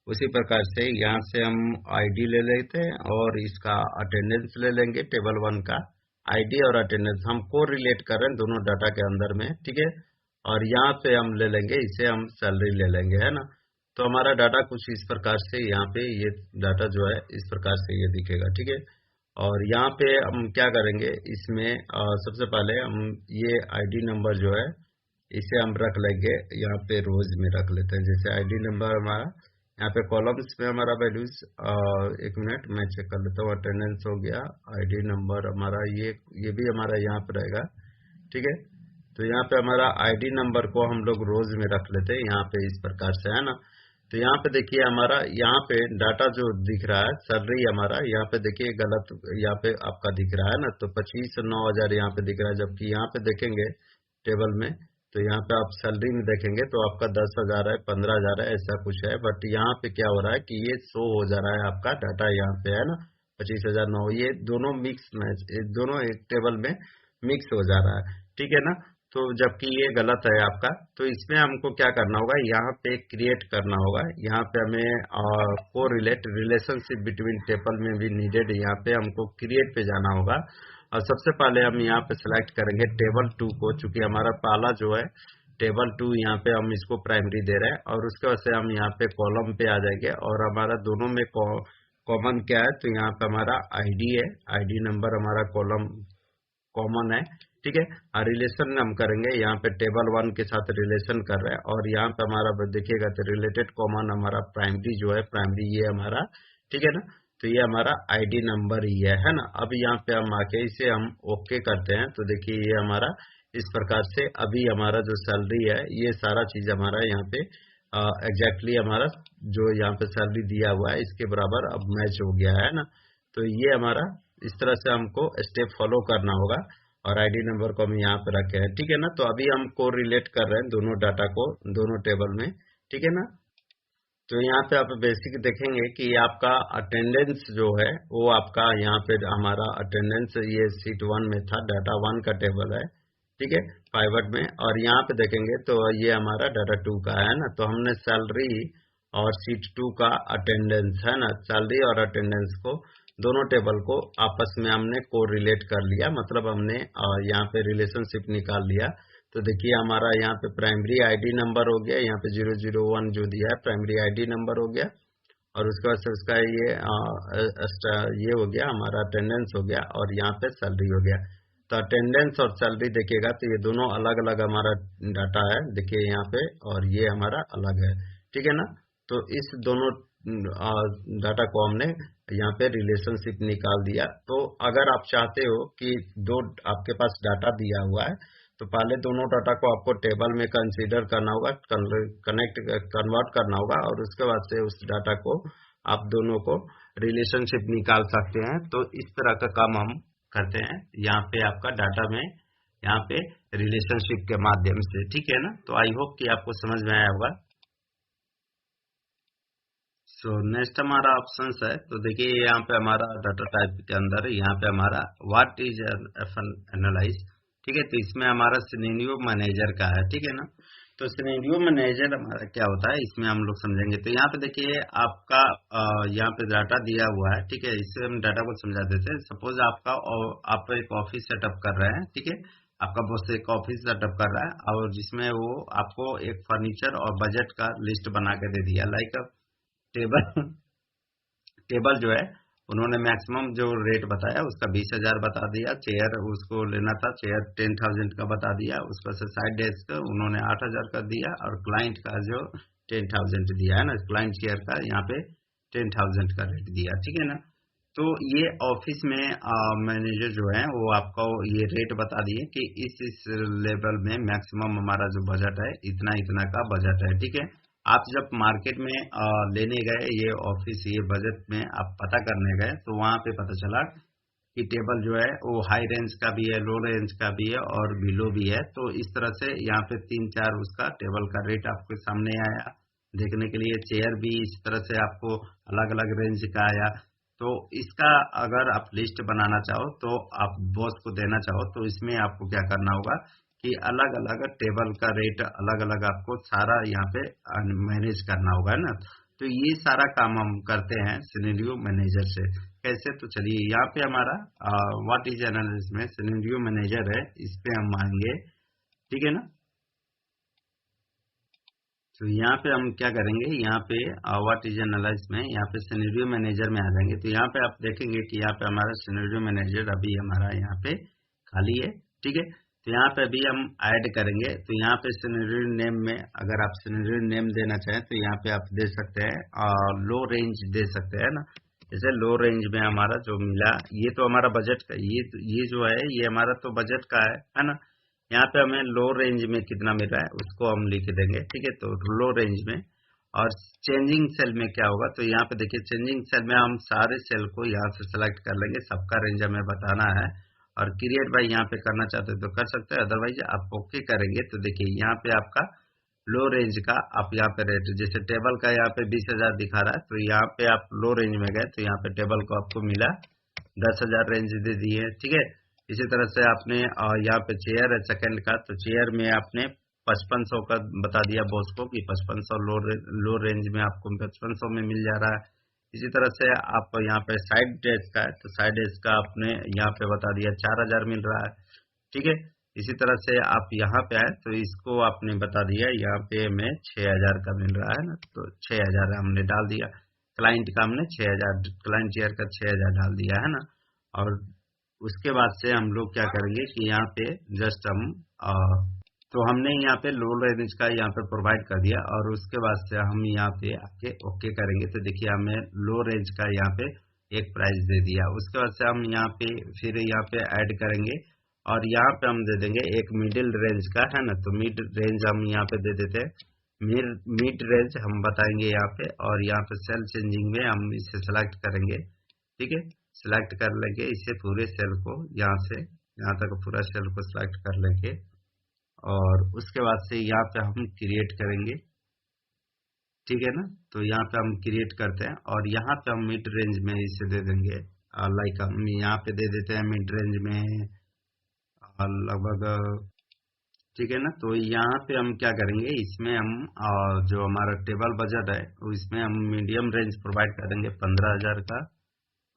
उसी प्रकार से यहाँ से हम आईडी ले लेते हैं और इसका अटेंडेंस ले लेंगे। टेबल 1 का आईडी और अटेंडेंस हम को रिलेट कर रहे हैं दोनों डाटा के अंदर में, ठीक है। और यहाँ पे हम ले लेंगे, इसे हम सैलरी ले लेंगे, है ना। तो हमारा डाटा कुछ इस प्रकार से यहाँ पे ये डाटा जो है इस प्रकार से ये दिखेगा, ठीक है। और यहाँ पे हम क्या करेंगे, इसमें सबसे पहले हम ये आईडी नंबर जो है इसे हम रख लेंगे, यहाँ पे रोज में रख लेते हैं। जैसे आईडी नंबर हमारा यहाँ पे कॉलम्स में हमारा वैल्यूज, एक मिनट मैं चेक कर लेता हूँ। अटेंडेंस हो गया, आईडी नंबर हमारा ये भी हमारा यहाँ पे रहेगा, ठीक है। तो यहाँ पे हमारा आईडी नंबर को हम लोग रोज में रख लेते हैं, यहाँ पे इस प्रकार से, है ना। तो यहाँ पे देखिए हमारा यहाँ पे डाटा जो दिख रहा है सैलरी हमारा, यहाँ पे देखिए गलत यहाँ पे आपका दिख रहा है ना। तो 25,09,000 यहाँ पे दिख रहा है, जबकि यहाँ पे देखेंगे टेबल में तो यहाँ पे आप सैलरी में देखेंगे तो आपका 10,000 है, 15,000 है, ऐसा कुछ है। बट यहाँ पे क्या हो रहा है कि ये शो हो जा रहा है आपका डाटा यहाँ पे, है ना। 25,009 ये दोनों मिक्स मैच, दोनों एक टेबल में मिक्स हो जा रहा है, ठीक है ना। तो जबकि ये गलत है आपका, तो इसमें हमको क्या करना होगा, यहाँ पे क्रिएट करना होगा। यहाँ पे हमें को रिलेशनशिप बिटवीन टेबल में भी नीडेड, यहाँ पे हमको क्रिएट पे जाना होगा। और सबसे पहले हम यहाँ पे सिलेक्ट करेंगे टेबल 2 को, चूंकि हमारा पहला जो है टेबल 2 यहाँ पे हम इसको प्राइमरी दे रहे हैं। और उसके बाद से हम यहाँ पे कॉलम पे आ जाएंगे और हमारा दोनों में कॉमन क्या है, तो यहाँ पे हमारा आईडी है, आईडी नंबर हमारा कॉलम कॉमन है, ठीक है। और रिलेशन हम करेंगे, यहाँ पे टेबल 1 के साथ रिलेशन कर रहे हैं। और यहाँ पे हमारा देखिएगा तो रिलेटेड कॉमन हमारा प्राइमरी जो है, प्राइमरी ये हमारा, ठीक है ना। तो ये हमारा आईडी नंबर ही है ना। अब यहाँ पे हम आके इसे हम ओके करते हैं, तो देखिए ये हमारा इस प्रकार से अभी हमारा जो सैलरी है ये सारा चीज हमारा यहाँ पे एग्जैक्टली हमारा जो यहाँ पे सैलरी दिया हुआ है इसके बराबर अब मैच हो गया है ना। तो ये हमारा इस तरह से हमको स्टेप फॉलो करना होगा। और आईडी नंबर को हम यहाँ पे रखे हैं, ठीक है ना। तो अभी हम को रिलेट कर रहे हैं दोनों डाटा को दोनों टेबल में, ठीक है ना। तो यहाँ पे आप बेसिक देखेंगे कि आपका अटेंडेंस जो है वो आपका यहाँ पे हमारा अटेंडेंस ये सीट 1 में था, डाटा 1 का टेबल है, ठीक है, पाइवट में। और यहाँ पे देखेंगे तो ये हमारा डाटा 2 का है ना। तो हमने सैलरी और सीट 2 का अटेंडेंस है ना, सैलरी और अटेंडेंस को दोनों टेबल को आपस में हमने को रिलेट कर लिया, मतलब हमने यहाँ पे रिलेशनशिप निकाल लिया। तो देखिए हमारा यहाँ पे प्राइमरी आईडी नंबर हो गया, यहाँ पे 001 जो दिया है प्राइमरी आईडी नंबर हो गया। और उसके बाद से उसका ये हो गया हमारा अटेंडेंस हो गया, और यहाँ पे सैलरी हो गया। तो अटेंडेंस और सैलरी देखिएगा तो ये दोनों अलग अलग हमारा डाटा है, देखिए यहाँ पे, और ये हमारा अलग है, ठीक है ना। तो इस दोनों डाटा को हमने यहाँ पे रिलेशनशिप निकाल दिया। तो अगर आप चाहते हो कि दो आपके पास डाटा दिया हुआ है तो पहले दोनों डाटा को आपको टेबल में कंसीडर करना होगा, कन्वर्ट करना होगा, और उसके बाद से उस डाटा को आप दोनों को रिलेशनशिप निकाल सकते हैं। तो इस तरह का काम हम करते हैं यहाँ पे आपका डाटा में, यहाँ पे रिलेशनशिप के माध्यम से, ठीक है ना। तो आई होप कि आपको समझ में आया होगा। सो नेक्स्ट हमारा ऑप्शन है, तो देखिए यहाँ पे हमारा डाटा टाइप के अंदर यहाँ पे हमारा व्हाट इज एनालाइज, ठीक है। तो इसमें हमारा सिनेरियो मैनेजर का है, ठीक है ना। तो सिनेरियो मैनेजर हमारा क्या होता है इसमें हम लोग समझेंगे। तो यहाँ पे देखिए आपका यहाँ पे डाटा दिया हुआ है, ठीक है। इससे हम डाटा को समझा देते हैं। सपोज आप एक ऑफिस सेटअप कर रहे हैं, ठीक है। आपका बॉस एक ऑफिस सेटअप कर रहा है और जिसमें वो आपको एक फर्नीचर और बजट का लिस्ट बना के दे दिया, लाइक टेबल जो है उन्होंने मैक्सिमम जो रेट बताया उसका 20,000 बता दिया। चेयर उसको लेना था, चेयर 10,000 का बता दिया। उसका से साइड डेस्क उन्होंने 8,000 का दिया, और क्लाइंट का जो 10,000 दिया है ना, क्लाइंट चेयर का यहाँ पे 10,000 का रेट दिया, ठीक है ना। तो ये ऑफिस में मैनेजर जो है वो आपको ये रेट बता दिए कि इस लेवल में मैक्सिमम हमारा जो बजट है इतना इतना का बजट है, ठीक है। आप जब मार्केट में लेने गए ये ऑफिस, ये बजट में आप पता करने गए तो वहां पे पता चला कि टेबल जो है वो हाई रेंज का भी है, लो रेंज का भी है और बिलो भी है। तो इस तरह से यहाँ पे 3-4 उसका टेबल का रेट आपके सामने आया। देखने के लिए। चेयर भी इस तरह से आपको अलग अलग रेंज का आया। तो इसका अगर आप लिस्ट बनाना चाहो तो आप बॉस को देना चाहो तो इसमें आपको क्या करना होगा कि अलग अलग टेबल का रेट अलग अलग आपको सारा यहाँ पे मैनेज करना होगा, है ना। तो ये सारा काम हम करते हैं सिनेरियो मैनेजर से। कैसे, तो चलिए यहाँ पे हमारा व्हाट इज एनालिसिस में सिनेरियो मैनेजर है, इस पे हम आएंगे, ठीक है ना। तो यहाँ पे हम क्या करेंगे, यहाँ पे व्हाट इज एनालिसिस में यहाँ पे सिनेरियो मैनेजर में आ जाएंगे। तो यहाँ पे आप देखेंगे कि यहाँ पे हमारा सिनेरियो मैनेजर अभी हमारा यहाँ पे खाली है, ठीक है। तो यहाँ पे अभी हम ऐड करेंगे। तो यहाँ पे सिनेरियो नेम में अगर आप सिनेरियो नेम देना चाहें तो यहाँ पे आप दे सकते हैं लो रेंज दे सकते हैं ना। जैसे लो रेंज में हमारा जो मिला, ये तो हमारा बजट का, ये जो है ये हमारा तो बजट का है ना। यहाँ पे हमें लो रेंज में कितना मिल रहा है उसको हम लिख देंगे, ठीक है। तो लो रेंज में और चेंजिंग सेल में क्या होगा, तो यहाँ पे देखिए चेंजिंग सेल में हम सारे सेल को यहाँ से सिलेक्ट कर लेंगे, सबका रेंज हमें बताना है। और क्रिएट बाय यहाँ पे करना चाहते हैं तो कर सकते हैं, अदरवाइज आप ओके करेंगे। तो देखिए यहाँ पे आपका लो रेंज का आप यहाँ पे रेट, जैसे टेबल का यहाँ पे 20,000 दिखा रहा है, तो यहाँ पे आप लो रेंज में गए तो यहाँ पे टेबल को आपको मिला 10,000 रेंज दे दिए, ठीक है। इसी तरह से आपने यहाँ पे चेयर है सेकंड का, तो चेयर में आपने 5500 का बता दिया बॉस को कि 5500 लो रेंज में आपको 5500 में मिल जा रहा है। इसी तरह से आप यहाँ पे साइड डेस्क का है, तो साइड डेस्क का आपने यहाँ पे बता दिया 4000 मिल रहा है, ठीक है। इसी तरह से आप यहाँ पे आए तो इसको आपने बता दिया यहाँ पे हमें 6000 का मिल रहा है ना, तो 6000 हमने डाल दिया। क्लाइंट का हमने 6000, क्लाइंट चेयर का 6000 डाल दिया है ना। और उसके बाद से हम लोग क्या करेंगे कि यहाँ पे जस्ट हम तो हमने यहाँ पे लो रेंज का यहाँ पे प्रोवाइड कर दिया और उसके बाद से हम यहाँ पे आके ओके करेंगे। तो देखिए हमें लो रेंज का यहाँ पे एक प्राइस दे दिया। उसके बाद से हम यहाँ पे फिर यहाँ पे ऐड करेंगे और यहाँ पे हम दे देंगे एक मिडिल रेंज का, है ना। तो मिड रेंज हम यहाँ पे दे देते हैं, मिड रेंज हम बताएंगे यहाँ पे। और यहाँ पे सेल चेंजिंग में हम इसे सेलेक्ट करेंगे, ठीक है। सिलेक्ट कर लेंगे इसे पूरे सेल को, यहाँ से यहाँ तक पूरा सेल को सिलेक्ट कर लेंगे और उसके बाद से यहाँ पे हम क्रिएट करेंगे, ठीक है ना। तो यहाँ पे हम क्रिएट करते हैं और यहाँ पे हम मिड रेंज में इसे दे देंगे, लाइक हम यहाँ पे दे देते हैं मिड रेंज में लगभग, ठीक है ना। तो यहाँ पे हम क्या करेंगे, इसमें हम जो हमारा टेबल बजट है इसमें हम मीडियम रेंज प्रोवाइड करेंगे 15,000 का।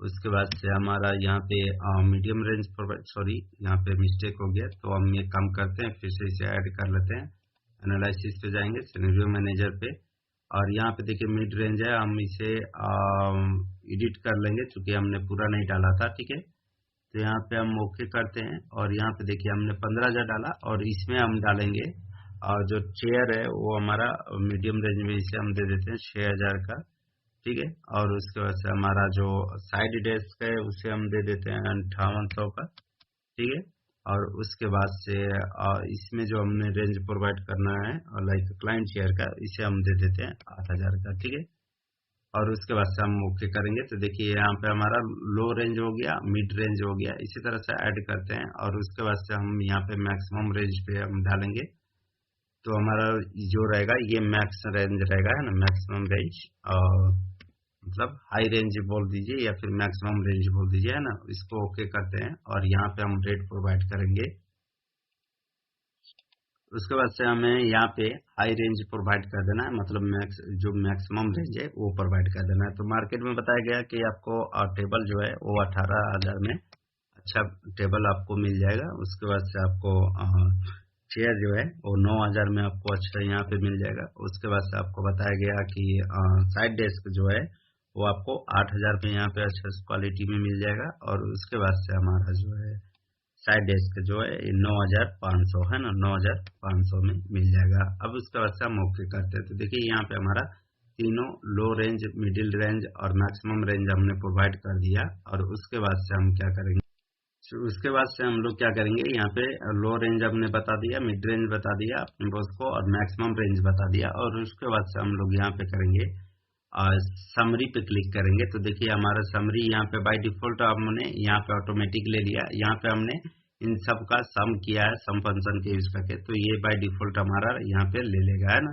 उसके बाद से हमारा यहाँ पे मीडियम रेंज प्रोवाइड, सॉरी यहाँ पे मिस्टेक हो गया, तो हम ये काम करते हैं, फिर से इसे ऐड कर लेते हैं। एनालिसिस पे जाएंगे सिनेरियो मैनेजर पे और यहाँ पे देखिए मिड रेंज है, हम इसे एडिट कर लेंगे क्योंकि हमने पूरा नहीं डाला था, ठीक है। तो यहाँ पे हम ओके करते हैं और यहाँ पे देखिए हमने 15,000 डाला और इसमें हम डालेंगे और जो चेयर है वो हमारा मीडियम रेंज में, इसे हम दे देते हैं 6000 का, ठीक है। और उसके बाद से हमारा जो साइड डेस्क है उसे हम दे देते हैं 5800 का, ठीक है। और उसके बाद से इसमें जो हमने रेंज प्रोवाइड करना है लाइक क्लाइंट चेयर का, इसे हम दे देते हैं 8000 का, ठीक है। और उसके बाद से हम ओके करेंगे। तो देखिए यहाँ पे हमारा लो रेंज हो गया, मिड रेंज हो गया, इसी तरह से ऐड करते हैं और उसके बाद से हम यहाँ पे मैक्सिमम रेंज पे हम डालेंगे। तो हमारा जो रहेगा ये मैक्स रेंज रहेगा, है ना, मैक्सिमम रेंज, मतलब हाई रेंज बोल दीजिए या फिर मैक्सिमम रेंज बोल दीजिए, है ना। इसको ओके करते हैं और यहाँ पे हम रेट प्रोवाइड करेंगे। उसके बाद से हमें यहाँ पे हाई रेंज प्रोवाइड कर देना है, मतलब जो मैक्सिमम रेंज है वो प्रोवाइड कर देना है। तो मार्केट में बताया गया कि आपको टेबल जो है वो 18,000 में अच्छा टेबल आपको मिल जाएगा। उसके बाद से आपको चेयर जो है वो 9,000 में आपको अच्छा यहाँ पे मिल जाएगा। उसके बाद से आपको बताया गया कि साइड डेस्क जो है वो आपको 8,000 में यहाँ पे अच्छा क्वालिटी में मिल जाएगा। और उसके बाद से हमारा जो है साइड डेस्क जो है 9,500 है ना, 9,500 में मिल जाएगा। अब उसके बाद से हम ओके करते हैं। तो देखिए यहाँ पे हमारा तीनों लो रेंज, मिडिल रेंज और मैक्सिमम रेंज हमने प्रोवाइड कर दिया। और उसके बाद से हम क्या करेंगे, उसके बाद से हम लोग क्या करेंगे, यहाँ पे लो रेंज हमने बता दिया, मिड रेंज बता दिया अपने बॉस को और मैक्सिमम रेंज बता दिया। और उसके बाद से हम लोग यहाँ पे करेंगे समरी पे क्लिक करेंगे। तो देखिए हमारा समरी यहाँ पे बाय डिफॉल्ट हमने यहाँ पे ऑटोमेटिक ले लिया। यहाँ पे हमने इन सब का सम किया है, सम फंक्शन के यूज करके, तो ये बाय डिफॉल्ट हमारा यहाँ पे ले लेगा, है ना।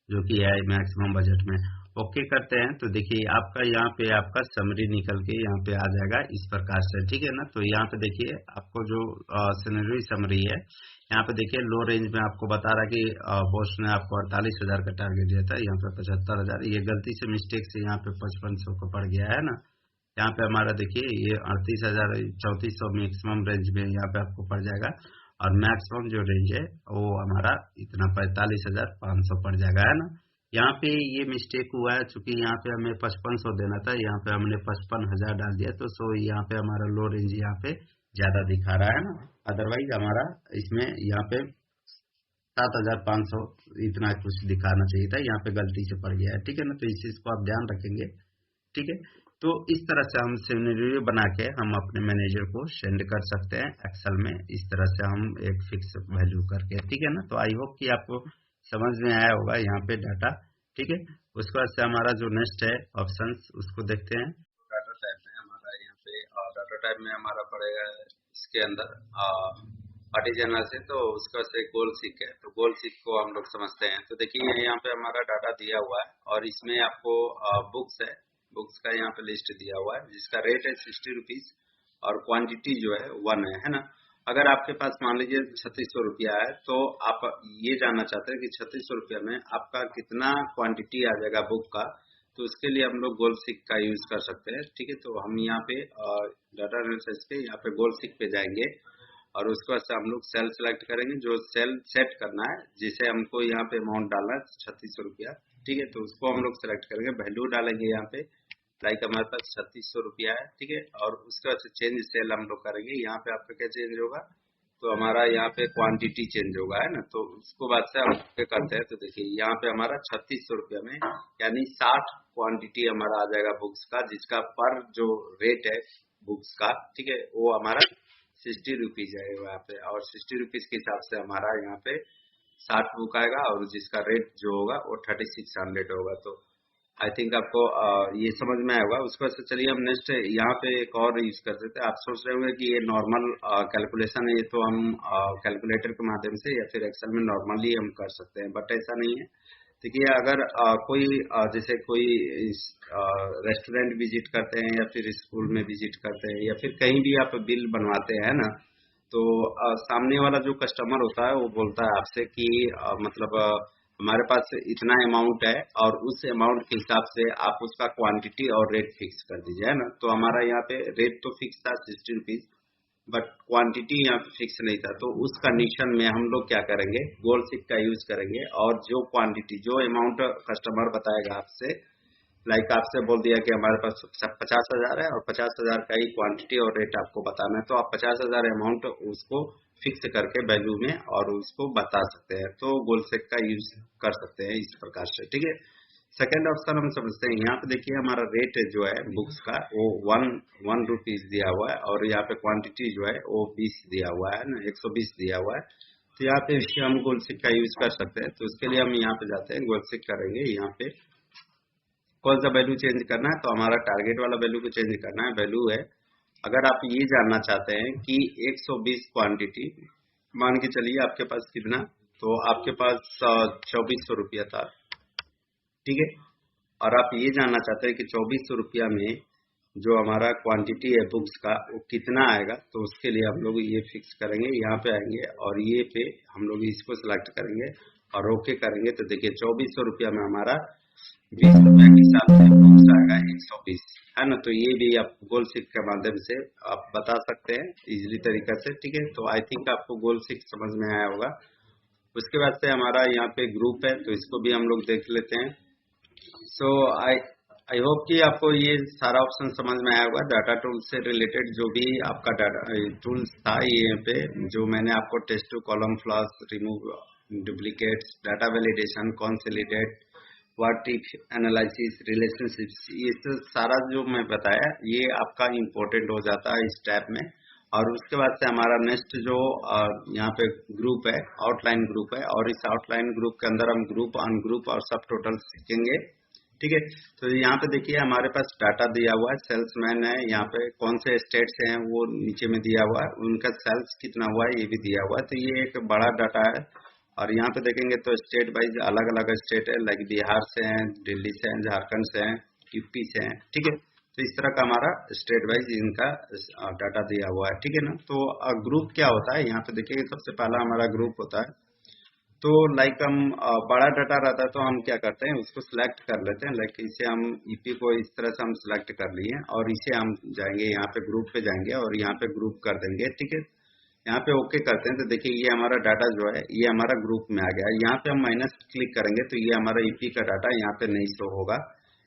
जो कि है मैक्सिमम बजट में। ओके करते हैं तो देखिए आपका यहाँ पे आपका समरी निकल के यहाँ पे आ जाएगा इस प्रकार से, ठीक है ना। तो यहाँ पे देखिए आपको जो सिनेरियो समरी है, यहाँ पे देखिए लो रेंज में आपको बता रहा कि बॉस ने आपको 48,000 का टारगेट दिया था, यहाँ पे 75,000, ये गलती से मिस्टेक से यहाँ पे 5500 का पड़ गया है ना। यहाँ पे हमारा देखिए ये 38,000 3400 मैक्सिमम रेंज में यहाँ पे आपको पड़ जाएगा, और मैक्सिमम जो रेंज है वो हमारा इतना 45,500 पड़ जाएगा, है ना। यहाँ पे ये मिस्टेक हुआ है, चूंकि यहाँ पे हमें 5500 देना था, यहाँ पे हमने 55,000 डाल दिया, तो सो यहाँ पे हमारा लो रेंज यहाँ पे ज्यादा दिखा रहा है ना। अदरवाइज हमारा इसमें यहाँ पे 7,500 इतना कुछ दिखाना चाहिए था, यहाँ पे गलती से पड़ गया है, ठीक है ना। तो इस चीज को आप ध्यान रखेंगे, ठीक है। तो इस तरह से हम सिनेरियो बना के हम अपने मैनेजर को सेंड कर सकते हैं एक्सेल में, इस तरह से हम एक फिक्स वैल्यू करके, ठीक है ना। तो आई होप कि आपको समझ में आया होगा यहाँ पे डाटा, ठीक है। उसके बाद से हमारा जो नेक्स्ट है ऑप्शंस, उसको देखते हैं। डाटा टाइप में हमारा यहाँ पे डाटा टाइप में हमारा पड़ेगा इसके अंदर पार्टीजनर से, तो उसका से गोल सीक है, तो गोल सीक को हम लोग समझते हैं। तो देखिए यहाँ पे हमारा डाटा दिया हुआ है, और इसमें आपको बुक्स है, बुक्स का यहाँ पे लिस्ट दिया हुआ है, जिसका रेट है 60 रुपीज, और क्वांटिटी जो है 1 है ना। अगर आपके पास मान लीजिए 3600 रुपया है, तो आप ये जानना चाहते हैं कि 3600 रुपया में आपका कितना क्वांटिटी आ जाएगा बुक का, तो उसके लिए हम लोग गोल सिक का यूज कर सकते हैं, ठीक है। तो हम यहाँ पे डाटा एनालिसिस पे यहाँ पे गोल सिक पे जाएंगे, और उसके बाद से हम लोग सेल सेलेक्ट करेंगे, जो सेल सेट करना है, जिसे हमको यहाँ पे अमाउंट डालना है 3600 रुपया, ठीक है। तो उसको हम लोग सेलेक्ट करेंगे, वैल्यू डालेंगे यहाँ पे, लाइक हमारे पास 3600 रुपया है, ठीक है। और उसके बाद से चेंज सेल हम लोग करेंगे, यहाँ पे आपका क्या चेंज होगा, तो हमारा यहाँ पे क्वांटिटी चेंज होगा, है ना। तो उसको बाद से हम क्या करते हैं, तो देखिए यहाँ पे हमारा 3600 रुपया में यानी 60 क्वांटिटी हमारा आ जाएगा बुक्स का, जिसका पर जो रेट है बुक्स का, ठीक है, वो हमारा 60 रुपीज है यहाँ पे, और 60 रुपीज के हिसाब से हमारा यहाँ पे 60 बुक आएगा, और जिसका रेट जो होगा वो 3600 होगा। तो आई थिंक आपको ये समझ में आएगा। उसके बाद से चलिए हम नेक्स्ट यहाँ पे एक और यूज कर सकते हैं। आप सोच रहे होंगे कि ये नॉर्मल कैलकुलेशन है, ये तो हम कैलकुलेटर के माध्यम से या फिर एक्सेल में नॉर्मली हम कर सकते हैं, बट ऐसा नहीं है। देखिए अगर कोई जैसे कोई रेस्टोरेंट विजिट करते हैं, या फिर स्कूल में विजिट करते हैं, या फिर कहीं भी आप बिल बनवाते हैं ना, तो सामने वाला जो कस्टमर होता है वो बोलता है आपसे कि मतलब हमारे पास इतना अमाउंट है, और उस अमाउंट के हिसाब से आप उसका क्वांटिटी और रेट फिक्स कर दीजिए, है ना। तो हमारा यहाँ पे रेट तो फिक्स था 60 रुपीज, बट क्वांटिटी यहाँ पे फिक्स नहीं था। तो उस कंडीशन में हम लोग क्या करेंगे, गोल सिक का यूज करेंगे, और जो क्वांटिटी जो अमाउंट कस्टमर बताएगा आपसे, लाइक आपसे बोल दिया कि हमारे पास 50,000 है, और 50,000 का ही क्वांटिटी और रेट आपको बताना है, तो आप 50,000 अमाउंट उसको फिक्स करके वैल्यू में और उसको बता सकते हैं। तो गोल सेक का यूज कर सकते हैं इस प्रकार से, ठीक है। सेकेंड ऑप्शन हम समझते हैं, यहाँ पे देखिए हमारा रेट जो है बुक्स का वो वन रुपीज दिया हुआ है, और यहाँ पे क्वांटिटी जो है वो 20 दिया हुआ है ना, 120 दिया हुआ है। तो यहाँ पे हम गोल सिक का यूज कर सकते हैं। तो उसके लिए हम यहाँ पे जाते हैं, गोल सिक करेंगे, यहाँ पे कौन सा वैल्यू चेंज करना है, तो हमारा टारगेट वाला वैल्यू को चेंज करना है। वैल्यू है, अगर आप ये जानना चाहते हैं कि 120 क्वांटिटी, मान के चलिए आपके पास कितना, तो आपके पास 2400 रुपया था, ठीक है। और आप ये जानना चाहते हैं कि 2400 रुपया में जो हमारा क्वांटिटी है बुक्स का वो कितना आएगा, तो उसके लिए हम लोग ये फिक्स करेंगे, यहाँ पे आएंगे, और ये पे हम लोग इसको सिलेक्ट करेंगे और ओके करेंगे। तो देखिए 2400 रुपया में हमारा 20 रुपया के हिसाब से बुक्स आएगा 120, है ना। तो ये भी आप गोल सिक के माध्यम से आप बता सकते हैं इजीली तरीका से, ठीक है। तो आई थिंक आपको गोल सिक समझ में आया होगा। उसके बाद से हमारा यहाँ पे ग्रुप है, तो इसको भी हम लोग देख लेते हैं। सो आई होप कि आपको ये सारा ऑप्शन समझ में आया होगा। डाटा टूल्स से रिलेटेड जो भी आपका डाटा टूल्स था, ये पे जो मैंने आपको text to column flash, remove duplicates, data validation, consolidate, what if analysis, relationships, ये सारा जो मैं बताया ये आपका इम्पोर्टेंट हो जाता है इस टैब में। और उसके बाद से हमारा नेक्स्ट जो यहाँ पे ग्रुप है, आउटलाइन ग्रुप है, और इस आउटलाइन ग्रुप के अंदर हम ग्रुप, अनग्रुप और सब टोटल सीखेंगे, ठीक है। तो यहाँ पे देखिए हमारे पास डाटा दिया हुआ है, सेल्समैन है, यहाँ पे कौन से स्टेट्स हैं वो नीचे में दिया हुआ है, उनका सेल्स कितना हुआ है ये भी दिया हुआ है। तो ये एक बड़ा डाटा है, और यहाँ पे देखेंगे तो स्टेट वाइज अलग अलग स्टेट है, लाइक बिहार से हैं, दिल्ली से हैं, झारखंड से हैं, यूपी से हैं, ठीक है। तो इस तरह का हमारा स्टेट वाइज इनका डाटा दिया हुआ है, ठीक है ना। तो ग्रुप क्या होता है, यहाँ पे देखिए सबसे पहला हमारा ग्रुप होता है। तो लाइक हम बड़ा डाटा रहता है तो हम क्या करते हैं, उसको सिलेक्ट कर लेते हैं। लाइक इसे हम ईपी को इस तरह से हम सिलेक्ट कर लिए और इसे हम जाएंगे यहाँ पे ग्रुप पे जाएंगे और यहाँ पे ग्रुप कर देंगे, ठीक है। यहाँ पे ओके करते हैं तो देखिए ये हमारा डाटा जो है ये हमारा ग्रुप में आ गया। यहाँ पे हम माइनस क्लिक करेंगे तो ये हमारा ईपी का डाटा यहाँ पे नहीं शो होगा,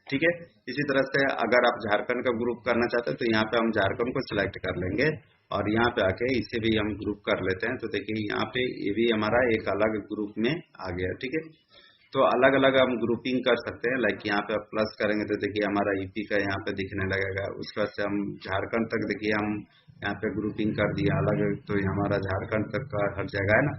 ठीक है। इसी तरह से अगर आप झारखंड का ग्रुप करना चाहते हैं तो यहाँ पे हम झारखंड को सिलेक्ट कर लेंगे और यहाँ पे आके इसे भी हम ग्रुप कर लेते हैं। तो देखिए यहाँ पे ये भी हमारा एक अलग ग्रुप में आ गया, ठीक है। तो अलग अलग हम ग्रुपिंग कर सकते हैं। लाइक यहाँ पे आप प्लस करेंगे तो देखिए हमारा ईपी का यहाँ पे दिखने लगेगा। उसके बाद से हम झारखंड तक देखिए हम यहाँ पे ग्रुपिंग कर दिया अलग, तो ये हमारा झारखंड तक का हर जगह है ना।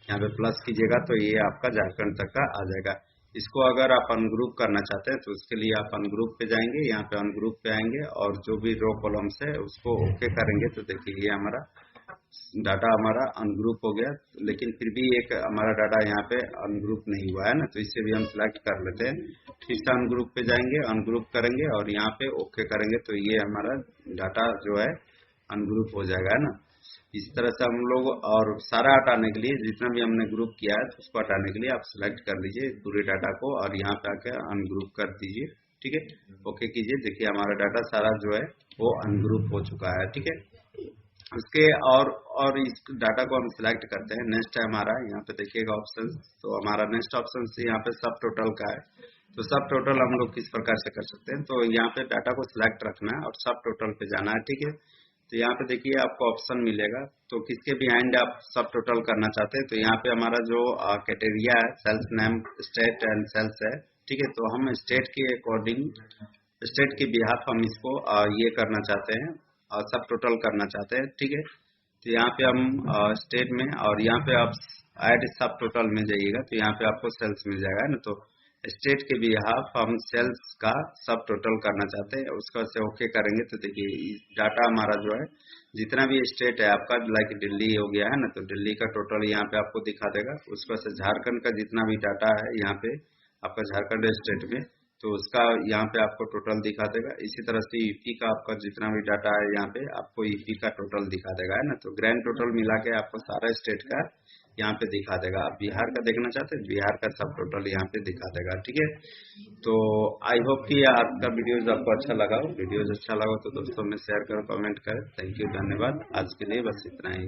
यहाँ पे प्लस कीजिएगा तो ये आपका झारखंड तक का आ जाएगा। इसको अगर आप अनग्रुप करना चाहते हैं तो उसके लिए आप अनग्रुप पे जाएंगे, यहाँ पे अनग्रुप पे आएंगे और जो भी रो कॉलम्स है उसको ओके करेंगे तो देखिए ये हमारा डाटा हमारा अनग्रुप हो गया। लेकिन फिर भी एक हमारा डाटा यहाँ पे अनग्रुप नहीं हुआ है ना, तो इसे भी हम सिलेक्ट कर लेते हैं। फिर से अनग्रुप पे जाएंगे, अनग्रुप करेंगे और यहाँ पे ओके करेंगे तो ये हमारा डाटा जो है अनग्रुप हो जाएगा, है ना। इस तरह से हम लोग, और सारा हटाने के लिए जितना भी हमने ग्रुप किया है तो उसको हटाने के लिए आप सिलेक्ट कर लीजिए पूरे डाटा को और यहाँ पे आके अनग्रुप कर दीजिए, ठीक है। ओके कीजिए, देखिए हमारा डाटा सारा जो है वो अनग्रुप हो चुका है, ठीक है। उसके और इस डाटा को हम सिलेक्ट करते हैं। नेक्स्ट है हमारा, यहाँ पे देखिएगा ऑप्शन, तो हमारा नेक्स्ट ऑप्शन से यहाँ पे सब टोटल का है। तो सब टोटल हम लोग किस प्रकार से कर सकते हैं, तो यहाँ पे डाटा को सिलेक्ट रखना है और सब टोटल पे जाना है, ठीक है। तो यहाँ पे देखिए आपको ऑप्शन मिलेगा, तो किसके बिहाइंड आप सब टोटल करना चाहते हैं। तो यहाँ पे हमारा जो कैटेरिया है sales name state and sales है, ठीक है। तो हम स्टेट के अकॉर्डिंग, स्टेट के बिहाफ हम इसको ये करना चाहते हैं और सब टोटल करना चाहते हैं, ठीक है। तो यहाँ पे हम स्टेट में और यहाँ पे आप ऐड सब टोटल में जाइएगा तो यहाँ पे आपको सेल्स मिल जाएगा ना। तो स्टेट के बिहाफ हम सेल्स का सब टोटल करना चाहते हैं, उसका से ओके करेंगे तो देखिए डाटा हमारा जो है जितना भी स्टेट है आपका, लाइक दिल्ली हो गया है ना, तो दिल्ली का टोटल यहाँ पे आपको दिखा देगा। उसका से झारखंड का जितना भी डाटा है यहाँ पे आपका झारखंड स्टेट में, तो उसका यहाँ पे आपको टोटल दिखा देगा। इसी तरह से ईपी का आपका जितना भी डाटा है यहाँ पे आपको ईपी का टोटल दिखा देगा, है ना। तो ग्रैंड टोटल मिला के आपको सारा स्टेट का यहाँ पे दिखा देगा। आप बिहार का देखना चाहते हैं, बिहार का सब टोटल यहाँ पे दिखा देगा, ठीक है। तो आई होप कि आज का वीडियोज आपको अच्छा लगा हो। वीडियोज अच्छा लगा तो दोस्तों में शेयर करो, कमेंट करें। थैंक यू, धन्यवाद। आज के लिए बस इतना ही।